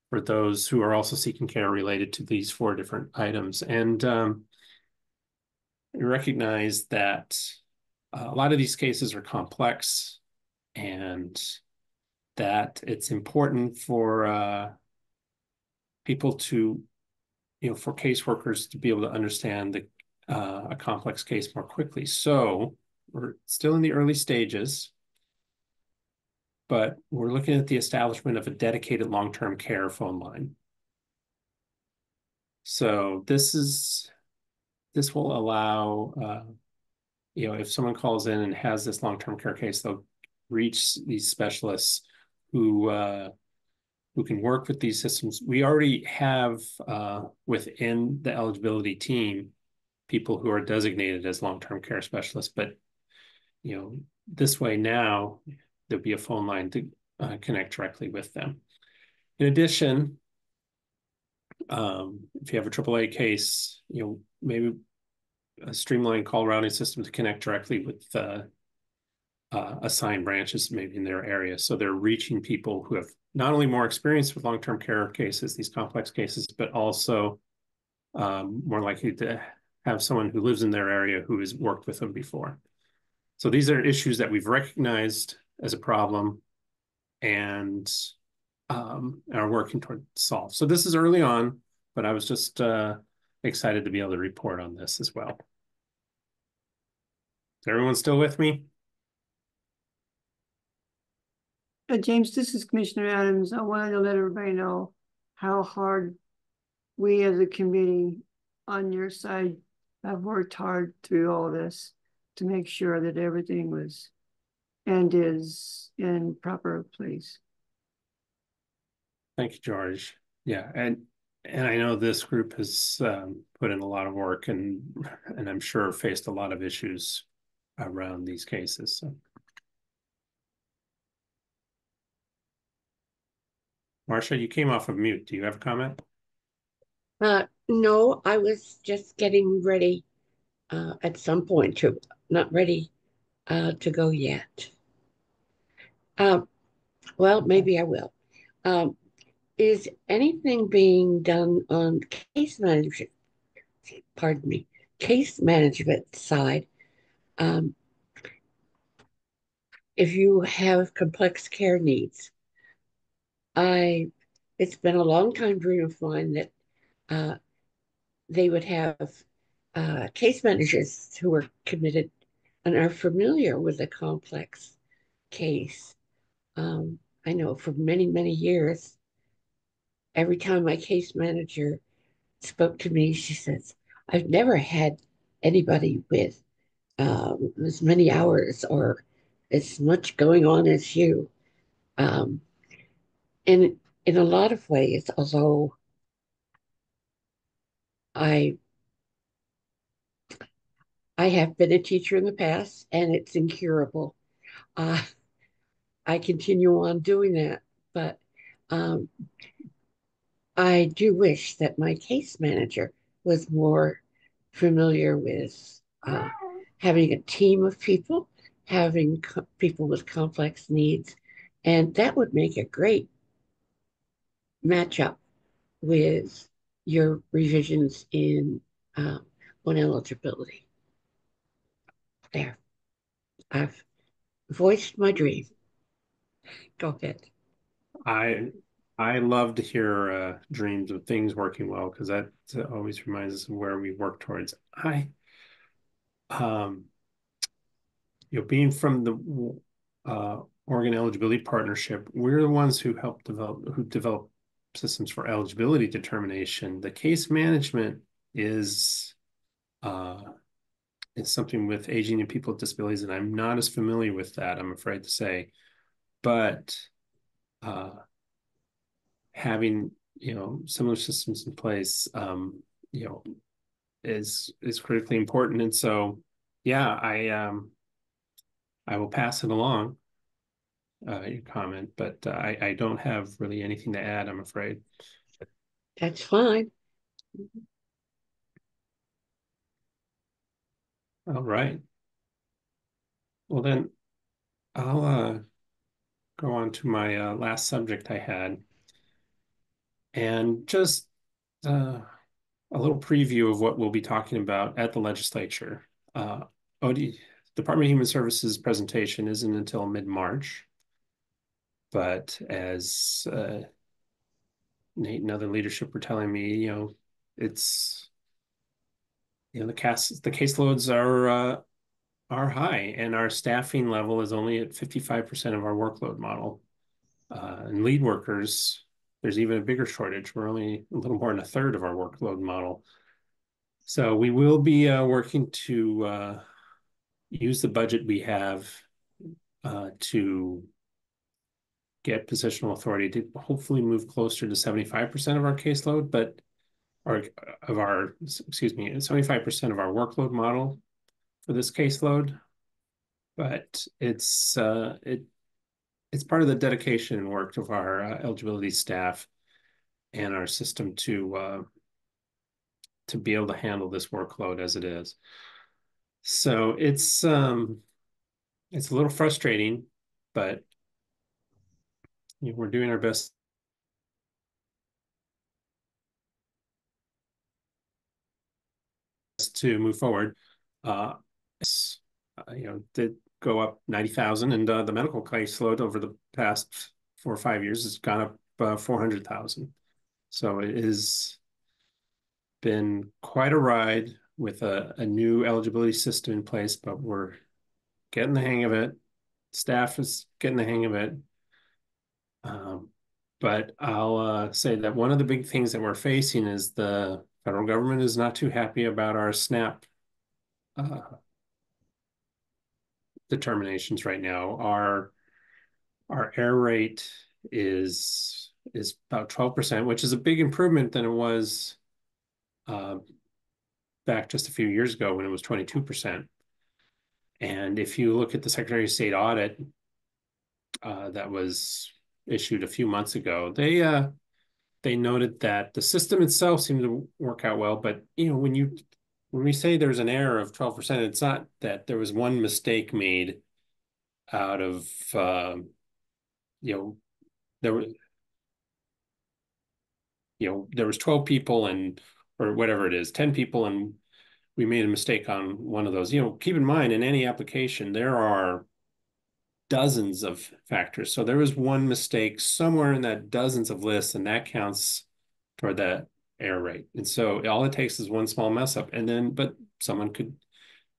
for those who are also seeking care related to these 4 different items. And we recognize that a lot of these cases are complex, and that it's important for people to, for caseworkers to be able to understand a complex case more quickly. So we're still in the early stages, but we're looking at the establishment of a dedicated long-term care phone line. So this will allow, if someone calls in and has this long-term care case, they'll reach these specialists who can work with these systems. We already have within the eligibility team people who are designated as long-term care specialists, but this way now there'll be a phone line to connect directly with them. In addition, if you have a AAA case, maybe a streamlined call routing system to connect directly with assign branches maybe in their area. So they're reaching people who have not only more experience with long-term care cases, these complex cases, but also more likely to have someone who lives in their area who has worked with them before. So these are issues that we've recognized as a problem and are working toward solve. So this is early on, but I was just excited to be able to report on this as well. Is everyone still with me? James, this is Commissioner Adams. I wanted to let everybody know how hard we as a committee on your side have worked hard through all this to make sure that everything was and is in proper place. Thank you, George. Yeah, and I know this group has put in a lot of work and I'm sure faced a lot of issues around these cases. So. Marcia, you came off of mute. Do you have a comment? No, I was just getting ready at some point to, not ready to go yet. Well, maybe I will. Is anything being done on case management, pardon me, case management side? If you have complex care needs, it's been a long time dream of mine that they would have case managers who are committed and are familiar with a complex case. I know for many, many years, every time my case manager spoke to me, she says, I've never had anybody with as many hours or as much going on as you. Um, in in a lot of ways, although I I have been a teacher in the past and it's incurable. Uh, I continue on doing that, but um, I do wish that my case manager was more familiar with having a team of people, having people with complex needs, and that would make a great matchup with your revisions in on eligibility. There, I've voiced my dream. Go ahead. I love to hear dreams of things working well because that always reminds us of where we work towards. Um, being from the Oregon Eligibility Partnership, we're the ones who develop systems for eligibility determination. The case management is uh, something with aging and people with disabilities, and I'm not as familiar with that, I'm afraid to say. But having similar systems in place, is critically important. And so, yeah, I will pass it along, your comment, but I don't have really anything to add, I'm afraid. That's fine. All right. Well, then I'll go on to my last subject I had, and just a little preview of what we'll be talking about at the legislature. OD, Department of Human Services presentation isn't until mid-March, but as Nate and other leadership were telling me, it's the caseloads are high, and our staffing level is only at 55% of our workload model. And lead workers, there's even a bigger shortage. We're only a little more than a third of our workload model. So we will be working to use the budget we have to get positional authority to hopefully move closer to 75% of our caseload, or of our, excuse me, 75% of our workload model for this caseload. But it's part of the dedication and work of our eligibility staff and our system to be able to handle this workload as it is. So it's it's a little frustrating, but we're doing our best to move forward. Did go up 90,000, and the medical caseload over the past 4 or 5 years has gone up 400,000. So it has been quite a ride with a new eligibility system in place, but we're getting the hang of it. Staff is getting the hang of it. But I'll say that one of the big things that we're facing is the federal government is not too happy about our SNAP determinations right now. Our error rate is about 12%, which is a big improvement than it was back just a few years ago when it was 22%. And if you look at the Secretary of State audit that was issued a few months ago, they noted that the system itself seemed to work out well, but when we say there's an error of 12%, it's not that there was one mistake made out of there were there was 12 people or whatever it is, 10 people, and we made a mistake on one of those. Keep in mind, in any application there are dozens of factors, so there was one mistake somewhere in that dozens of lists, and that counts toward that error rate. And so all it takes is one small mess up, but someone could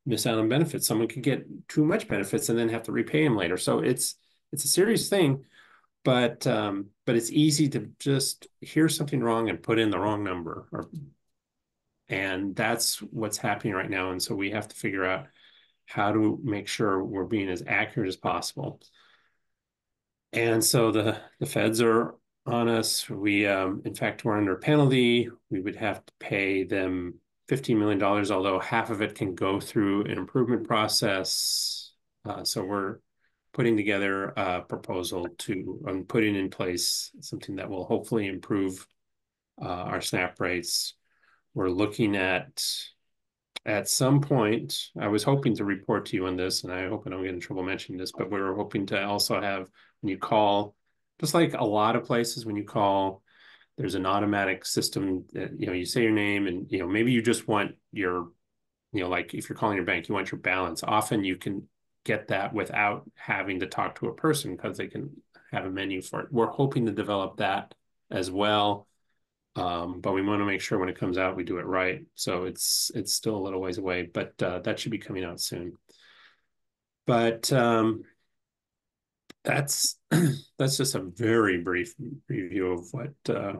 miss out on benefits, someone could get too much benefits and then have to repay them later. So it's a serious thing. But it's easy to just hear something wrong and put in the wrong number, and that's what's happening right now. And so we have to figure out how to make sure we're being as accurate as possible. And so the feds are on us. We, in fact, we're under penalty. We would have to pay them $15 million, although half of it can go through an improvement process. So we're putting together a proposal to putting in place something that will hopefully improve our SNAP rates. We're looking at some point, I was hoping to report to you on this, and I hope I don't get in trouble mentioning this, but we were hoping to also have, when you call, just like a lot of places, when you call, there's an automatic system that, you say your name, and, maybe you just want your, like if you're calling your bank, you want your balance. Often you can get that without having to talk to a person because they can have a menu for it. We're hoping to develop that as well. But we want to make sure when it comes out, we do it right. So it's still a little ways away, but that should be coming out soon. But that's just a very brief review of what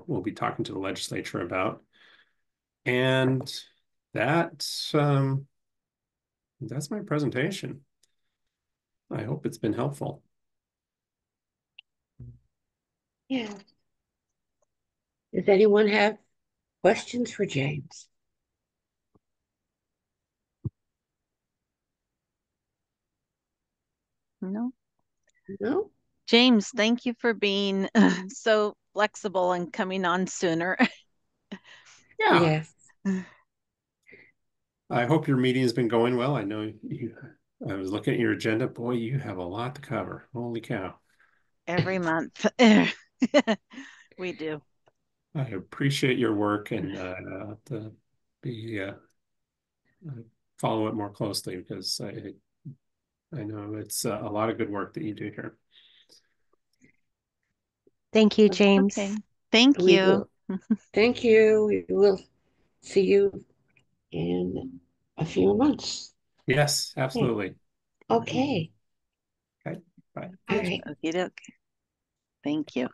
we'll be talking to the legislature about. And that's my presentation. I hope it's been helpful. Yeah. Does anyone have questions for James? No. No? James, thank you for being so flexible and coming on sooner. Yeah. Yes. I hope your meeting has been going well. I know I was looking at your agenda. Boy, you have a lot to cover. Holy cow. Every month. We do. I appreciate your work, and to be follow it more closely, because I know it's a lot of good work that you do here. Thank you, James. Okay. Thank We you. will. Thank you. We will see you in a few months. Yes, absolutely. Okay. Okay, bye. All right. Okay. Thank you.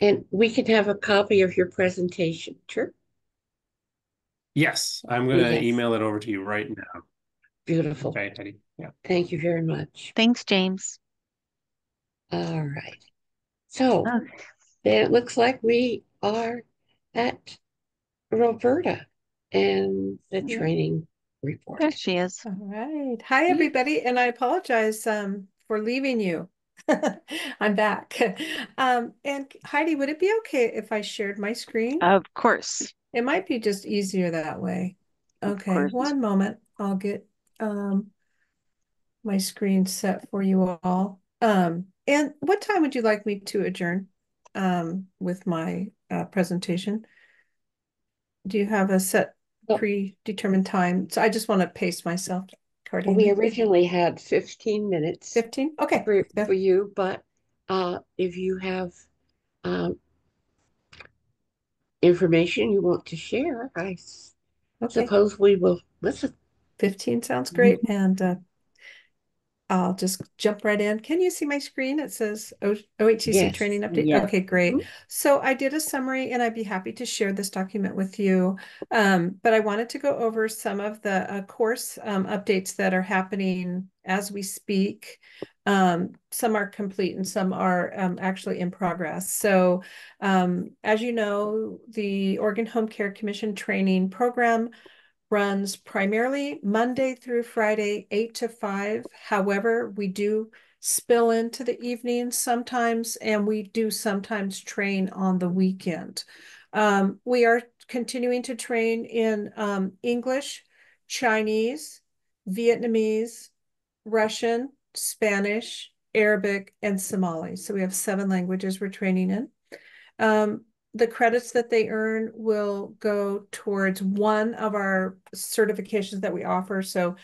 And we can have a copy of your presentation, sure? Yes, I'm going to Yes. email it over to you right now. Beautiful. Okay, Heidi. Yeah. Thank you very much. Thanks, James. All right. So Okay. then it looks like we are at Roberta and the training report. There she is. All right. Hi, everybody. And I apologize for leaving you. I'm back. And Heidi, would it be okay if I shared my screen? Of course. It might be just easier that way. Of Okay, course. one moment. I'll get my screen set for you all. And what time would you like me to adjourn with my presentation? Do you have a set Well, predetermined time? So I just want to pace myself accordingly. we originally had 15 minutes 15? Okay. for you, but if you have information you want to share, I Okay. suppose we will listen. 15 sounds great. And I'll just jump right in. Can you see my screen? It says OHTC Yes. training update. Yes. Okay, great. Mhm. So I did a summary and I'd be happy to share this document with you. But I wanted to go over some of the course updates that are happening as we speak. Some are complete and some are actually in progress. So as you know, the Oregon Home Care Commission training program runs primarily Monday through Friday, 8 to 5. However, we do spill into the evenings sometimes, and we do sometimes train on the weekend. We are continuing to train in English, Chinese, Vietnamese, Russian, Spanish, Arabic, and Somali. So we have 7 languages we're training in. The credits that they earn will go towards one of our certifications that we offer. So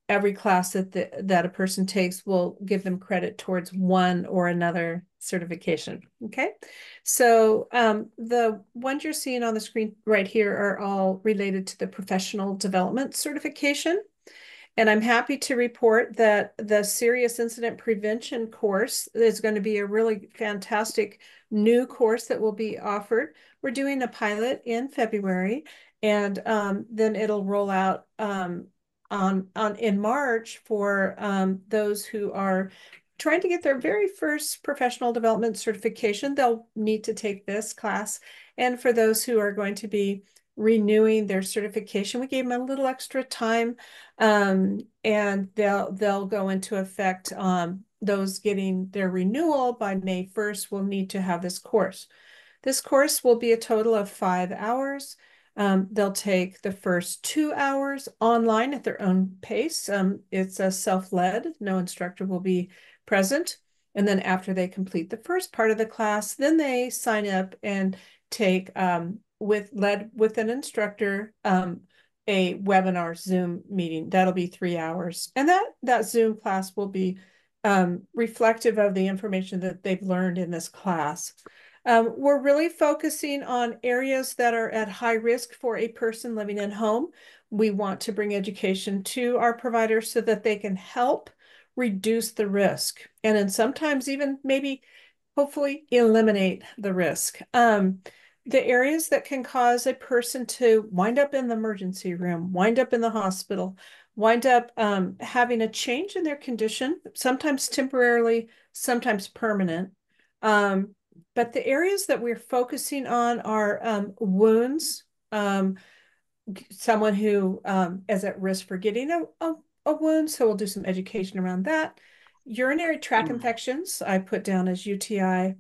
every class that a person takes will give them credit towards one or another certification. Okay. So the ones you're seeing on the screen right here are all related to the professional development certification. And I'm happy to report that the serious incident prevention course is going to be a really fantastic new course that will be offered. We're doing a pilot in February, and then it'll roll out on in March for those who are trying to get their very first professional development certification. They'll need to take this class. And for those who are going to be renewing their certification, we gave them a little extra time, and they'll go into effect. Those getting their renewal by May 1st will need to have this course. This course will be a total of 5 hours. They'll take the first 2 hours online at their own pace. It's a self-led, no instructor will be present. And then after they complete the first part of the class, then they sign up and take led with an instructor a webinar Zoom meeting. That'll be 3 hours. And that Zoom class will be reflective of the information that they've learned in this class. We're really focusing on areas that are at high risk for a person living in home. We want to bring education to our providers so that they can help reduce the risk, and then sometimes even maybe hopefully eliminate the risk. The areas that can cause a person to wind up in the emergency room, wind up in the hospital, wind up having a change in their condition, sometimes temporarily, sometimes permanent. But the areas that we're focusing on are wounds, someone who is at risk for getting a wound, so we'll do some education around that. Urinary tract infections, I put down as UTI.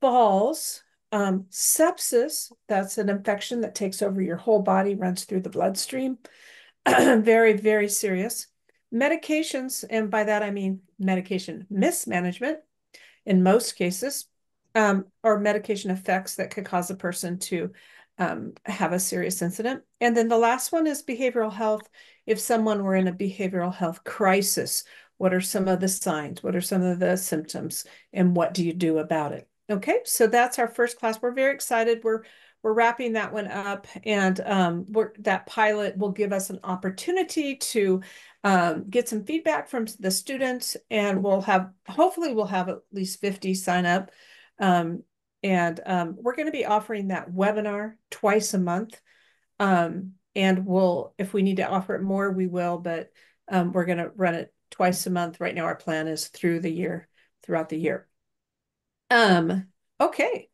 Falls, sepsis, that's an infection that takes over your whole body, runs through the bloodstream. Very, very serious. Medications, and by that I mean medication mismanagement in most cases, or medication effects that could cause a person to have a serious incident. And then the last one is behavioral health. If someone were in a behavioral health crisis, what are some of the signs? What are some of the symptoms? And what do you do about it? Okay, so that's our first class. We're very excited. We're wrapping that one up, and that pilot will give us an opportunity to get some feedback from the students, and hopefully we'll have at least 50 sign up. And we're going to be offering that webinar twice a month. And if we need to offer it more, we will, but we're going to run it twice a month. Right now, our plan is throughout the year. Okay.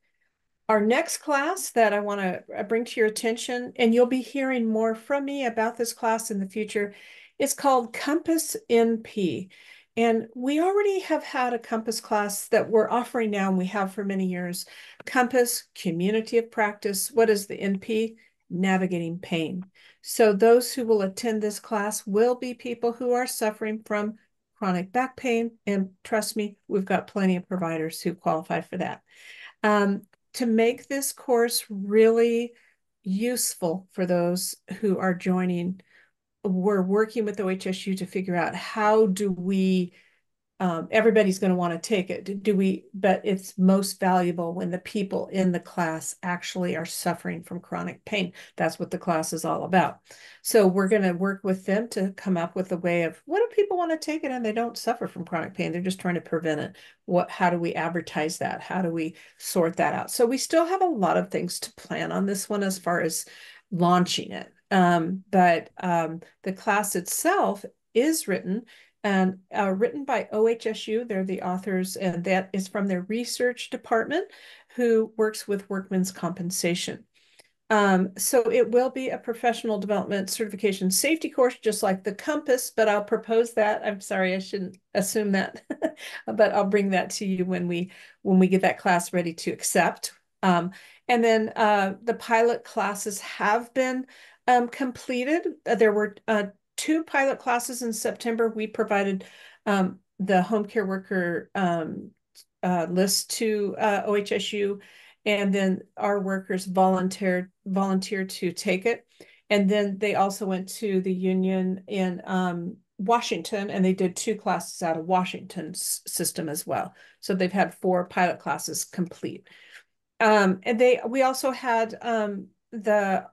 Our next class that I want to bring to your attention, and you'll be hearing more from me about this class in the future, is called Compass NP. And we already have had a Compass class that we're offering now, and we have for many years. Compass, Community of Practice. What is the NP? Navigating pain. So those who will attend this class will be people who are suffering from chronic back pain. And trust me, we've got plenty of providers who qualify for that. To make this course really useful for those who are joining, we're working with OHSU to figure out how do we everybody's going to want to take it. But it's most valuable when the people in the class actually are suffering from chronic pain. That's what the class is all about. So we're going to work with them to come up with a way of what do people want to take it and they don't suffer from chronic pain. They're just trying to prevent it. How do we advertise that? How do we sort that out? So we still have a lot of things to plan on this one as far as launching it. But the class itself is written and written by OHSU. They're the authors, and that is from their research department who works with workmen's compensation. So it will be a professional development certification safety course, just like the Compass, but I'll propose that. I'm sorry, I shouldn't assume that, but I'll bring that to you when we get that class ready to accept. And then the pilot classes have been completed. There were 2 pilot classes in September. We provided the home care worker list to OHSU, and then our workers volunteered to take it. And then they also went to the union in Washington, and they did 2 classes out of Washington's system as well. So they've had 4 pilot classes complete. And we also had the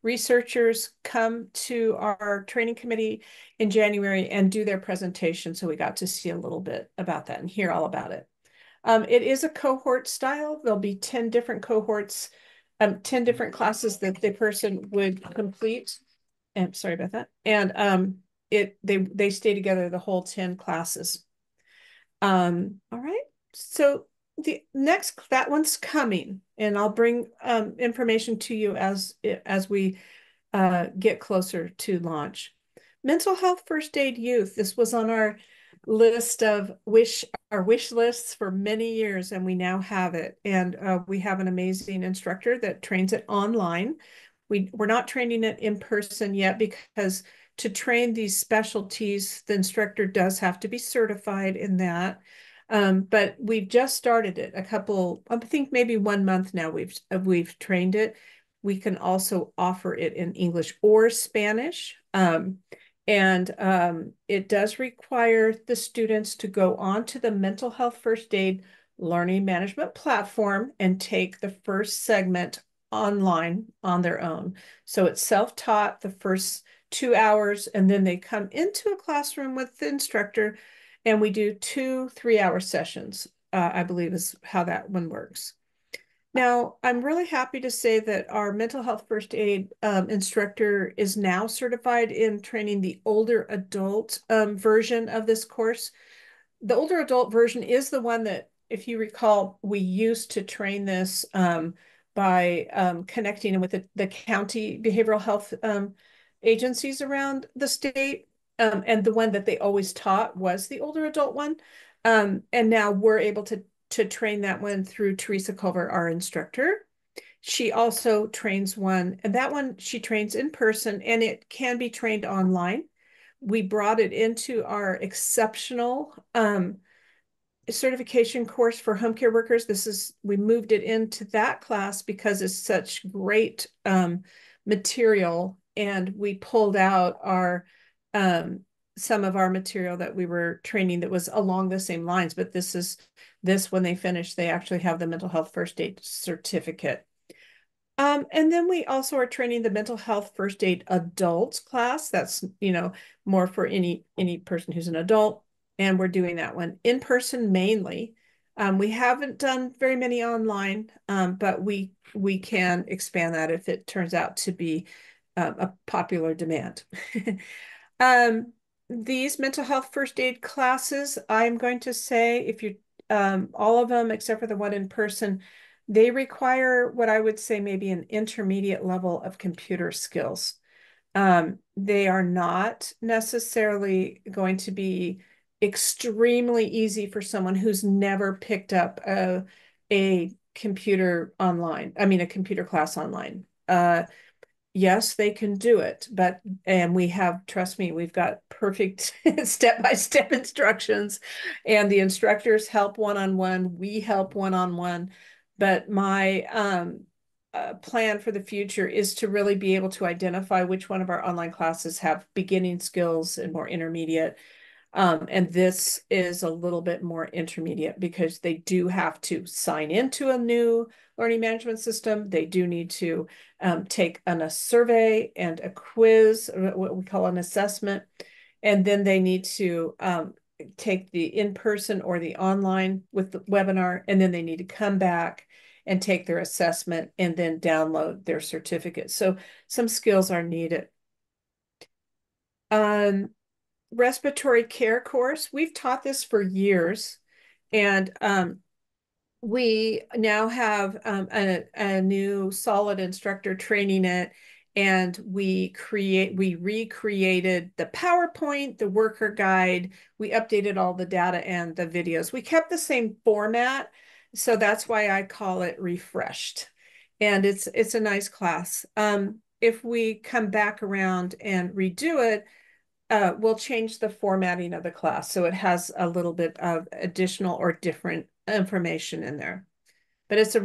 researchers come to our training committee in January and do their presentation. So we got to see a little bit about that and hear all about it. It is a cohort style. There'll be 10 different cohorts, 10 different classes that the person would complete. And sorry about that. And they stay together the whole 10 classes. All right. So the next, that one's coming, and I'll bring information to you as we get closer to launch. Mental health first aid youth. This was on our list of wish lists for many years, and we now have it. And we have an amazing instructor that trains it online. We're not training it in person yet because to train these specialties, the instructor does have to be certified in that. But we've just started it I think maybe 1 month now we've trained it. We can also offer it in English or Spanish. And it does require the students to go on to the mental health first aid learning management platform and take the first segment online on their own. So it's self-taught the first 2 hours, and then they come into a classroom with the instructor, and we do 2 3-hour sessions, I believe is how that one works. Now, I'm really happy to say that our mental health first aid instructor is now certified in training the older adult version of this course. The older adult version is the one that, if you recall, we used to train this by connecting with the county behavioral health agencies around the state. And the one that they always taught was the older adult one. And now we're able to train that one through Teresa Culver, our instructor. She also trains one, and that one she trains in person, and it can be trained online. We brought it into our exceptional certification course for home care workers. We moved it into that class because it's such great material, and we pulled out some of our material that we were training that was along the same lines. But when they finish, they actually have the mental health first aid certificate. And then we also are training the mental health first aid adults class. That's, more for any person who's an adult. And we're doing that one in person mainly. We haven't done very many online, but we can expand that if it turns out to be a popular demand. These mental health first aid classes, I'm going to say, if you all of them except for the one in person, they require what I would say maybe an intermediate level of computer skills. They are not necessarily going to be extremely easy for someone who's never picked up a computer online. I mean, a computer class online. yes, they can do it, and we have, trust me, we've got perfect step-by-step instructions, and the instructors help one-on-one, we help one-on-one. But my plan for the future is to really be able to identify which one of our online classes have beginning skills and more intermediate. And this is a little bit more intermediate because they do have to sign into a new learning management system. They do need to take a survey and a quiz, what we call an assessment. And then they need to take the in-person or the online with the webinar. And then they need to come back and take their assessment and then download their certificate. So some skills are needed. Respiratory care course. We've taught this for years, and we now have a new solid instructor training it, and we recreated the PowerPoint, the worker guide, we updated all the data and the videos. We kept the same format, so that's why I call it refreshed. And it's a nice class. If we come back around and redo it, we'll change the formatting of the class so it has a little bit of additional or different information in there. But it's it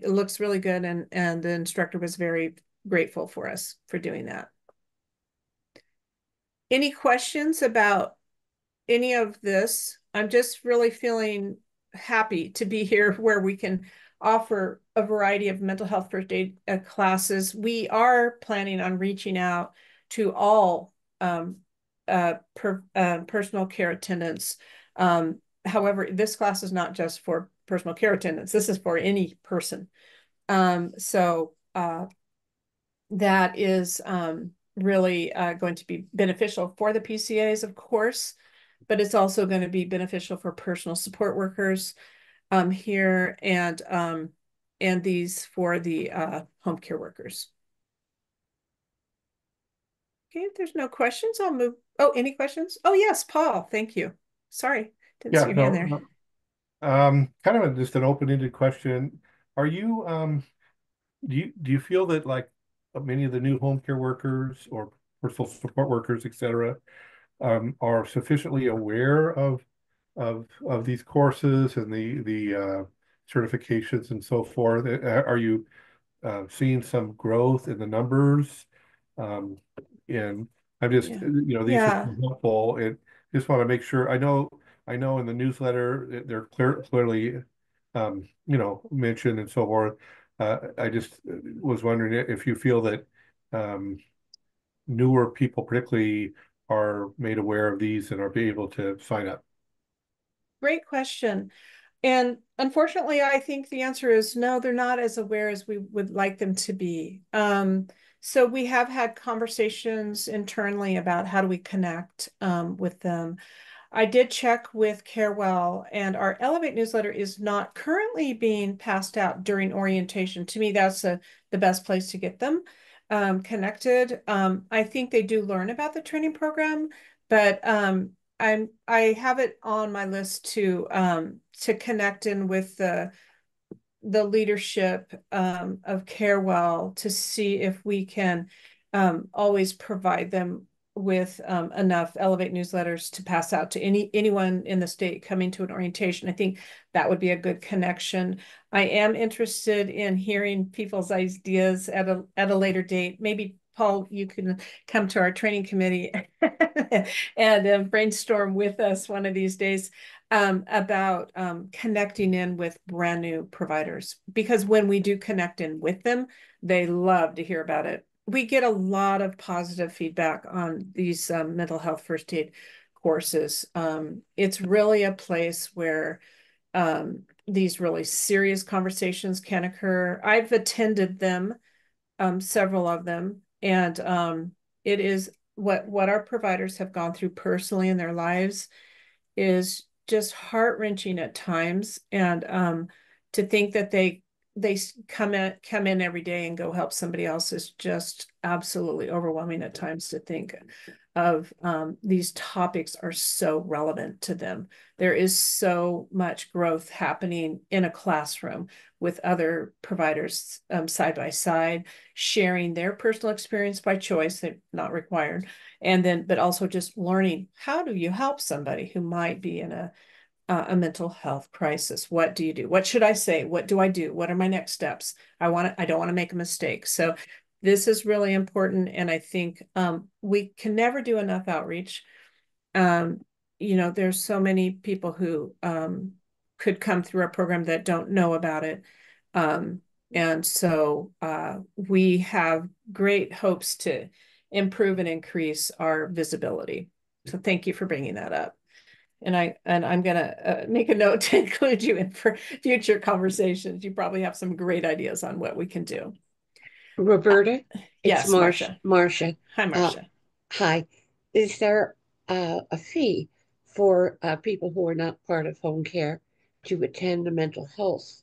looks really good, and the instructor was very grateful for us for doing that. Any questions about any of this? I'm just really feeling happy to be here where we can offer a variety of mental health first aid classes. We are planning on reaching out to all personal care attendants. However, this class is not just for personal care attendants. This is for any person. So that is really going to be beneficial for the PCAs, of course, but it's also going to be beneficial for personal support workers here, and these for the home care workers. Okay, if there's no questions, I'll move. Oh, any questions? Oh, yes, Paul, thank you. Sorry, didn't see your hand there. Kind of just an open-ended question. Are you do you feel that like many of the new home care workers or personal support workers, et cetera, are sufficiently aware of these courses and the certifications and so forth? Are you seeing some growth in the numbers? And I'm just, Yeah. these are Yeah. helpful, and just want to make sure. I know in the newsletter they're clearly, mentioned and so forth. I just was wondering if you feel that newer people particularly are made aware of these and are be able to sign up. Great question. And unfortunately, I think the answer is no, they're not as aware as we would like them to be. So we have had conversations internally about how do we connect with them. I did check with Carewell, and our Elevate newsletter is not currently being passed out during orientation. To me, that's the best place to get them connected. I think they do learn about the training program, but I have it on my list to connect in with the leadership of Carewell to see if we can always provide them with enough Elevate newsletters to pass out to anyone in the state coming to an orientation. I think that would be a good connection. I am interested in hearing people's ideas at a later date. Maybe Paul, you can come to our training committee and brainstorm with us one of these days about connecting in with brand new providers. Because when we do connect in with them, they love to hear about it. We get a lot of positive feedback on these mental health first aid courses. It's really a place where these really serious conversations can occur. I've attended them, several of them, and it is what our providers have gone through personally in their lives is just heart-wrenching at times. And to think that they come in every day and go help somebody else is just absolutely overwhelming at times to think. of these topics are so relevant to them. There is so much growth happening in a classroom with other providers side by side, sharing their personal experience by choice, they're not required. And then, but also just learning, how do you help somebody who might be in a mental health crisis? What do you do? What should I say? What do I do? What are my next steps? I don't want to make a mistake. So this is really important. And I think we can never do enough outreach. Um, there's so many people who could come through our program that don't know about it. And so we have great hopes to improve and increase our visibility. So thank you for bringing that up. And I'm gonna make a note to include you in for future conversations. You probably have some great ideas on what we can do. Roberta, it's Yes, Marcia. Marcia. Hi, Marcia. Hi. Is there a fee for people who are not part of home care to attend the mental health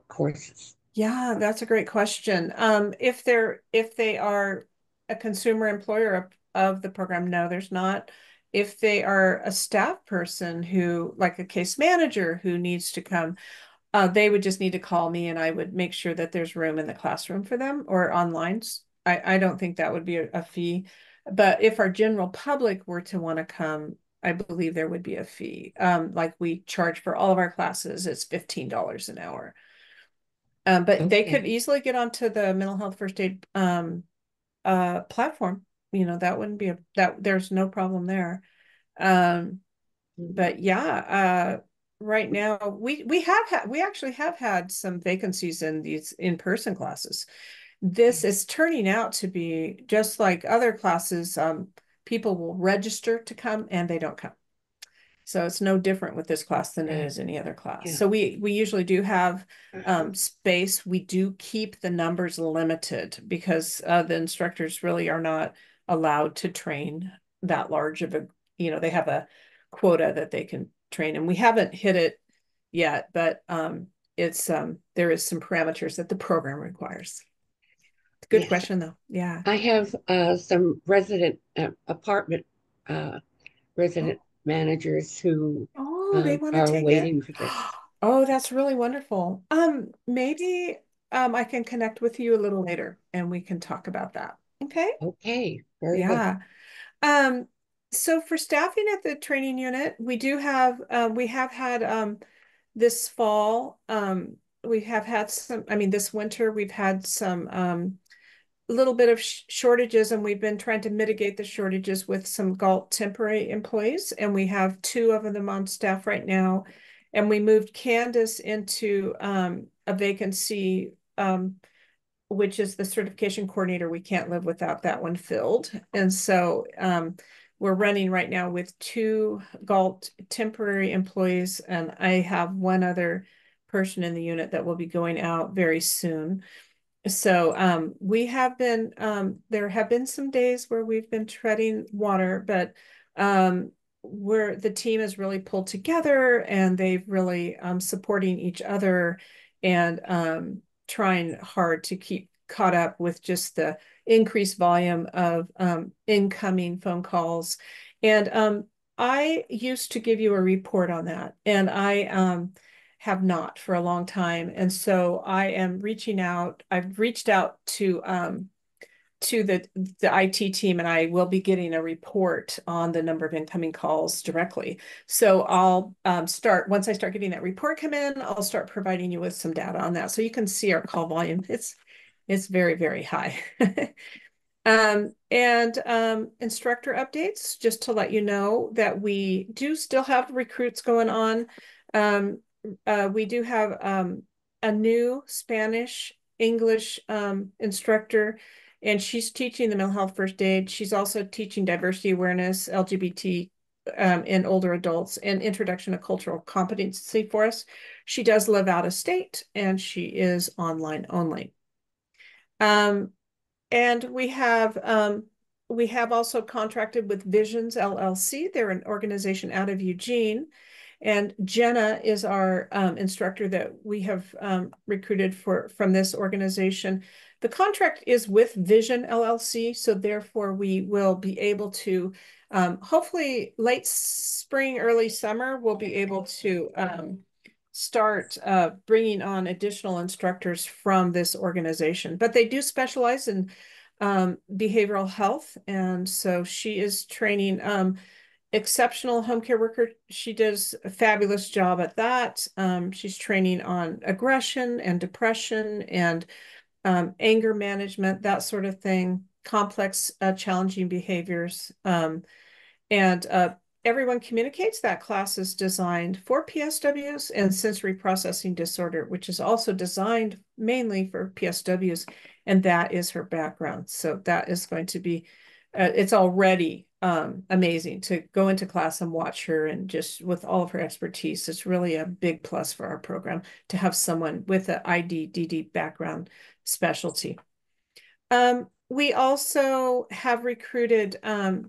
courses? Yeah, that's a great question. If they are a consumer employer of the program, no, there's not. If they are a staff person who, like a case manager who needs to come, they would just need to call me and I would make sure that there's room in the classroom for them or online. I don't think that would be a fee. But if our general public were to want to come, I believe there would be a fee. Like we charge for all of our classes, it's $15 an hour. But they could easily get onto the mental health first aid platform. That wouldn't be there's no problem there. But yeah, right now we actually have had some vacancies in these in-person classes. This is turning out to be just like other classes. People will register to come and they don't come. So it's no different with this class than it is any other class. Yeah. So we usually do have space. We do keep the numbers limited because the instructors really are not allowed to train that large of they have a quota that they can train, and we haven't hit it yet, but it's there is some parameters that the program requires. Good Yes. question though. Yeah. I have some apartment resident managers who They want to are take it. waiting for this. Oh, that's really wonderful. Maybe I can connect with you a little later and we can talk about that. Okay? Okay, very good. Yeah. So for staffing at the training unit, we have had this fall, we have had some, this winter we've had some little bit of shortages, and we've been trying to mitigate the shortages with some GALT temporary employees, and we have 2 of them on staff right now. And we moved Candace into a vacancy, which is the certification coordinator. We can't live without that one filled. And so we're running right now with 2 GALT temporary employees, and I have one other person in the unit that will be going out very soon. So we have been there have been some days where we've been treading water, but where the team has really pulled together and they've really supporting each other and trying hard to keep caught up with just the increased volume of incoming phone calls. And I used to give you a report on that, and I have not for a long time. And so I am reaching out. I've reached out to the IT team, and I will be getting a report on the number of incoming calls directly. So I'll start, once I start getting that report come in, I'll start providing you with some data on that. So you can see our call volume. It's very, very high. And instructor updates, just to let you know that we do still have recruits going on. We do have a new Spanish English instructor, and she's teaching the mental health first aid. She's also teaching diversity awareness, LGBT in older adults, and introduction to cultural competency for us. She does live out of state, and she is online only. And we have also contracted with Visions LLC. They're an organization out of Eugene, And Jenna is our instructor that we have recruited from this organization. The contract is with Vision LLC, so therefore we will be able to, hopefully late spring, early summer, we'll be able to start bringing on additional instructors from this organization. But they do specialize in behavioral health, and so she is training exceptional home care worker. She does a fabulous job at that. She's training on aggression and depression and anger management, that sort of thing, complex, challenging behaviors. And everyone communicates. That class is designed for PSWs and sensory processing disorder, which is also designed mainly for PSWs. And that is her background. So that is going to be, it's already amazing to go into class and watch her, and just with all of her expertise, it's really a big plus for our program to have someone with an IDDD background specialty. We also have recruited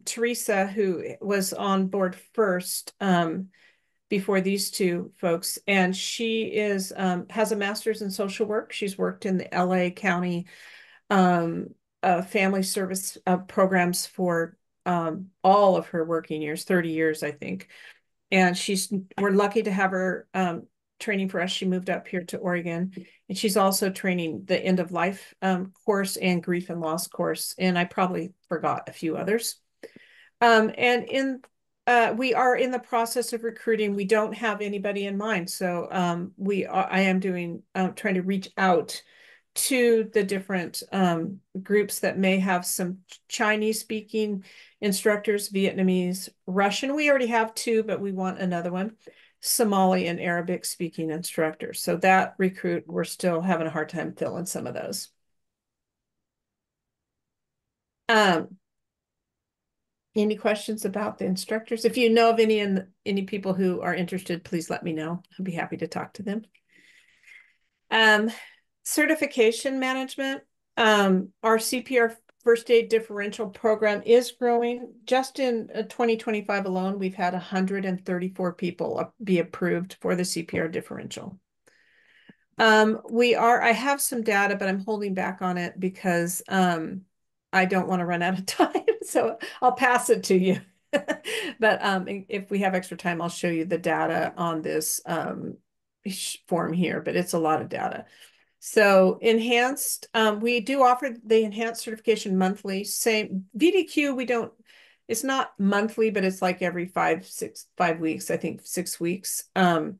Teresa, who was on board first before these two folks, and she is has a master's in social work. She's worked in the LA County family service programs for all of her working years, 30 years, I think. And we're lucky to have her training for us. She moved up here to Oregon, and she's also training the end of life course and grief and loss course. And I probably forgot a few others. We are in the process of recruiting. We don't have anybody in mind. So I am trying to reach out to the different groups that may have some Chinese speaking instructors, Vietnamese, Russian. We already have two, but we want another one. Somali and Arabic speaking instructors. So that recruit, we're still having a hard time filling some of those. Any questions about the instructors? If you know of any people who are interested, please let me know. I'd be happy to talk to them. Certification management. Our CPR first aid differential program is growing. Just in 2025 alone, we've had 134 people be approved for the CPR differential. I have some data, but I'm holding back on it because I don't want to run out of time. So I'll pass it to you. But if we have extra time, I'll show you the data on this form here, but it's a lot of data. So enhanced, we do offer the enhanced certification monthly. Same VDQ, it's not monthly, but it's like every 5 weeks, I think 6 weeks. But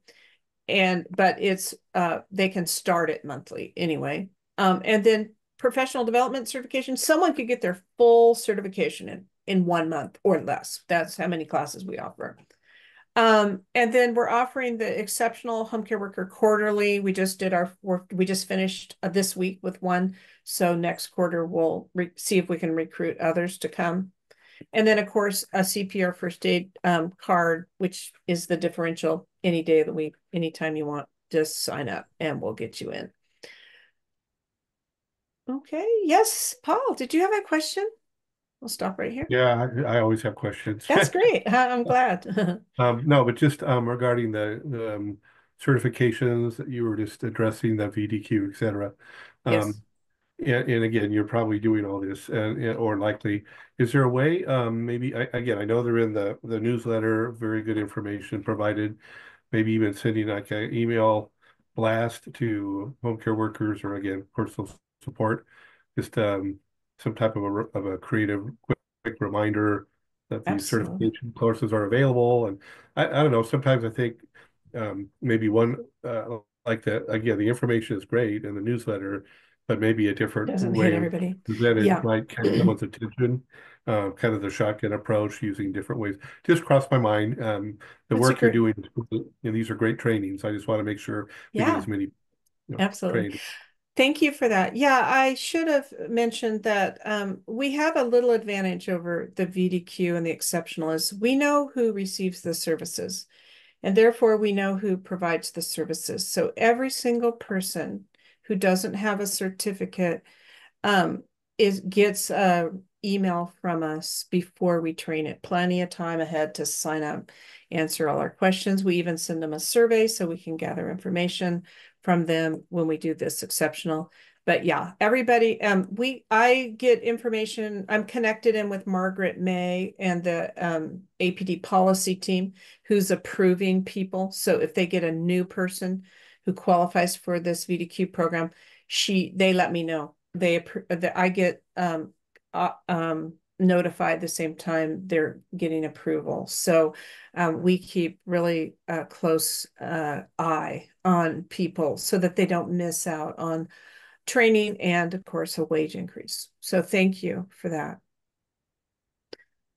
they can start it monthly anyway. And then professional development certification, someone could get their full certification in 1 month or less. That's how many classes we offer. And then we're offering the exceptional home care worker quarterly. We just finished this week with one. So next quarter, we'll see if we can recruit others to come. And then, of course, a CPR first aid card, which is the differential any day of the week, anytime you want, just sign up and we'll get you in. Okay. Yes, Paul, did you have a question? We'll stop right here. Yeah, I always have questions. That's great. I'm glad. No, but just regarding the certifications that you were just addressing, the VDQ, et cetera. Yes. And again, you're probably doing all this, or likely. Is there a way, maybe, again, I know they're in the newsletter, very good information provided, maybe even sending like an email blast to home care workers, or again, personal support, just some type of a creative, quick reminder that these Absolutely. certification courses are available. And I don't know, sometimes I think maybe one, like that, again, the information is great in the newsletter, but maybe a different Doesn't hit way of everybody. presented Yeah. might catch someone's attention. Kind of the shotgun approach, using different ways. Just crossed my mind. The That's work you're great. doing, and these are great trainings. I just want to make sure we get Yeah, as many, absolutely. trained. Thank you for that. Yeah, I should have mentioned that we have a little advantage over the VDQ and the exceptionalists. We know who receives the services, and therefore we know who provides the services. So every single person who doesn't have a certificate gets a email from us before we train it. Plenty of time ahead to sign up, answer all our questions. We even send them a survey so we can gather information from them when we do this exceptional. But yeah, everybody, I get information. I'm connected in with Margaret May and the APD policy team who's approving people. So if they get a new person who qualifies for this VDQ program, they let me know. I get notified the same time they're getting approval. So we keep really close eye on people so that they don't miss out on training and, of course, a wage increase. So thank you for that.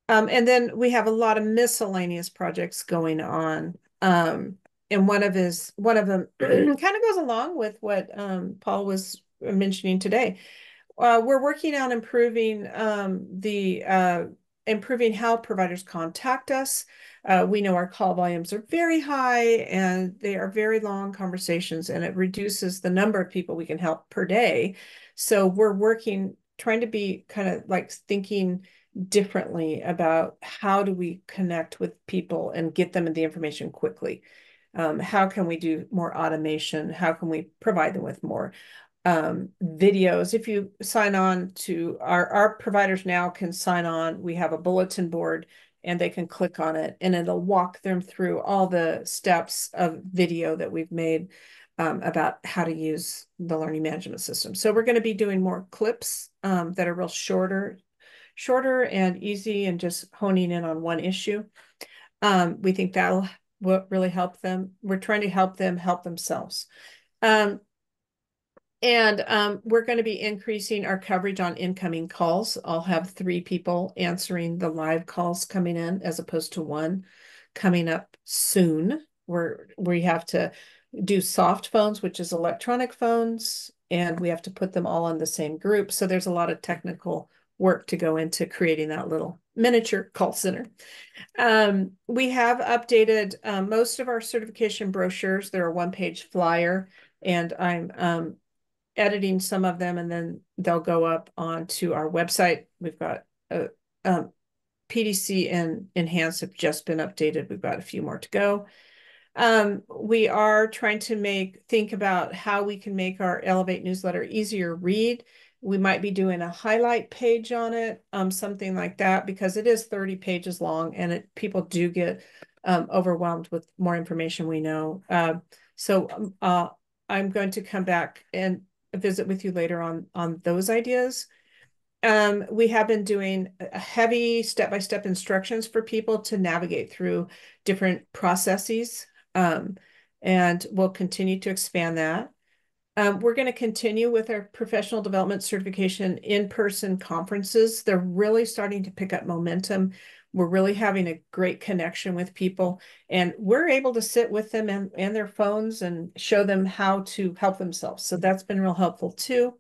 And then we have a lot of miscellaneous projects going on. And one of them kind of goes along with what Paul was mentioning today. We're working on improving improving how providers contact us. We know our call volumes are very high and they are very long conversations, and it reduces the number of people we can help per day. So we're trying to be kind of like thinking differently about how do we connect with people and get them the information quickly. How can we do more automation? How can we provide them with more videos? If you sign on to our providers now can sign on. We have a bulletin board and they can click on it and it'll walk them through all the steps of video that we've made about how to use the learning management system. So we're going to be doing more clips that are real shorter and easy and just honing in on one issue. We think that'll really help them. We're trying to help them help themselves. And we're going to be increasing our coverage on incoming calls. I'll have 3 people answering the live calls coming in as opposed to 1 coming up soon. We have to do soft phones, which is electronic phones, and we have to put them all in the same group. So there's a lot of technical work to go into creating that little miniature call center. We have updated most of our certification brochures. They're a 1-page flyer, and I'm editing some of them, and then they'll go up onto our website. We've got PDC and Enhance have just been updated. We've got a few more to go. We are trying to think about how we can make our Elevate newsletter easier read. We might be doing a highlight page on it, something like that, because it is 30 pages long and people do get overwhelmed with more information we know. So I'm going to come back and visit with you later on those ideas. We have been doing heavy step-by-step instructions for people to navigate through different processes, and we'll continue to expand that. We're going to continue with our professional development certification in-person conferences. They're really starting to pick up momentum. We're really having a great connection with people, and we're able to sit with them and their phones and show them how to help themselves. So that's been real helpful too.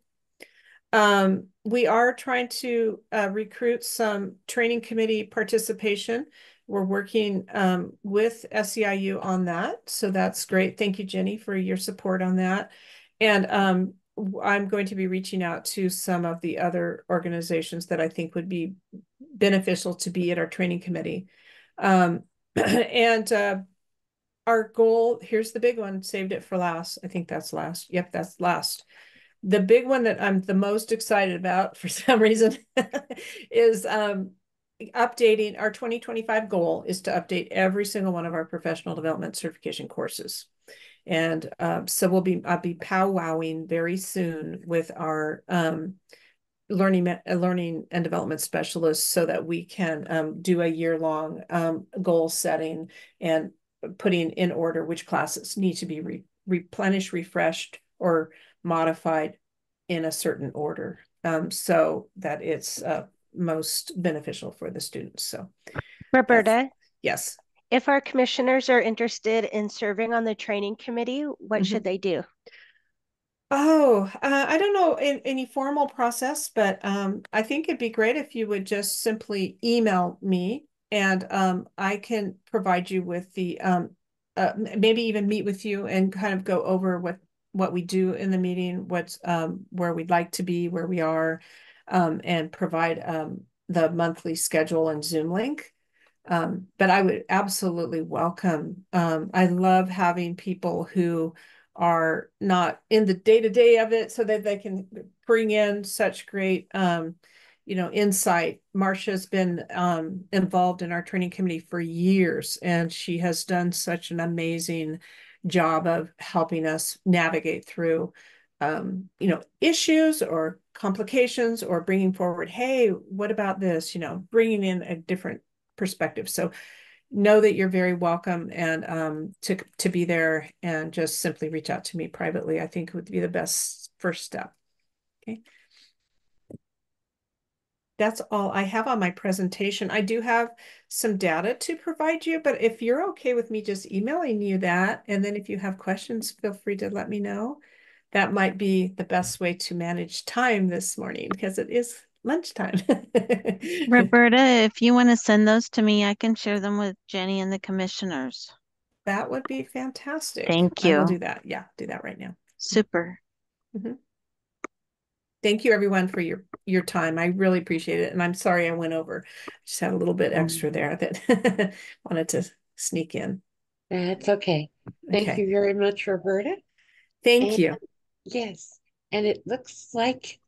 We are trying to recruit some training committee participation. We're working with SEIU on that. So that's great. Thank you, Jenny, for your support on that. And I'm going to be reaching out to some of the other organizations that I think would be beneficial to be at our training committee. And our goal, here's the big one, saved it for last. I think that's last. Yep, that's last. The big one that I'm the most excited about for some reason is updating our 2025 goal is to update every single one of our professional development certification courses. And so I'll be powwowing very soon with our learning and development specialists so that we can do a year-long goal setting and putting in order which classes need to be replenished, refreshed, or modified in a certain order, so that it's most beneficial for the students. So, Roberta, yes. If our commissioners are interested in serving on the training committee, what should they do? Oh, I don't know any formal process, but I think it'd be great if you would just simply email me, and I can provide you with the maybe even meet with you and kind of go over what we do in the meeting, what's where we'd like to be, where we are, and provide the monthly schedule and Zoom link. But I would absolutely welcome. I love having people who are not in the day-to-day of it so that they can bring in such great insight. Marcia's been involved in our training committee for years, and she has done such an amazing job of helping us navigate through issues or complications, or bringing forward, hey, what about this? Bringing in a different perspective. So know that you're very welcome, and to be there, and just simply reach out to me privately, I think would be the best first step. Okay. That's all I have on my presentation. I do have some data to provide you, but if you're okay with me just emailing you that, and then if you have questions, feel free to let me know. That might be the best way to manage time this morning, because it is lunchtime. Roberta, if you want to send those to me, I can share them with Jenny and the commissioners. That would be fantastic. Thank I will you. do that. Yeah, do that right now. Super. Thank you, everyone, for your time. I really appreciate it. And I'm sorry I went over. Just had a little bit extra there that wanted to sneak in. That's okay. Thank Okay. you very much, Roberta. Thank And you. yes, and it looks like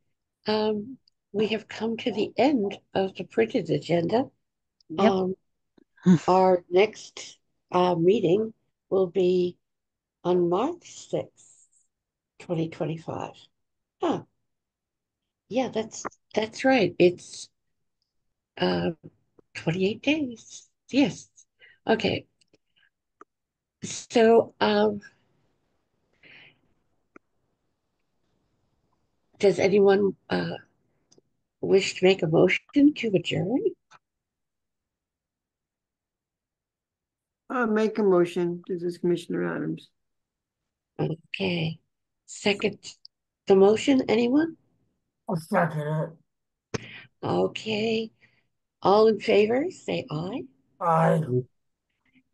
we have come to the end of the printed agenda. Yep. Our next meeting will be on March 6th, 2025. Huh. Yeah, that's right. It's 28 days. Yes. Okay. So does anyone wish to make a motion to adjourn? I'll make a motion. This is Commissioner Adams. Okay. Second the motion, anyone? I'll second it. Okay. All in favor, say aye. Aye.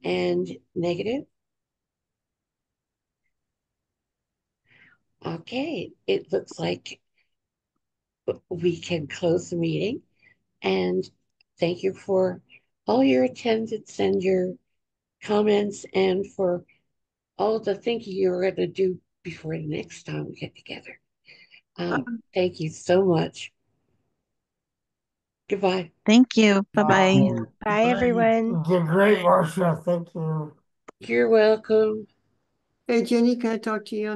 And negative? Okay. It looks like we can close the meeting. And thank you for all your attendance and your comments, and for all the thinking you're going to do before the next time we get together. Thank you so much. Goodbye. Thank you. Bye-bye. Bye, everyone. You did great, Marcia. Thank you. You're welcome. Hey, Jenny, can I talk to you on